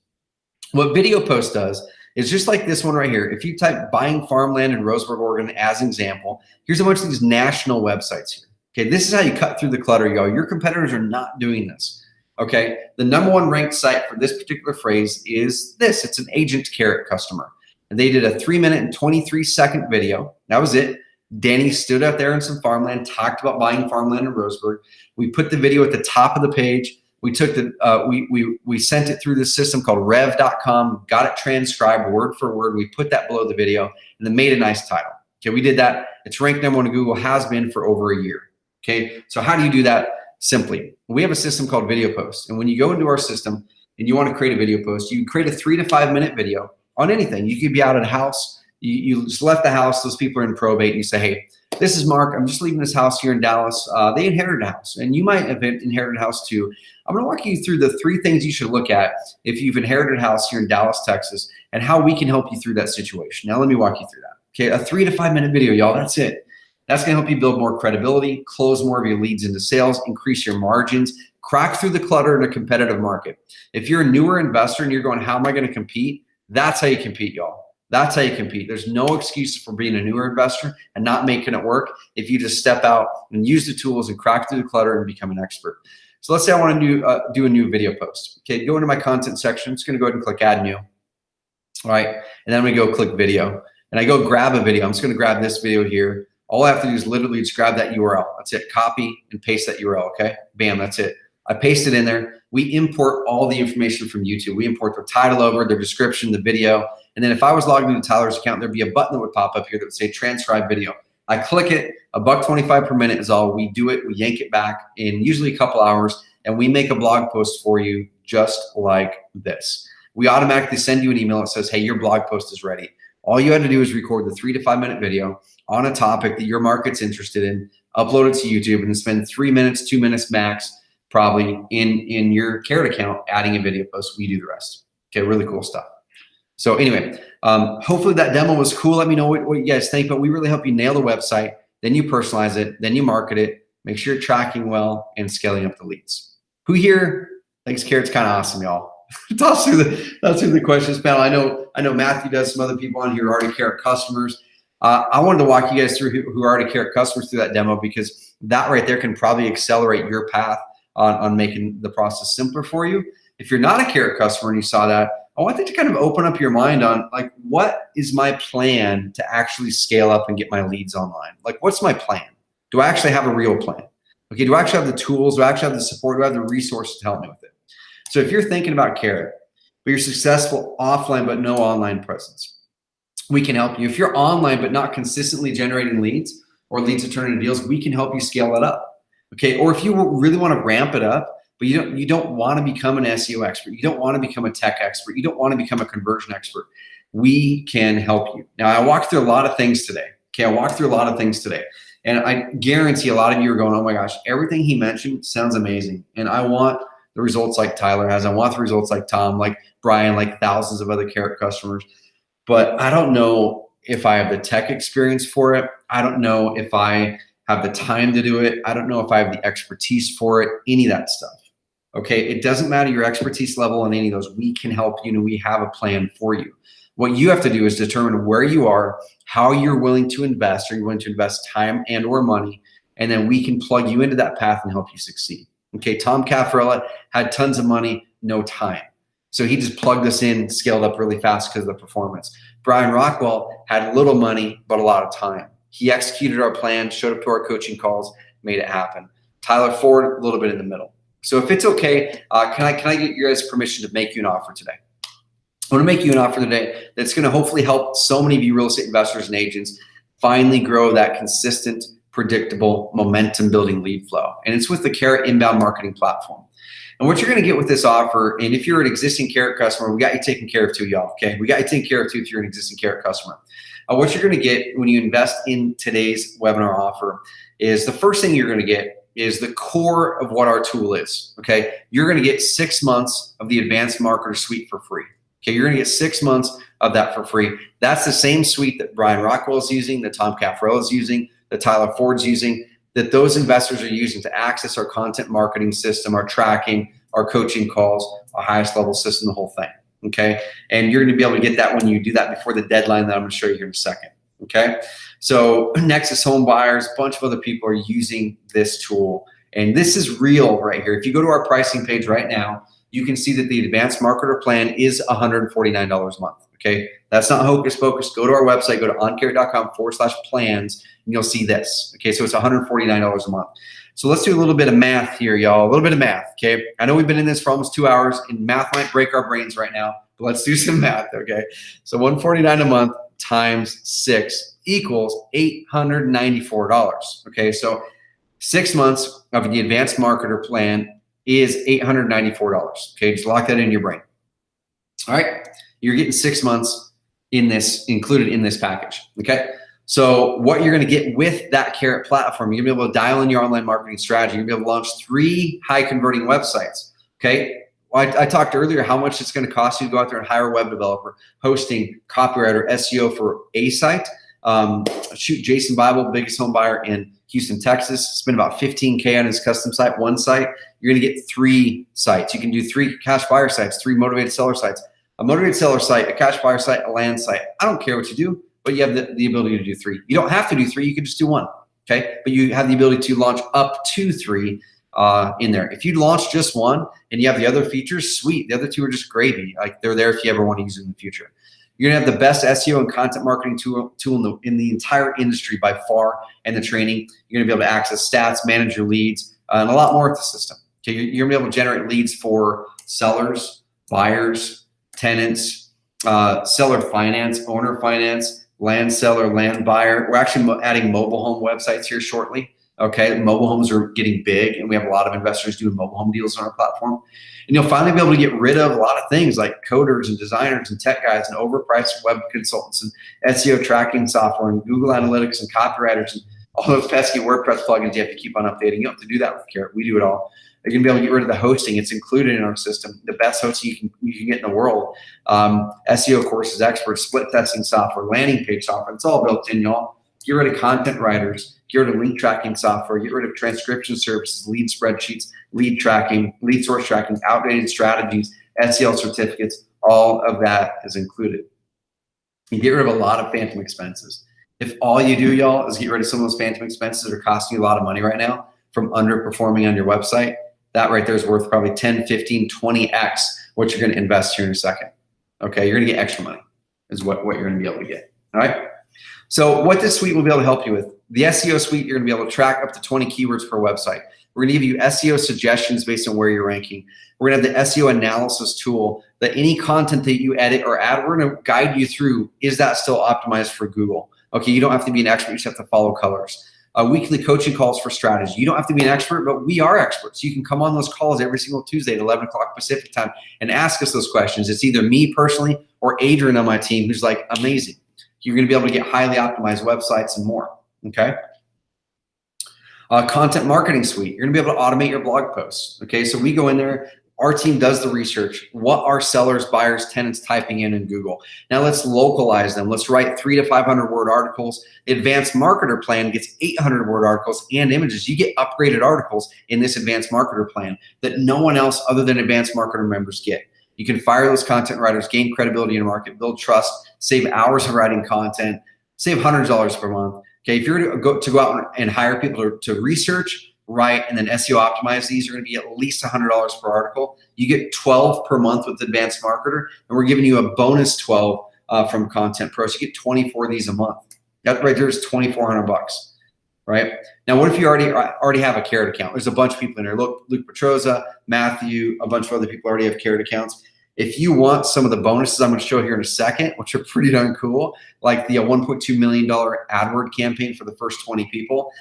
What video post does is just like this one right here. If you type buying farmland in Roseburg, Oregon as an example, here's a bunch of these national websites here. Okay, this is how you cut through the clutter, y'all. Your competitors are not doing this. Okay, the #1 ranked site for this particular phrase is this. It's an Agent Carrot customer. And they did a 3-minute and 23-second video. That was it. Danny stood out there in some farmland, talked about buying farmland in Roseburg. We put the video at the top of the page. We took we sent it through this system called rev.com, got it transcribed word for word. We put that below the video and then made a nice title. Okay, we did that. It's ranked #1 on Google, has been for over a year. Okay, so how do you do that? Simply, we have a system called Video Posts. And when you go into our system and you want to create a video post, you create a 3 to 5 minute video on anything. You could be out at a house. You just left the house. Those people are in probate. And you say, hey, this is Mark. I'm just leaving this house here in Dallas. They inherited a house. And you might have inherited a house too. I'm going to walk you through the 3 things you should look at if you've inherited a house here in Dallas, Texas, and how we can help you through that situation. Now, let me walk you through that. Okay, a 3 to 5 minute video, y'all. That's it. That's going to help you build more credibility, close more of your leads into sales, increase your margins, crack through the clutter in a competitive market. If you're a newer investor and you're going, how am I going to compete? That's how you compete, y'all. That's how you compete. There's no excuse for being a newer investor and not making it work if you just step out and use the tools and crack through the clutter and become an expert. So let's say I want to do a new video post. Okay, go into my content section. I'm just going to go ahead and click Add New. All right, and then I'm going to go click Video. And I go grab a video. I'm just going to grab this video here. All I have to do is literally just grab that URL. That's it. Copy and paste that URL, okay? Bam, that's it. I paste it in there. We import all the information from YouTube. We import their title over, their description, the video. And then if I was logged into Tyler's account, there'd be a button that would pop up here that would say transcribe video. I click it, $1.25 per minute is all. We do it, we yank it back in usually a couple hours, and we make a blog post for you just like this. We automatically send you an email that says, hey, your blog post is ready. All you had to do is record the 3 to 5 minute video on a topic that your market's interested in, upload it to YouTube, and then spend 3 minutes, 2 minutes max, probably in your Carrot account, adding a video post. We do the rest. Okay, really cool stuff. So anyway, hopefully that demo was cool. Let me know what you guys think, but we really help you nail the website. Then you personalize it, then you market it, make sure you're tracking well and scaling up the leads. Who here thinks Carrot's kind of awesome, y'all? Toss through the questions panel. I know Matthew does, some other people on here are already Carrot customers. I wanted to walk you guys through who are already Carrot customers through that demo, because that right there can probably accelerate your path on making the process simpler for you. If you're not a Carrot customer and you saw that, I want you to kind of open up your mind on, like, what is my plan to actually scale up and get my leads online? Like, what's my plan? Do I actually have a real plan? Okay, do I actually have the tools? Do I actually have the support? Do I have the resources to help me with it? So if you're thinking about Carrot, but you're successful offline but no online presence, we can help you. If you're online but not consistently generating leads or leads to turn into deals, we can help you scale that up. Okay, or if you really want to ramp it up, but you don't want to become an SEO expert, you don't want to become a tech expert, you don't want to become a conversion expert, we can help you. Now, I walked through a lot of things today. Okay, I walked through a lot of things today. And I guarantee a lot of you are going, oh my gosh, everything he mentioned sounds amazing. And I want the results like Tyler has. I want the results like Tom, like Brian, like thousands of other Carrot customers. But I don't know if I have the tech experience for it. I don't know if I have the time to do it. I don't know if I have the expertise for it, any of that stuff. Okay, it doesn't matter your expertise level on any of those. We can help you, and we have a plan for you. What you have to do is determine where you are, how you're willing to invest. Are you willing to invest time and or money? And then we can plug you into that path and help you succeed. Okay, Tom Caffarella had tons of money, no time. So he just plugged us in, scaled up really fast because of the performance. Brian Rockwell had little money, but a lot of time. He executed our plan, showed up to our coaching calls, made it happen. Tyler Ford, a little bit in the middle. So if it's okay, can I get your guys' permission to make you an offer today? I want to make you an offer today that's going to hopefully help so many of you real estate investors and agents finally grow that consistent, predictable, momentum building lead flow. And it's with the Carrot inbound marketing platform. And what you're going to get with this offer, and if you're an existing Carrot customer, we got you taken care of too, y'all. Okay, we got you taken care of too if you're an existing Carrot customer. What you're going to get when you invest in today's webinar offer is the first thing you're going to get is the core of what our tool is. Okay, you're going to get 6 months of the Advanced Marketer Suite for free. Okay, you're going to get 6 months of that for free. That's the same suite that Brian Rockwell is using, that Tom Caffarella is using, that Tyler Ford's using, that those investors are using to access our content marketing system, our tracking, our coaching calls, our highest level system, the whole thing. Okay, and you're going to be able to get that when you do that before the deadline that I'm going to show you here in a second. Okay, so Nexus Home Buyers, a bunch of other people are using this tool, and this is real right here. If you go to our pricing page right now, you can see that the Advanced Marketer plan is $149 a month. Okay, that's not hocus pocus. Go to our website, go to oncarrot.com/plans, and you'll see this. Okay, so it's $149 a month. So let's do a little bit of math here, y'all. A little bit of math. Okay, I know we've been in this for almost 2 hours, and math might break our brains right now, but let's do some math. Okay, so $149 a month times 6 equals $894. Okay, so 6 months of the Advanced Marketer plan is $894. Okay, just lock that in your brain. All right, you're getting 6 months in this, included in this package. Okay, so what you're going to get with that Carrot platform, you're going to be able to dial in your online marketing strategy. You're going to be able to launch 3 high converting websites. Okay, I talked earlier how much it's going to cost you to go out there and hire a web developer, hosting, copywriter, SEO for a site. Shoot, Jason Bible, biggest home buyer in Houston, Texas, spent about $15K on his custom site, one site. You're going to get 3 sites. You can do 3 cash buyer sites, 3 motivated seller sites, a motivated seller site, a cash buyer site, a land site. I don't care what you do, but you have the ability to do 3. You don't have to do 3. You can just do 1. Okay, but you have the ability to launch up to 3 in there. If you launch just 1 and you have the other features, sweet. The other 2 are just gravy. Like, they're there if you ever want to use it in the future. You're gonna have the best SEO and content marketing tool in the entire industry by far, and the training. You're gonna be able to access stats, manage your leads, and a lot more with the system. Okay, you're gonna be able to generate leads for sellers, buyers, tenants, seller finance, owner finance, land seller, land buyer. We're actually adding mobile home websites here shortly. Okay, mobile homes are getting big, and we have a lot of investors doing mobile home deals on our platform. And you'll finally be able to get rid of a lot of things like coders and designers and tech guys and overpriced web consultants and SEO tracking software and Google Analytics and copywriters and all those pesky WordPress plugins you have to keep on updating. You don't have to do that with Carrot. We do it all. You're going to be able to get rid of the hosting. It's included in our system. The best hosting you can get in the world. SEO courses, experts, split testing software, landing page software. It's all built in, y'all. Get rid of content writers. Get rid of link tracking software. Get rid of transcription services, lead spreadsheets, lead tracking, lead source tracking, outdated strategies, SEO certificates. All of that is included. You get rid of a lot of phantom expenses. If all you do, y'all, is get rid of some of those phantom expenses that are costing you a lot of money right now from underperforming on your website, that right there is worth probably 10, 15, 20x what you're going to invest here in a second. Okay, you're going to get extra money is what you're going to be able to get. All right. So what this suite will be able to help you with, the SEO suite, you're going to be able to track up to 20 keywords per website. We're going to give you SEO suggestions based on where you're ranking. We're going to have the SEO analysis tool that any content that you edit or add, we're going to guide you through, is that still optimized for Google? Okay, you don't have to be an expert, you just have to follow colors. Weekly coaching calls for strategy. You don't have to be an expert, but we are experts. You can come on those calls every single Tuesday at 11 o'clock Pacific time and ask us those questions. It's either me personally or Adrian on my team who's like, amazing. You're going to be able to get highly optimized websites and more, okay? Content marketing suite. You're going to be able to automate your blog posts, okay? So we go in there. Our team does the research. What are sellers, buyers, tenants typing in Google? Now let's localize them. Let's write 300 to 500 word articles. The advanced marketer plan gets 800 word articles and images. You get upgraded articles in this advanced marketer plan that no one else other than advanced marketer members get. You can fire those content writers, gain credibility in the market, build trust, save hours of writing content, save hundreds of dollars per month. Okay, if you're to go out and hire people to research, write, and then SEO optimize these, are going to be at least $100 per article. You get 12 per month with Advanced Marketer, and we're giving you a bonus 12 from Content Pro. So you get 24 of these a month. That right there is $2,400, right? Now, what if you already have a Carrot account? There's a bunch of people in there. Luke Petroza, Matthew, a bunch of other people already have Carrot accounts. If you want some of the bonuses I'm going to show here in a second, which are pretty darn cool, like the $1.2 million AdWord campaign for the first 20 people,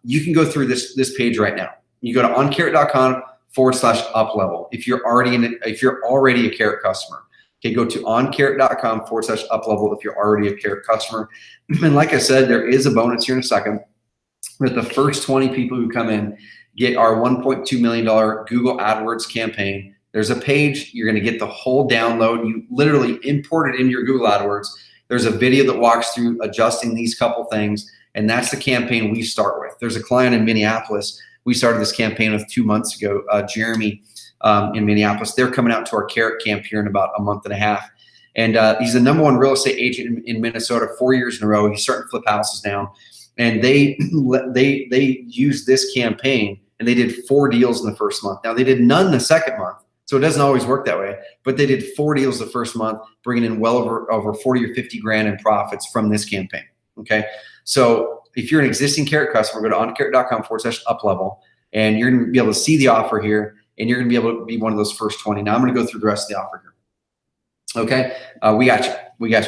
you can go through this page right now. You go to oncarrot.com/uplevel if you're already a Carrot customer. Okay, go to oncarrot.com/uplevel if you're already a Carrot customer. And like I said, there is a bonus here in a second. But the first 20 people who come in get our $1.2 million Google AdWords campaign. There's a page, you're going to get the whole download. You literally import it into your Google AdWords. There's a video that walks through adjusting these couple things, and that's the campaign we start with. There's a client in Minneapolis. We started this campaign with 2 months ago, Jeremy in Minneapolis. They're coming out to our Carrot camp here in about a month and a half. And he's the #1 real estate agent in Minnesota 4 years in a row. He's starting to flip houses now. And they used this campaign, and they did 4 deals in the first month. Now, they did none the second month. So it doesn't always work that way, but they did 4 deals the first month, bringing in well over 40 or 50 grand in profits from this campaign. Okay, so if you're an existing Carrot customer, go to oncarrot.com/uplevel, and you're going to be able to see the offer here, and you're going to be able to be one of those first 20. Now I'm going to go through the rest of the offer here. Okay, we got you.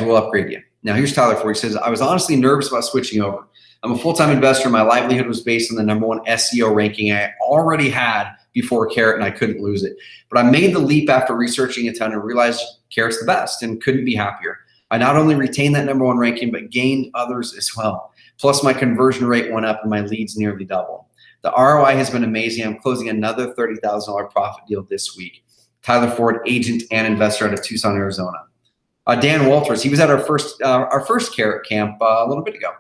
We'll upgrade you. Now here's Tyler for you. He says, I was honestly nervous about switching over. I'm a full-time investor. My livelihood was based on the #1 SEO ranking I already had before Carrot, and I couldn't lose it. But I made the leap after researching a ton and realized Carrot's the best and couldn't be happier. I not only retained that #1 ranking, but gained others as well. Plus my conversion rate went up and my leads nearly doubled. The ROI has been amazing. I'm closing another $30,000 profit deal this week. Tyler Ford, agent and investor out of Tucson, Arizona. Dan Walters, he was at our first Carrot camp a little bit ago.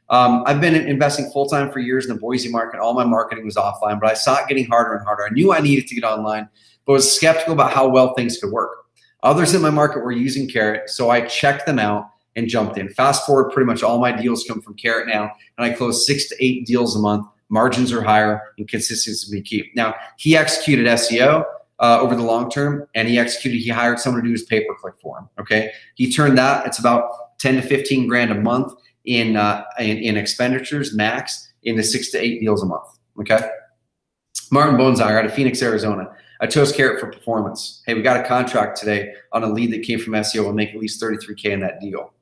I've been investing full-time for years in the Boise market. All my marketing was offline, but I saw it getting harder and harder. I knew I needed to get online, but was skeptical about how well things could work. Others in my market were using Carrot, so I checked them out and jumped in. Fast forward, pretty much all my deals come from Carrot now, and I close 6 to 8 deals a month. Margins are higher, and consistency is key. Now, he executed SEO over the long term, and he hired someone to do his pay-per-click for him, okay? He turned that, it's about 10 to 15 grand a month in expenditures max into 6 to 8 deals a month. Okay. Martin Bonesiger out of Phoenix, Arizona. I chose Carrot for performance. Hey, we got a contract today on a lead that came from SEO. We'll make at least 33K in that deal.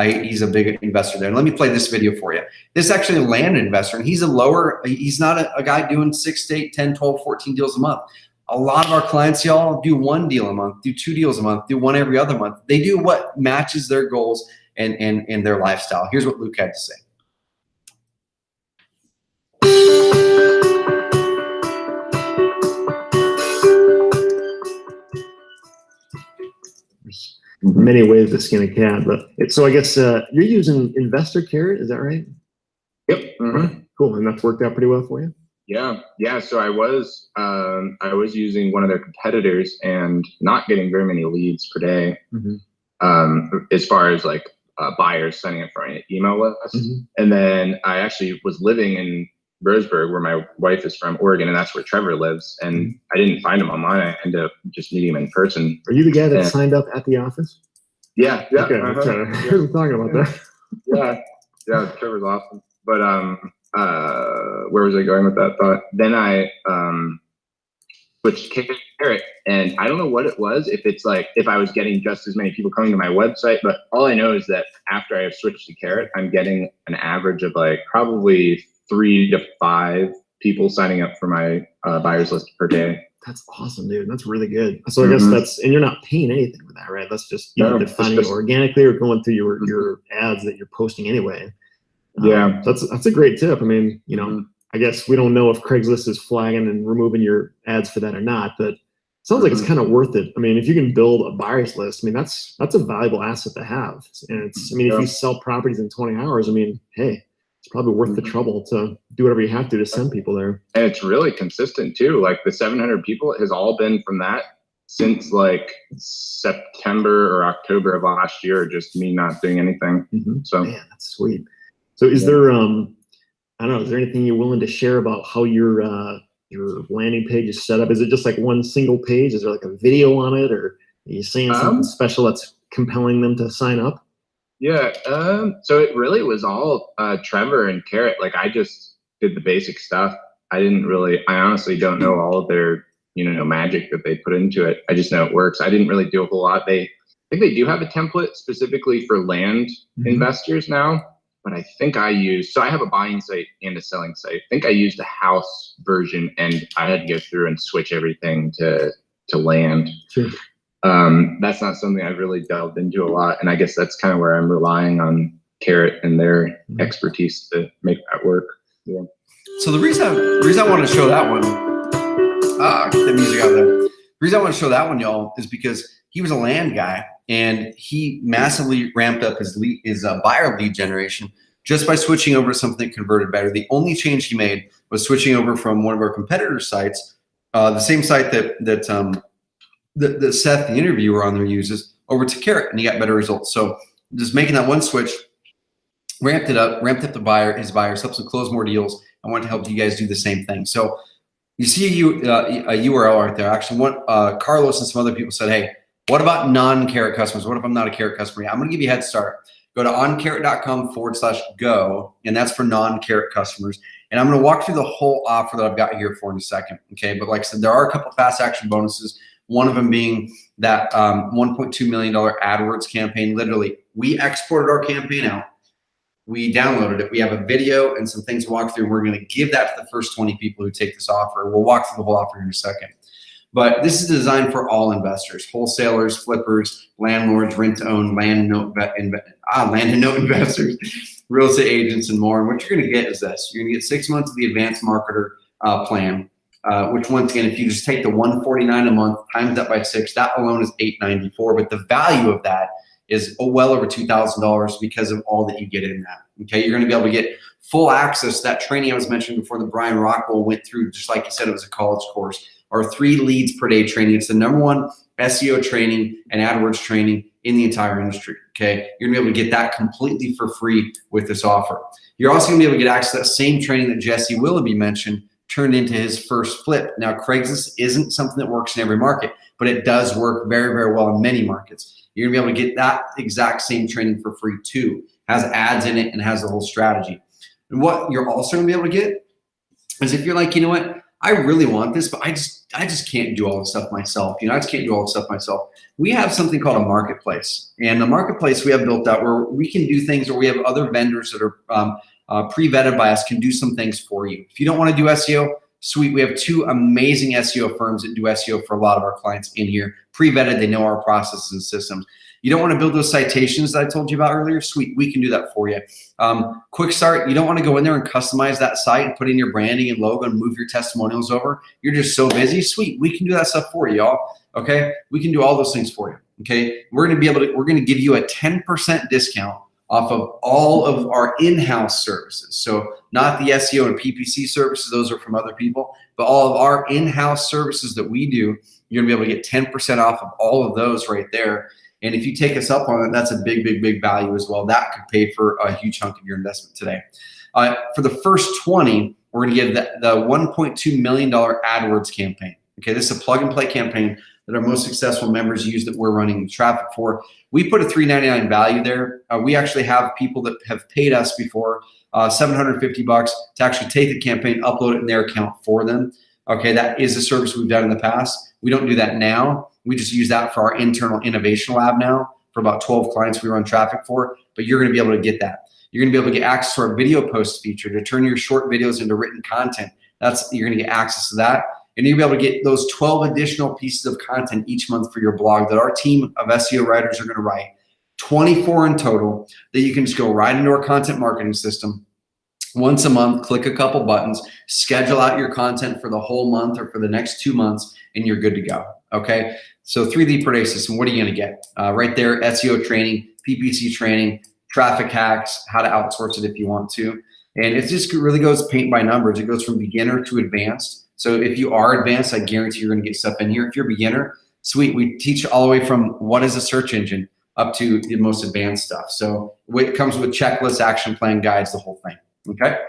He's a big investor there. And let me play this video for you. This is actually a land investor, and he's not a guy doing 6 to 8, 10, 12, 14 deals a month. A lot of our clients, y'all, do 1 deal a month, do 2 deals a month, do 1 every other month. They do what matches their goals and their lifestyle. Here's what Luke had to say. many ways to skin a cat. But so I guess you're using Investor Carrot, is that right? Yep. Cool, and that's worked out pretty well for you. Yeah. So I was using one of their competitors and not getting very many leads per day, as far as like buyers signing up for an email list. And then I actually was living in Roseburg, where my wife is from, Oregon, and that's where Trevor lives. And I didn't find him online. I ended up just meeting him in person. Are you the guy that signed up at the office? Yeah. Okay, I heard him talking about that. Yeah, Trevor's awesome. But where was I going with that thought? Then I switched to Carrot, and I don't know what it was, if I was getting just as many people coming to my website, but all I know is that after I have switched to Carrot, I'm getting an average of like probably 3 to 5 people signing up for my buyers list per day. That's awesome, dude. That's really good. So I guess and you're not paying anything for that, right? That's just they're finding it organically or going through your ads that you're posting anyway. That's a great tip. I mean, I guess we don't know if Craigslist is flagging and removing your ads for that or not, but it sounds like it's kind of worth it. I mean, if you can build a buyers list, I mean, that's a valuable asset to have. And it's, I mean, if you sell properties in 20 hours, I mean, hey, it's probably worth the trouble to do whatever you have to send people there. And it's really consistent too. Like the 700 people has all been from that since like September or October of last year, just me not doing anything. So man, that's sweet. So is there, I don't know, is there anything you're willing to share about how your landing page is set up? Is it just like one single page? Is there like a video on it, or are you saying something special that's compelling them to sign up? Yeah. So it really was all Trevor and Carrot. Like I just did the basic stuff. I honestly don't know all of their, magic that they put into it. I just know it works. I didn't really do a whole lot. I think they do have a template specifically for land investors now. But I think I have a buying site and a selling site. I think I used a house version, and I had to go through and switch everything to land. Sure. That's not something I've really delved into a lot. And I guess that's kind of where I'm relying on Carrot and their expertise to make that work. Yeah. So the reason I want to show that one, get the music out there. The reason I want to show that one, y'all, is because he was a land guy, and he massively ramped up his buyer lead generation just by switching over to something that converted better. The only change he made was switching over from one of our competitor sites, the same site that Seth, the interviewer on there, uses, over to Carrot, and he got better results. So just making that one switch, ramped up his buyers, helps him close more deals. I want to help you guys do the same thing. So you see a URL right there. Actually, Carlos and some other people said, hey, what about non-Carrot customers? What if I'm not a Carrot customer? Yeah, I'm going to give you a head start. Go to oncarrot.com/go, and that's for non-Carrot customers. And I'm going to walk through the whole offer that I've got here for in a second. Okay, but like I said, there are a couple fast action bonuses. One of them being that $1.2 million AdWords campaign. Literally, we exported our campaign out. We downloaded it. We have a video and some things to walk through. And we're going to give that to the first 20 people who take this offer. We'll walk through the whole offer in a second. But this is designed for all investors: wholesalers, flippers, landlords, rent-to-own, land and note investors, real estate agents, and more. And what you're going to get is this: you're going to get 6 months of the advanced marketer plan, which, once again, if you just take the $149 a month times that by 6, that alone is $894. But the value of that is well over $2,000 because of all that you get in that. Okay, you're going to be able to get full access to that training I was mentioning before that Brian Rockwell went through. Just like you said, it was a college course. Or 3 leads per day training. It's the #1 SEO training and AdWords training in the entire industry. Okay, you're gonna be able to get that completely for free with this offer. You're also gonna be able to get access to that same training that Jesse Willoughby mentioned, turned into his first flip. Now, Craigslist isn't something that works in every market, but it does work very, very well in many markets. You're gonna be able to get that exact same training for free too. Has ads in it and has the whole strategy. And what you're also gonna be able to get is, if you're like, you know what, I really want this, but I just can't do all this stuff myself. I just can't do all this stuff myself. We have something called a marketplace, and the marketplace we have built out where we can do things, or we have other vendors that are pre-vetted by us can do some things for you. If you don't want to do SEO, sweet. We have 2 amazing SEO firms that do SEO for a lot of our clients in here. Pre-vetted, they know our processes and systems. You don't want to build those citations that I told you about earlier? Sweet, we can do that for you. Quick start, you don't want to go in there and customize that site and put in your branding and logo and move your testimonials over. You're just so busy. Sweet, we can do that stuff for you, y'all. Okay, we can do all those things for you. Okay, we're going to give you a 10% discount off of all of our in-house services. So not the SEO and PPC services, those are from other people, but all of our in-house services that we do, you're gonna be able to get 10% off of all of those right there. And if you take us up on it, that's a big, big, big value as well. That could pay for a huge chunk of your investment today. For the first 20, we're gonna give the $1.2 million AdWords campaign. Okay, this is a plug and play campaign that our most successful members use that we're running traffic for. We put a $3.99 value there. We actually have people that have paid us before $750 to actually take the campaign, upload it in their account for them. Okay, that is a service we've done in the past. We don't do that now. We just use that for our internal innovation lab now for about 12 clients we run traffic for, but you're gonna be able to get that. You're gonna be able to get access to our video post feature to turn your short videos into written content. You're gonna get access to that. And you'll be able to get those 12 additional pieces of content each month for your blog that our team of SEO writers are going to write, 24 in total, that you can just go right into our content marketing system. Once a month, click a couple buttons, schedule out your content for the whole month or for the next 2 months, and you're good to go. Okay. So 3 lead per day system, what are you going to get? Right there, SEO training, PPC training, traffic hacks, how to outsource it if you want to. And it just really goes paint by numbers. It goes from beginner to advanced. So if you are advanced, I guarantee you're going to get stuff in here. If you're a beginner, sweet. We teach all the way from what is a search engine up to the most advanced stuff. So it comes with checklists, action plan guides, the whole thing. Okay.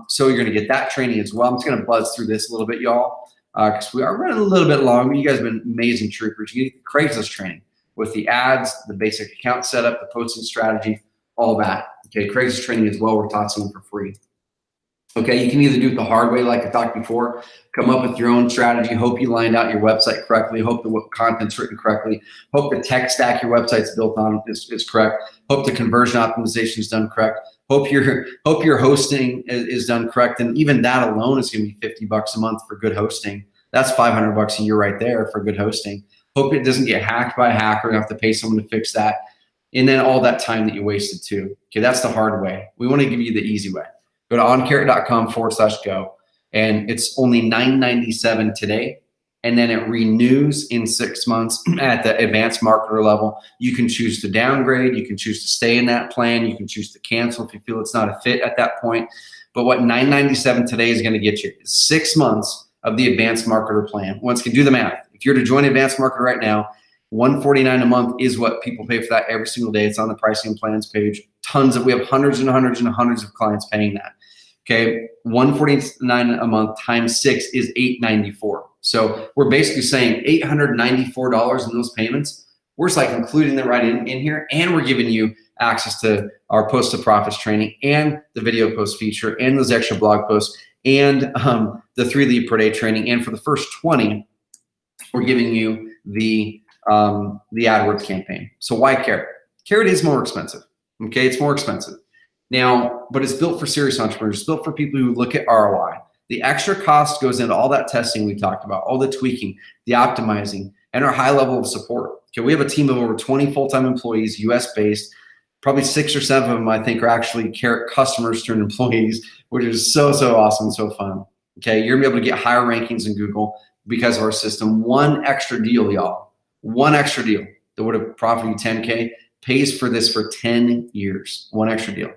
So you're going to get that training as well. I'm just going to buzz through this a little bit, y'all, because we are running a little bit long. You guys have been amazing troopers. You get the Craigslist training with the ads, the basic account setup, the posting strategy, all that. Okay. Craigslist training as well. We're tossing for free. Okay, you can either do it the hard way, like I talked before, come up with your own strategy, hope you lined out your website correctly, hope the content's written correctly, hope the tech stack your website's built on is correct, hope the conversion optimization is done correct, hope your hosting is done correct, and even that alone is going to be $50 a month for good hosting. That's $500 a year right there for good hosting. Hope it doesn't get hacked by a hacker and have to pay someone to fix that, and then all that time that you wasted too. Okay, that's the hard way. We want to give you the easy way. Go to oncarrot.com/go, and it's only $9.97 today, and then it renews in 6 months at the advanced marketer level. You can choose to downgrade, you can choose to stay in that plan, you can choose to cancel if you feel it's not a fit at that point. But what $9.97 today is going to get you is 6 months of the advanced marketer plan. Once you can do the math, if you're to join advanced marketer right now, $149 a month is what people pay for that every single day. It's on the pricing and plans page. We have hundreds and hundreds and hundreds of clients paying that. Okay, $149 a month times 6 is $894. So we're basically saying $894 in those payments. We're just like including them right in here, and we're giving you access to our post to profits training and the video post feature and those extra blog posts and the 3 lead per day training. And for the first 20, we're giving you the AdWords campaign. So why Carrot? Carrot is more expensive. Okay, it's more expensive. Now, but it's built for serious entrepreneurs. It's built for people who look at ROI. The extra cost goes into all that testing we talked about, all the tweaking, the optimizing, and our high level of support. Okay, we have a team of over 20 full-time employees, US-based. Probably 6 or 7 of them, I think, are actually Carrot customers turned employees, which is so awesome and so fun. Okay, you're gonna be able to get higher rankings in Google because of our system. One extra deal, y'all. One extra deal that would have profited you 10K pays for this for 10 years. One extra deal.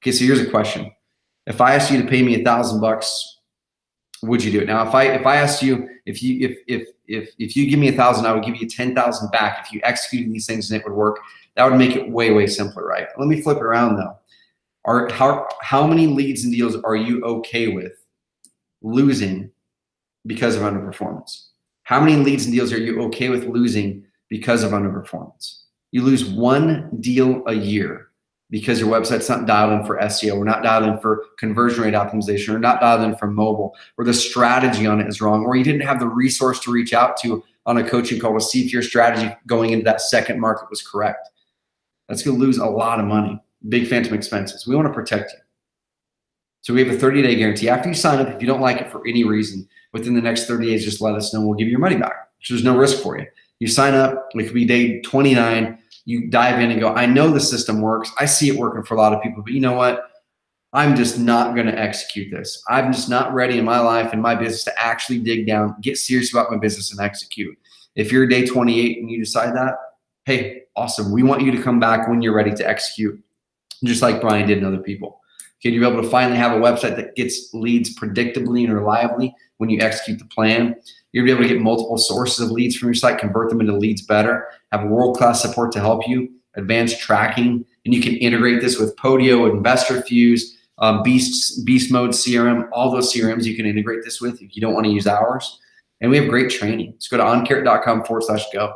Okay, so here's a question. If I asked you to pay me $1,000, would you do it? Now, if I asked you, if you give me $1,000, I would give you 10,000 back. If you executed these things and it would work, that would make it way simpler, right? Let me flip it around though. How many leads and deals are you okay with losing because of underperformance? How many leads and deals are you okay with losing because of underperformance? You lose 1 deal a year because your website's not dialed in for SEO, or not dialed in for conversion rate optimization, or not dialed in for mobile, or the strategy on it is wrong, or you didn't have the resource to reach out to on a coaching call to see if your strategy going into that second market was correct. That's gonna lose a lot of money, big phantom expenses. We wanna protect you. So we have a 30-day guarantee. After you sign up, if you don't like it for any reason, within the next 30 days, just let us know. We'll give you your money back. So there's no risk for you. You sign up, it could be day 29, you dive in and go, I know the system works. I see it working for a lot of people, but you know what? I'm just not going to execute this. I'm just not ready in my life and my business to actually dig down, get serious about my business and execute. If you're day 28 and you decide that, hey, awesome. We want you to come back when you're ready to execute, just like Brian did and other people. Okay, you'll be able to finally have a website that gets leads predictably and reliably when you execute the plan. You'll be able to get multiple sources of leads from your site, convert them into leads better, have world-class support to help you, advanced tracking, and you can integrate this with Podio, Investor Fuse, Beast Mode CRM, all those CRMs you can integrate this with if you don't want to use ours. And we have great training. Just go to oncarrot.com/go.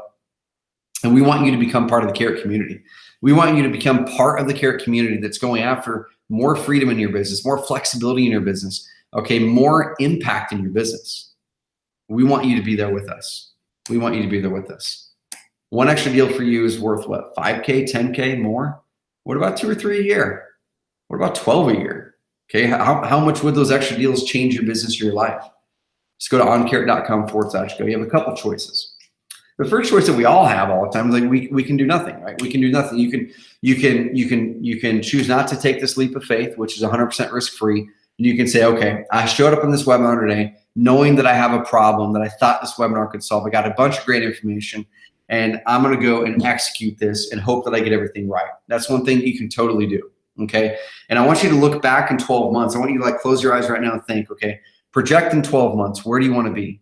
And we want you to become part of the Carrot community. We want you to become part of the Carrot community that's going after more freedom in your business, more flexibility in your business, okay, more impact in your business. We want you to be there with us. We want you to be there with us. One extra deal for you is worth what, 5K, 10K more? What about 2 or 3 a year? What about 12 a year? Okay, how much would those extra deals change your business or your life? Just go to oncarrot.com/go. You have a couple choices. The first choice that we all have all the time is like we can do nothing, right? We can do nothing. You can choose not to take this leap of faith, which is 100% risk-free. And you can say, okay, I showed up in this webinar today knowing that I have a problem that I thought this webinar could solve. I got a bunch of great information, and I'm going to go and execute this and hope that I get everything right. That's one thing you can totally do, okay? And I want you to look back in 12 months. I want you to like close your eyes right now and think, okay, project in 12 months. Where do you want to be?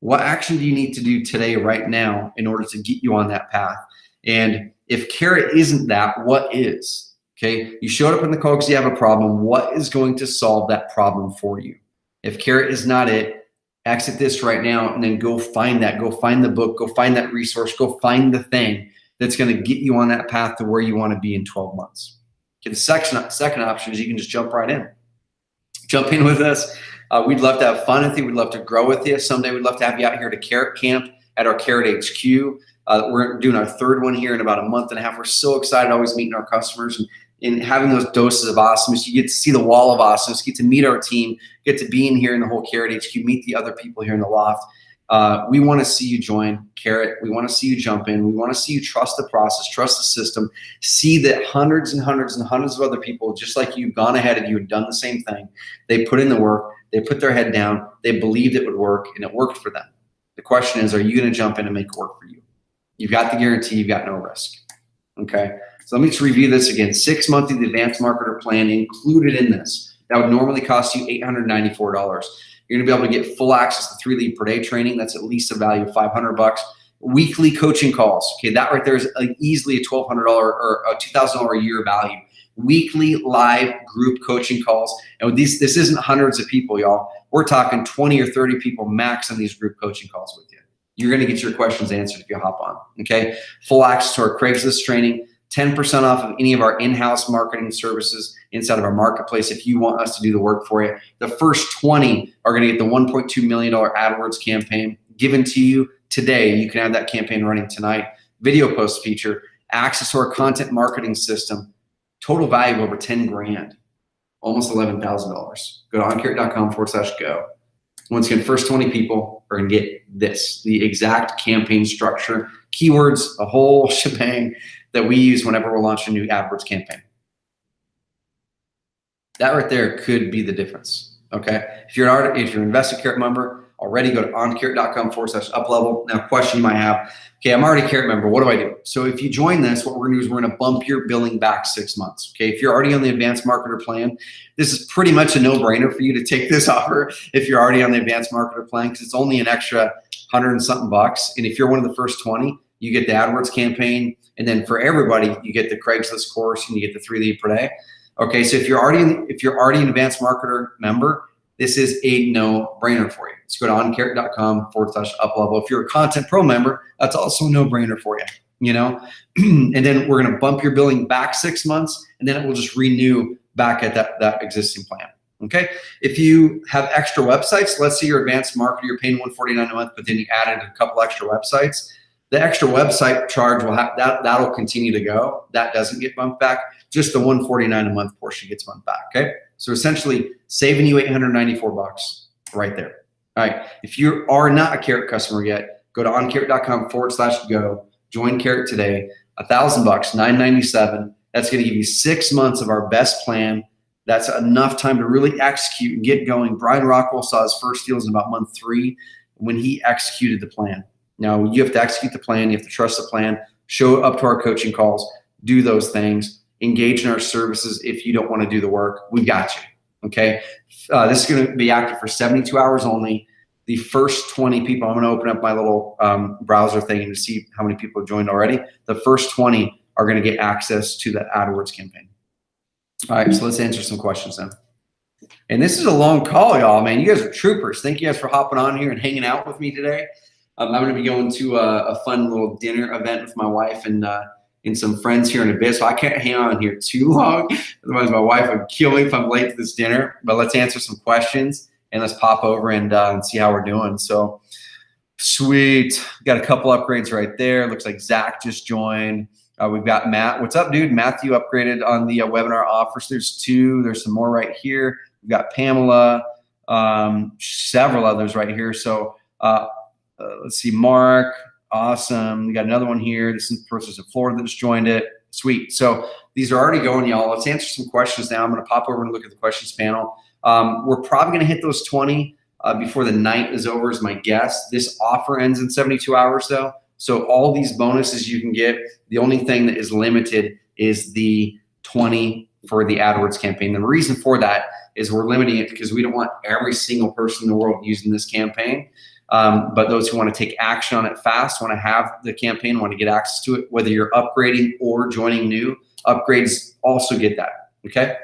What action do you need to do today, right now, in order to get you on that path? And if Carrot isn't that, what is? Okay, you showed up in the call because you have a problem. What is going to solve that problem for you? If Carrot is not it, exit this right now and then go find that. Go find the book. Go find that resource. Go find the thing that's going to get you on that path to where you want to be in 12 months. Okay, the second option is you can just jump right in. Jump in with us. We'd love to have fun with you. We'd love to grow with you. Someday we'd love to have you out here to Carrot Camp at our Carrot HQ. We're doing our third one here in about a month and a half. We're so excited always meeting our customers and having those doses of awesomeness. You get to see the wall of awesomeness, get to meet our team, get to be in here in the whole Carrot HQ, meet the other people here in the loft. We want to see you join Carrot. We want to see you jump in. We want to see you trust the process, trust the system, see that hundreds and hundreds and hundreds of other people, just like you've gone ahead of you and done the same thing. They put in the work. They put their head down. They believed it would work, and it worked for them. The question is, are you going to jump in and make it work for you? You've got the guarantee. You've got no risk. Okay? So let me just review this again. 6 months of the Advanced Marketer Plan included in this. That would normally cost you $894. You're going to be able to get full access to 3 lead per day training. That's at least a value of $500. Weekly coaching calls. Okay, that right there is easily a $1,200 or a $2,000 a year value. Weekly live group coaching calls. And this isn't hundreds of people, y'all. We're talking 20 or 30 people max on these group coaching calls with you. You're going to get your questions answered if you hop on. Okay, full access to our Craigslist training. 10% off of any of our in-house marketing services inside of our marketplace if you want us to do the work for you. The first 20 are going to get the $1.2 million AdWords campaign given to you today. You can have that campaign running tonight. Video post feature, access to our content marketing system, total value of over 10 grand, almost $11,000. Go to oncarrot.com/go. Once again, first 20 people are going to get this, the exact campaign structure, keywords, a whole shebang that we use whenever we're launching a new AdWords campaign. That right there could be the difference, okay? If you're an Invest in Carrot member already, go to oncarrot.com/uplevel. Now, question you might have, okay, I'm already a Carrot member. What do I do? So if you join this, what we're going to do is we're going to bump your billing back 6 months, okay? If you're already on the Advanced Marketer Plan, this is pretty much a no-brainer for you to take this offer if you're already on the Advanced Marketer Plan because it's only an extra $100 and something bucks. And if you're one of the first 20, you get the AdWords campaign. And then for everybody, you get the Craigslist course and you get the 3 lead per day. Okay, so if you're already an Advanced Marketer member, this is a no-brainer for you. Let's go to oncarrot.com/uplevel. If you're a Content Pro member, that's also a no-brainer for you, you know? And then we're going to bump your billing back 6 months, and then it will just renew back at that existing plan. Okay? If you have extra websites, let's say you're Advanced Marketer, you're paying $149 a month, but then you added a couple extra websites. The extra website charge will have that'll continue to go. That doesn't get bumped back. Just the $149 a month portion gets bumped back. Okay, so essentially saving you $894 right there. All right, if you are not a Carrot customer yet, go to oncarrot.com/go. Join Carrot today. $1,000, $997. That's going to give you 6 months of our best plan. That's enough time to really execute and get going. Brian Rockwell saw his first deals in about month 3 when he executed the plan. Now you have to execute the plan. You have to trust the plan, show up to our coaching calls, do those things, engage in our services. If you don't want to do the work, we got you. Okay. This is going to be active for 72 hours only. The first 20 people, I'm going to open up my little browser thing and see how many people have joined already. The first 20 are going to get access to the AdWords campaign. All right, so let's answer some questions then. And this is a long call, y'all, man. You guys are troopers. Thank you guys for hopping on here and hanging out with me today. I'm going to be going to a fun little dinner event with my wife and some friends here in a bit, so I can't hang on here too long. Otherwise, my wife would kill me if I'm late to this dinner. But let's answer some questions, and let's pop over and see how we're doing. So, sweet. Got a couple upgrades right there. Looks like Zach just joined. We've got Matt. What's up, dude? Matthew upgraded on the webinar offers. There's 2. There's some more right here. We've got Pamela, several others right here. So let's see, Mark. Awesome. We got another one here. This is the person in Florida that just joined it. Sweet. So these are already going, y'all. Let's answer some questions now. I'm going to pop over and look at the questions panel. We're probably going to hit those 20 before the night is over is my guess. This offer ends in 72 hours though. So all these bonuses you can get, the only thing that is limited is the 20 for the AdWords campaign. The reason for that is we're limiting it because we don't want every single person in the world using this campaign. But those who want to take action on it fast, want to have the campaign, want to get access to it, whether you're upgrading or joining new, upgrades also get that. Okay?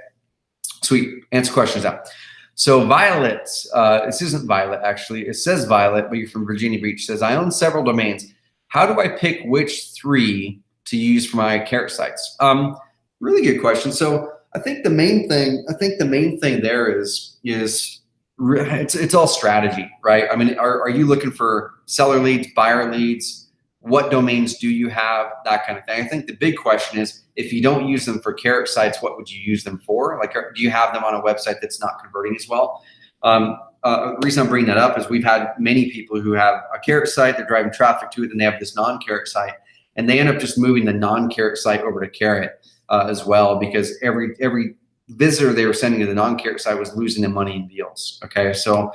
Sweet. Answer questions out. So Violet, this isn't Violet actually. It says Violet, but you're from Virginia Beach. Says, I own several domains. How do I pick which 3 to use for my carrot sites? Really good question. So I think the main thing there is it's all strategy, right? I mean, are you looking for seller leads, buyer leads? What domains do you have? That kind of thing. I think the big question is, if you don't use them for carrot sites, what would you use them for? Like, do you have them on a website that's not converting as well? The reason I'm bringing that up is we've had many people who have a carrot site, they're driving traffic to it, and they have this non-carrot site, and they end up just moving the non-carrot site over to carrot as well, because every visitor they were sending to the non-carrot site was losing them money in deals. Okay, so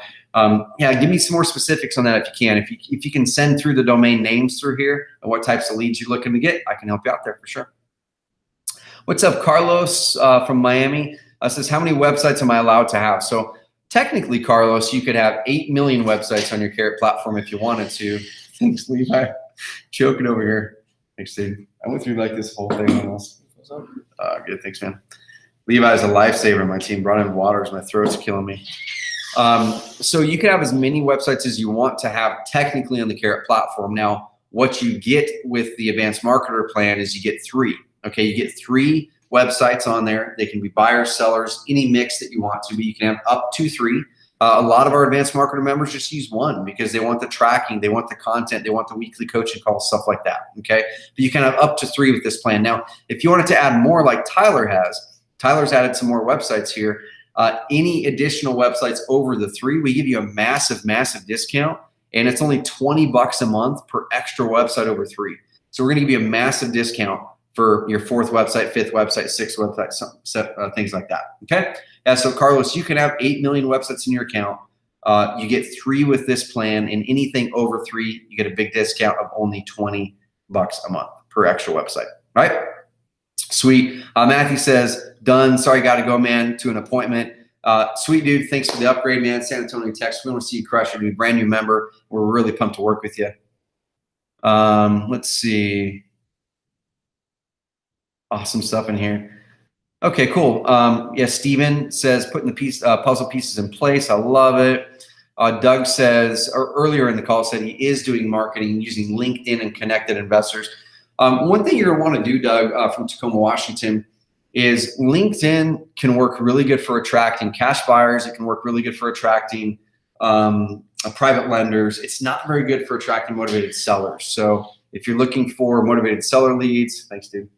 yeah, give me some more specifics on that if you can. If you can send through the domain names through here and what types of leads you're looking to get, I can help you out there for sure. What's up, Carlos from Miami? Says, how many websites am I allowed to have? So technically, Carlos, you could have 8 million websites on your carrot platform if you wanted to. Thanks, Levi. Joking over here. Thanks, dude. I went through like this whole thing almost. Good, thanks, man. Levi's a lifesaver on my team. Brought in water as my throat's killing me. So you can have as many websites as you want to have technically on the carrot platform. Now, what you get with the advanced marketer plan is you get 3. Okay, you get 3 websites on there. They can be buyers, sellers, any mix that you want to, but you can have up to 3. A lot of our advanced marketer members just use 1 because they want the tracking, they want the content, they want the weekly coaching calls, stuff like that. Okay, but you can have up to 3 with this plan. Now, if you wanted to add more like Tyler has, Tyler's added some more websites here. Any additional websites over the 3, we give you a massive, massive discount, and it's only $20 a month per extra website over 3. So we're gonna give you a massive discount for your 4th website, 5th website, 6th website, things like that. Okay. Yeah. So Carlos, you can have 8 million websites in your account. You get 3 with this plan, and anything over 3, you get a big discount of only $20 a month per extra website. Right? Sweet. Matthew says, done. Sorry, got to go, man, to an appointment. Sweet, dude. Thanks for the upgrade, man. San Antonio, Texas. We want to see you crush it, dude. Brand new member. We're really pumped to work with you. Let's see. Awesome stuff in here. Okay, cool. Yeah, Steven says, putting the puzzle pieces in place. I love it. Doug says, or earlier in the call, said he is doing marketing using LinkedIn and connected investors. One thing you're going to want to do, Doug, from Tacoma, Washington, is LinkedIn can work really good for attracting cash buyers. It can work really good for attracting private lenders. It's not very good for attracting motivated sellers. So if you're looking for motivated seller leads, thanks, dude.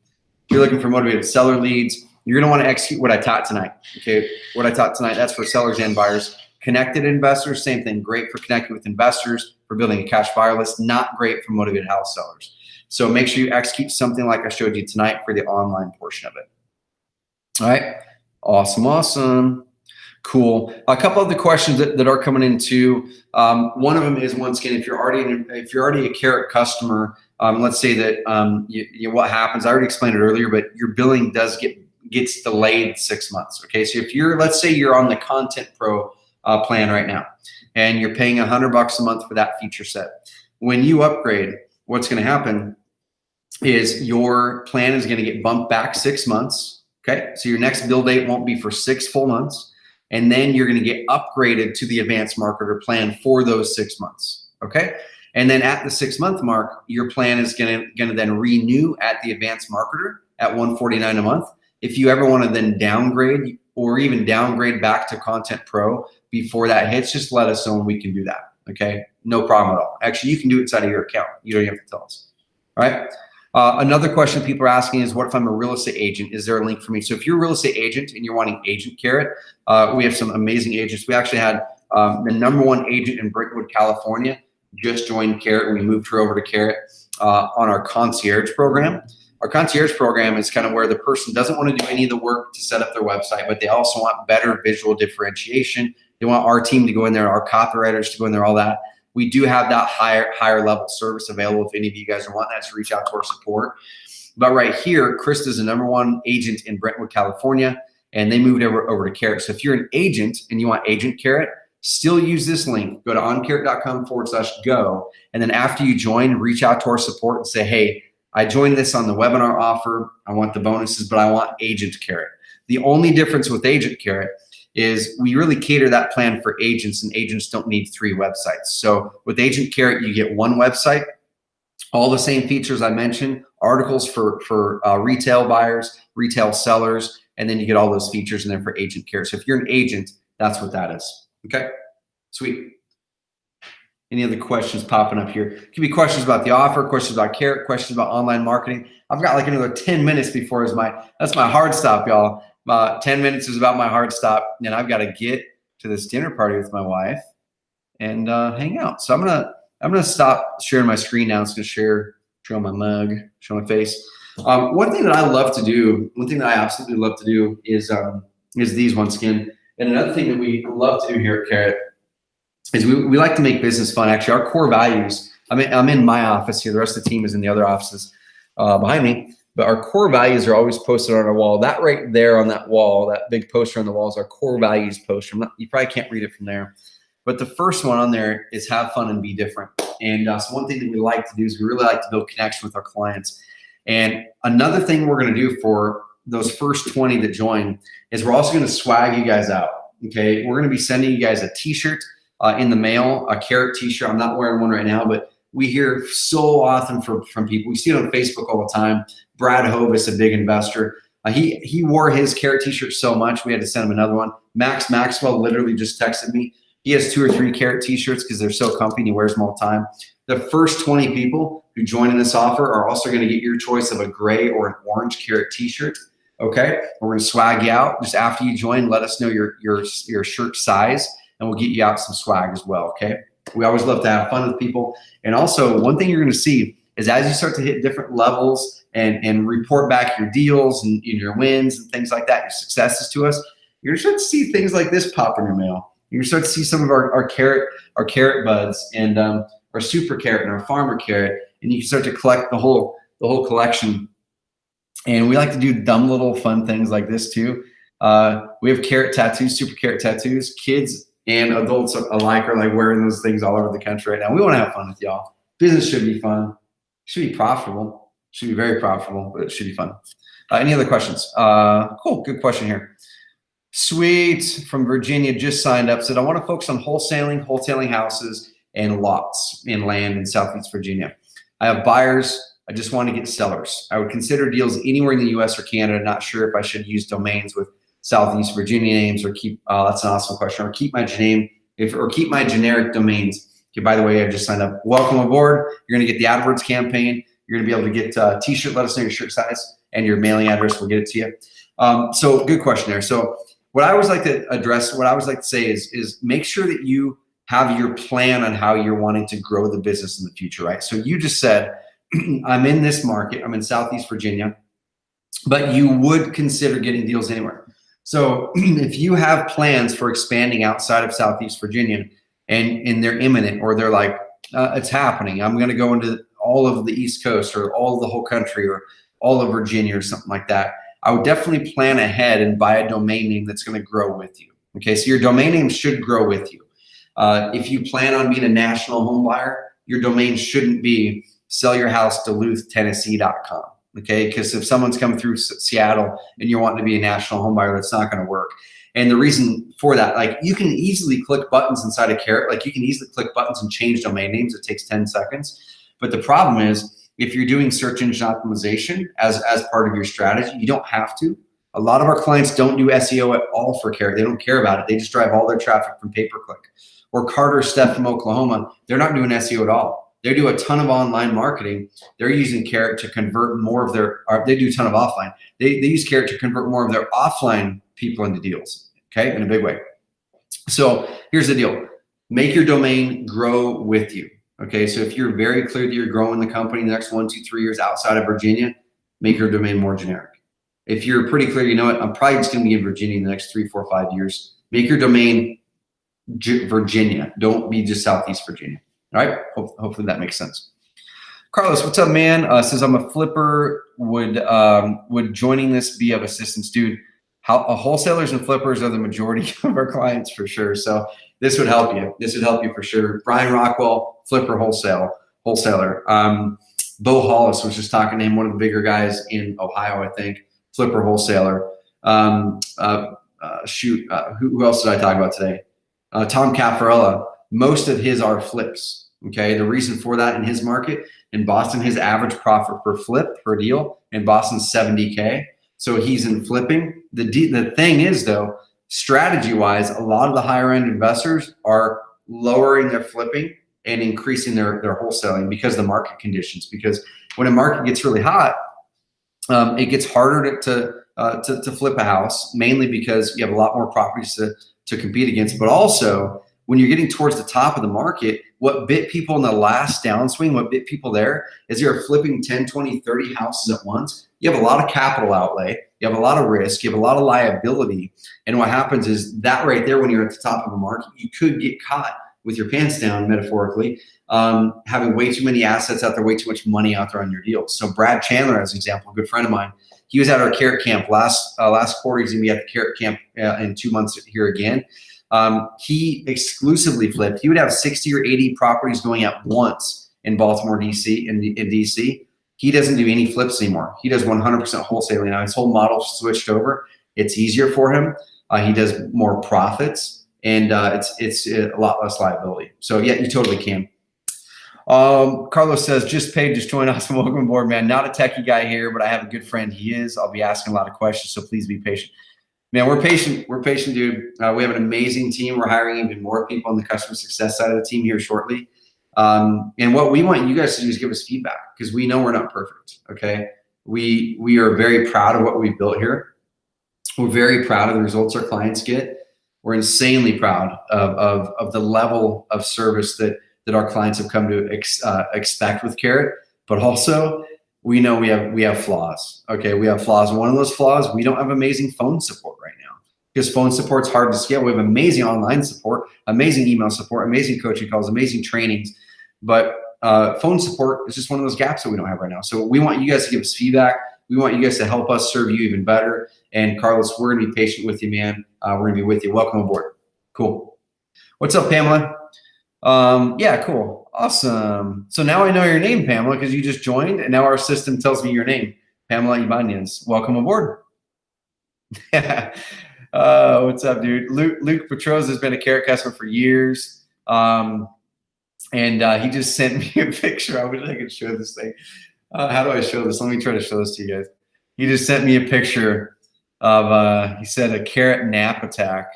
If you're looking for motivated seller leads, you're going to want to execute what I taught tonight. Okay, what I taught tonight, that's for sellers and buyers. Connected investors, same thing. Great for connecting with investors, for building a cash buyer list. Not great for motivated house sellers. So make sure you execute something like I showed you tonight for the online portion of it. All right, awesome, awesome. Cool. A couple of the questions that are coming in too. One of them is, once again, if you're already a Carrot customer, let's say that what happens. I already explained it earlier, but your billing gets delayed 6 months. Okay, so if let's say you're on the Content Pro plan right now, and you're paying $100 a month for that feature set. When you upgrade, what's going to happen is your plan is going to get bumped back 6 months. Okay, so your next bill date won't be for 6 full months. And then you're going to get upgraded to the advanced marketer plan for those 6 months. Okay. And then at the 6 month mark, your plan is going to then renew at the advanced marketer at $149 a month. If you ever want to then downgrade or even downgrade back to Content Pro before that hits, just let us know and we can do that. Okay. No problem at all. Actually, you can do it inside of your account. You don't even have to tell us. All right. Another question people are asking is, what if I'm a real estate agent? Is there a link for me? So if you're a real estate agent and you're wanting Agent Carrot, we have some amazing agents. We actually had the #1 agent in Brentwood, California, just joined Carrot. We moved her over to Carrot on our concierge program. Our concierge program is kind of where the person doesn't want to do any of the work to set up their website, but they also want better visual differentiation. They want our team to go in there, our copywriters to go in there, all that. We do have that higher level service available if any of you guys are wanting that, to reach out to our support. But right here, Krista's the #1 agent in Brentwood, California, and they moved over to Carrot. So if you're an agent and you want Agent Carrot, still use this link. Go to oncarrot.com/go. And then after you join, reach out to our support and say, hey, I joined this on the webinar offer. I want the bonuses, but I want Agent Carrot. The only difference with Agent Carrot is we really cater that plan for agents, and agents don't need 3 websites. So with Agent Carrot, you get 1 website, all the same features I mentioned, articles for retail buyers, retail sellers, and then you get all those features in there for Agent Carrot. So if you're an agent, that's what that is. Okay, sweet. Any other questions popping up here? It could be questions about the offer, questions about Carrot, questions about online marketing. I've got like another 10 minutes before that's my hard stop, y'all. 10 minutes is about my hard stop, and I've got to get to this dinner party with my wife and hang out. So I'm gonna stop sharing my screen now. I'm just gonna show my mug, show my face. One thing that I love to do, one thing that I absolutely love to do is these once again. And another thing that we love to do here at Carrot is we like to make business fun. Actually, our core values. I'm in my office here. The rest of the team is in the other offices behind me. But our core values are always posted on our wall. That right there on that wall, that big poster on the wall, is our core values poster. You probably can't read it from there. But the first one on there is have fun and be different. And so one thing that we like to do is we really like to build connection with our clients. And another thing we're going to do for those first 20 that join is we're also going to swag you guys out. Okay, we're going to be sending you guys a T-shirt in the mail, a Carrot T-shirt. I'm not wearing one right now, but we hear so often from people. We see it on Facebook all the time. Brad Hovis, a big investor, he wore his Carrot T-shirt so much we had to send him another one. Max Maxwell literally just texted me. He has 2 or 3 Carrot T-shirts because they're so comfy and he wears them all the time. The first 20 people who join in this offer are also going to get your choice of a gray or an orange Carrot T-shirt. Okay, we're going to swag you out. Just after you join, let us know your shirt size, and we'll get you out some swag as well. Okay, we always love to have fun with people. And also, one thing you're going to see is as you start to hit different levels and report back your deals and your wins and things like that, your successes to us, you're going to start to see things like this pop in your mail. You're going to start to see some of our carrot buds and our super carrot and our farmer carrot, and you can start to collect the whole collection. And we like to do dumb little fun things like this too. We have carrot tattoos, super carrot tattoos. Kids and adults alike are like wearing those things all over the country right now. We want to have fun with y'all. Business should be fun. It should be profitable. It should be very profitable, but it should be fun. Any other questions? Cool, good question here. Sweet, from Virginia, just signed up, said, I want to focus on wholesaling houses and lots in land in Southeast Virginia. I have buyers. I just want to get sellers. I would consider deals anywhere in the US or Canada. Not sure if I should use domains with Southeast Virginia names or keep, that's an awesome question, or keep my name, or keep my generic domains. Okay, by the way, I just signed up. Welcome aboard. You're going to get the AdWords campaign. You're going to be able to get a t-shirt, let us know your shirt size, and your mailing address. We'll get it to you. So good question there. So what I always like to address, what I always like to say is make sure that you have your plan on how you're wanting to grow the business in the future, right? So you just said, I'm in this market, I'm in Southeast Virginia, but you would consider getting deals anywhere. So if you have plans for expanding outside of Southeast Virginia and they're imminent, or they're like, it's happening, I'm going to go into all of the East Coast or all of the whole country or all of Virginia or something like that, I would definitely plan ahead and buy a domain name that's going to grow with you. Okay, so your domain name should grow with you. If you plan on being a national home buyer, your domain shouldn't be sellyourhouseduluthtennessee.com. Okay, because if someone's coming through Seattle and you're wanting to be a national home buyer, that's not going to work. And the reason for that, like, you can easily click buttons inside of Carrot. Like, you can easily click buttons and change domain names. It takes 10 seconds. But the problem is, if you're doing search engine optimization as part of your strategy, you don't have to. A lot of our clients don't do SEO at all for Carrot. They don't care about it. They just drive all their traffic from pay-per-click. Or Carter Steph from Oklahoma, they're not doing SEO at all. They do a ton of online marketing. They're using Carrot to convert more of their, or they do a ton of offline. They use Carrot to convert more of their offline people into deals, okay, in a big way. So here's the deal. Make your domain grow with you, okay? So if you're very clear that you're growing the company in the next 1, 2, 3 years outside of Virginia, make your domain more generic. If you're pretty clear, you know what, I'm probably just gonna be in Virginia in the next 3, 4, 5 years, make your domain Virginia. Don't be just Southeast Virginia. All right, hopefully that makes sense. Carlos, what's up, man? Says, I'm a flipper. Would joining this be of assistance? Dude, wholesalers and flippers are the majority of our clients for sure. So this would help you. This would help you for sure. Brian Rockwell, flipper wholesaler. Bo Hollis was just talking to him, one of the bigger guys in Ohio, I think, flipper wholesaler. Who else did I talk about today? Tom Caffarella. Most of his are flips. Okay, the reason for that in his market, in Boston, his average profit per flip per deal in Boston is $70K. So he's in flipping. The thing is, though, strategy-wise, a lot of the higher-end investors are lowering their flipping and increasing their wholesaling because of the market conditions. Because when a market gets really hot, it gets harder to flip a house, mainly because you have a lot more properties to compete against, but also when you're getting towards the top of the market, what bit people in the last downswing, what bit people there is you're flipping 10, 20, 30 houses at once. You have a lot of capital outlay. You have a lot of risk. You have a lot of liability. And what happens is that right there, when you're at the top of a market, you could get caught with your pants down, metaphorically, having way too many assets out there, way too much money out there on your deals. So Brad Chandler, as an example, a good friend of mine, he was at our Carrot Camp last quarter. He's going to be at the Carrot Camp in 2 months here again. He exclusively flipped. He would have 60 or 80 properties going at once in Baltimore, DC, in DC. He doesn't do any flips anymore. He does 100% wholesaling now. His whole model switched over. It's easier for him. He does more profits, and it's a lot less liability. So yeah, you totally can. Carlos says, just join us. Welcome aboard, man. Not a techie guy here, but I have a good friend. He is. I'll be asking a lot of questions, so please be patient. Man, we're patient. We're patient, dude. We have an amazing team. We're hiring even more people on the customer success side of the team here shortly. And what we want you guys to do is give us feedback, because we know we're not perfect. Okay, we are very proud of what we've built here. We're very proud of the results our clients get. We're insanely proud of the level of service that our clients have come to expect with Carrot. But also, we know we have flaws. Okay, we have flaws. One of those flaws, we don't have amazing phone support right now, because phone support's hard to scale. We have amazing online support, amazing email support, amazing coaching calls, amazing trainings, but phone support is just one of those gaps that we don't have right now. So we want you guys to give us feedback. We want you guys to help us serve you even better. And Carlos, we're gonna be patient with you, man. We're gonna be with you. Welcome aboard. Cool. What's up, Pamela? Yeah, cool. Awesome. So now I know your name, Pamela, because you just joined, and now our system tells me your name, Pamela Ibanez. Welcome aboard. What's up, dude? Luke Petros has been a Carrot customer for years, and he just sent me a picture. I wish I could show this thing. How do I show this? Let me try to show this to you guys. He just sent me a picture of, he said, a Carrot nap attack.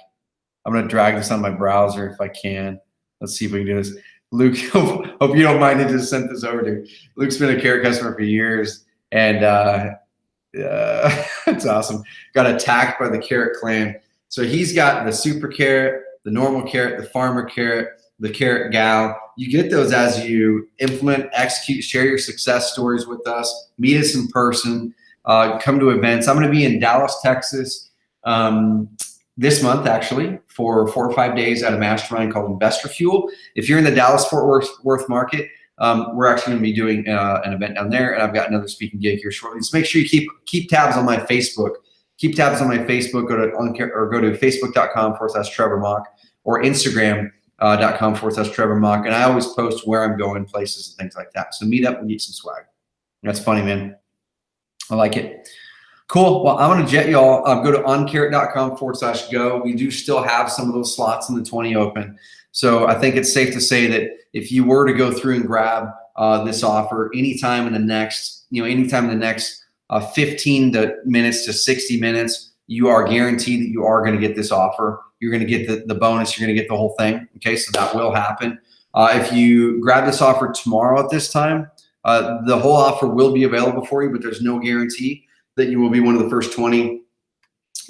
I'm going to drag this on my browser if I can. Let's see if we can do this. Luke, hope you don't mind. I just sent this over to you. Luke's been a Carrot customer for years, and it's awesome. Got attacked by the Carrot clan. So he's got the super Carrot, the normal Carrot, the farmer Carrot, the Carrot gal. You get those as you implement, execute, share your success stories with us, meet us in person, come to events. I'm going to be in Dallas, Texas, this month, actually, for 4 or 5 days at a mastermind called Investor Fuel. If you're in the Dallas-Fort Worth market, we're actually going to be doing an event down there, and I've got another speaking gig here shortly. So make sure you keep tabs on my Facebook. Keep tabs on my Facebook. Go to facebook.com/Trevor Mock or Instagram.com/Trevor Mock, and I always post where I'm going, places, and things like that. So meet up and get some swag. That's funny, man. I like it. Cool. Well, I'm going to jet y'all. Go to uncarrot.com/go. We do still have some of those slots in the 20 open. So I think it's safe to say that if you were to go through and grab this offer anytime in the next, 15 minutes to 60 minutes, you are guaranteed that you are going to get this offer. You're going to get the bonus. You're going to get the whole thing. Okay, so that will happen. If you grab this offer tomorrow at this time, the whole offer will be available for you, but there's no guarantee that you will be one of the first 20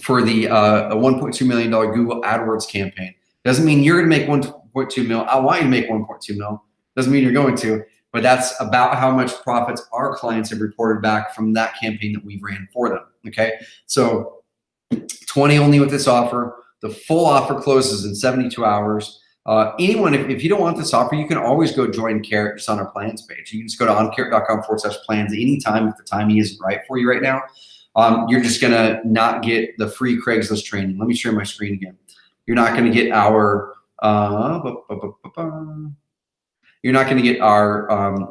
for the $1.2 million Google AdWords campaign. Doesn't mean you're going to make 1.2 mil. I want you to make 1.2 mil. Doesn't mean you're going to, but that's about how much profits our clients have reported back from that campaign that we ran for them. Okay, so 20 only with this offer. The full offer closes in 72 hours. Anyone, if you don't want this offer, you can always go join Carrot just on our plans page. You can just go to oncarrot.com/plans anytime if the timing isn't right for you right now. You're just going to not get the free Craigslist training. Let me share my screen again. You're not going to get our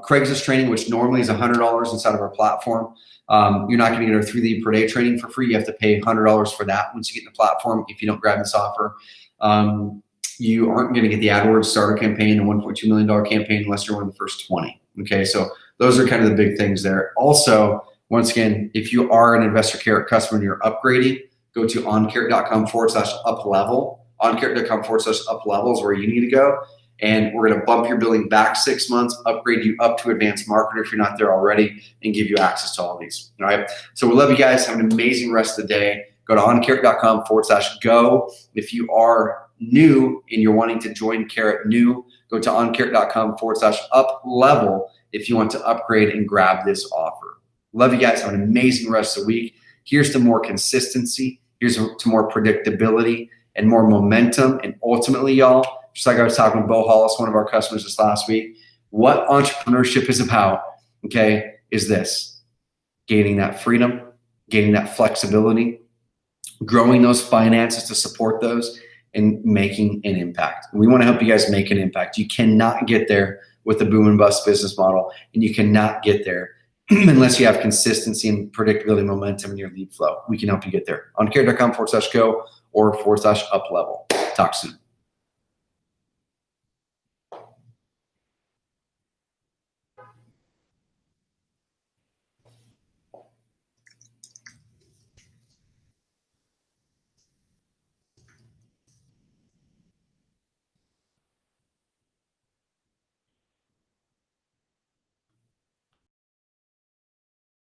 Craigslist training, which normally is $100 inside of our platform. You're not going to get our 3 lead per day training for free. You have to pay $100 for that once you get in the platform if you don't grab this offer. You aren't going to get the AdWords starter campaign, the $1.2 million campaign, unless you're one of the first 20. Okay, so those are kind of the big things there. Also, once again, if you are an Investor Carrot customer and you're upgrading, go to oncarrot.com/uplevel. Oncarrot.com/uplevel is where you need to go. And we're going to bump your billing back 6 months, upgrade you up to advanced marketer if you're not there already, and give you access to all these. All right. So we love you guys. Have an amazing rest of the day. Go to oncarrot.com/go. If you are new and you're wanting to join Carrot new, go to oncarrot.com/uplevel if you want to upgrade and grab this offer. Love you guys. Have an amazing rest of the week. Here's to more consistency. Here's to more predictability and more momentum. And ultimately, y'all, just like I was talking with Bo Hollis, one of our customers this last week, what entrepreneurship is about, okay, is this: gaining that freedom, gaining that flexibility, growing those finances to support those, and making an impact. We want to help you guys make an impact. You cannot get there with a boom and bust business model, and you cannot get there unless you have consistency and predictability and momentum in your lead flow. We can help you get there. oncarrot.com/go or /uplevel. Talk soon.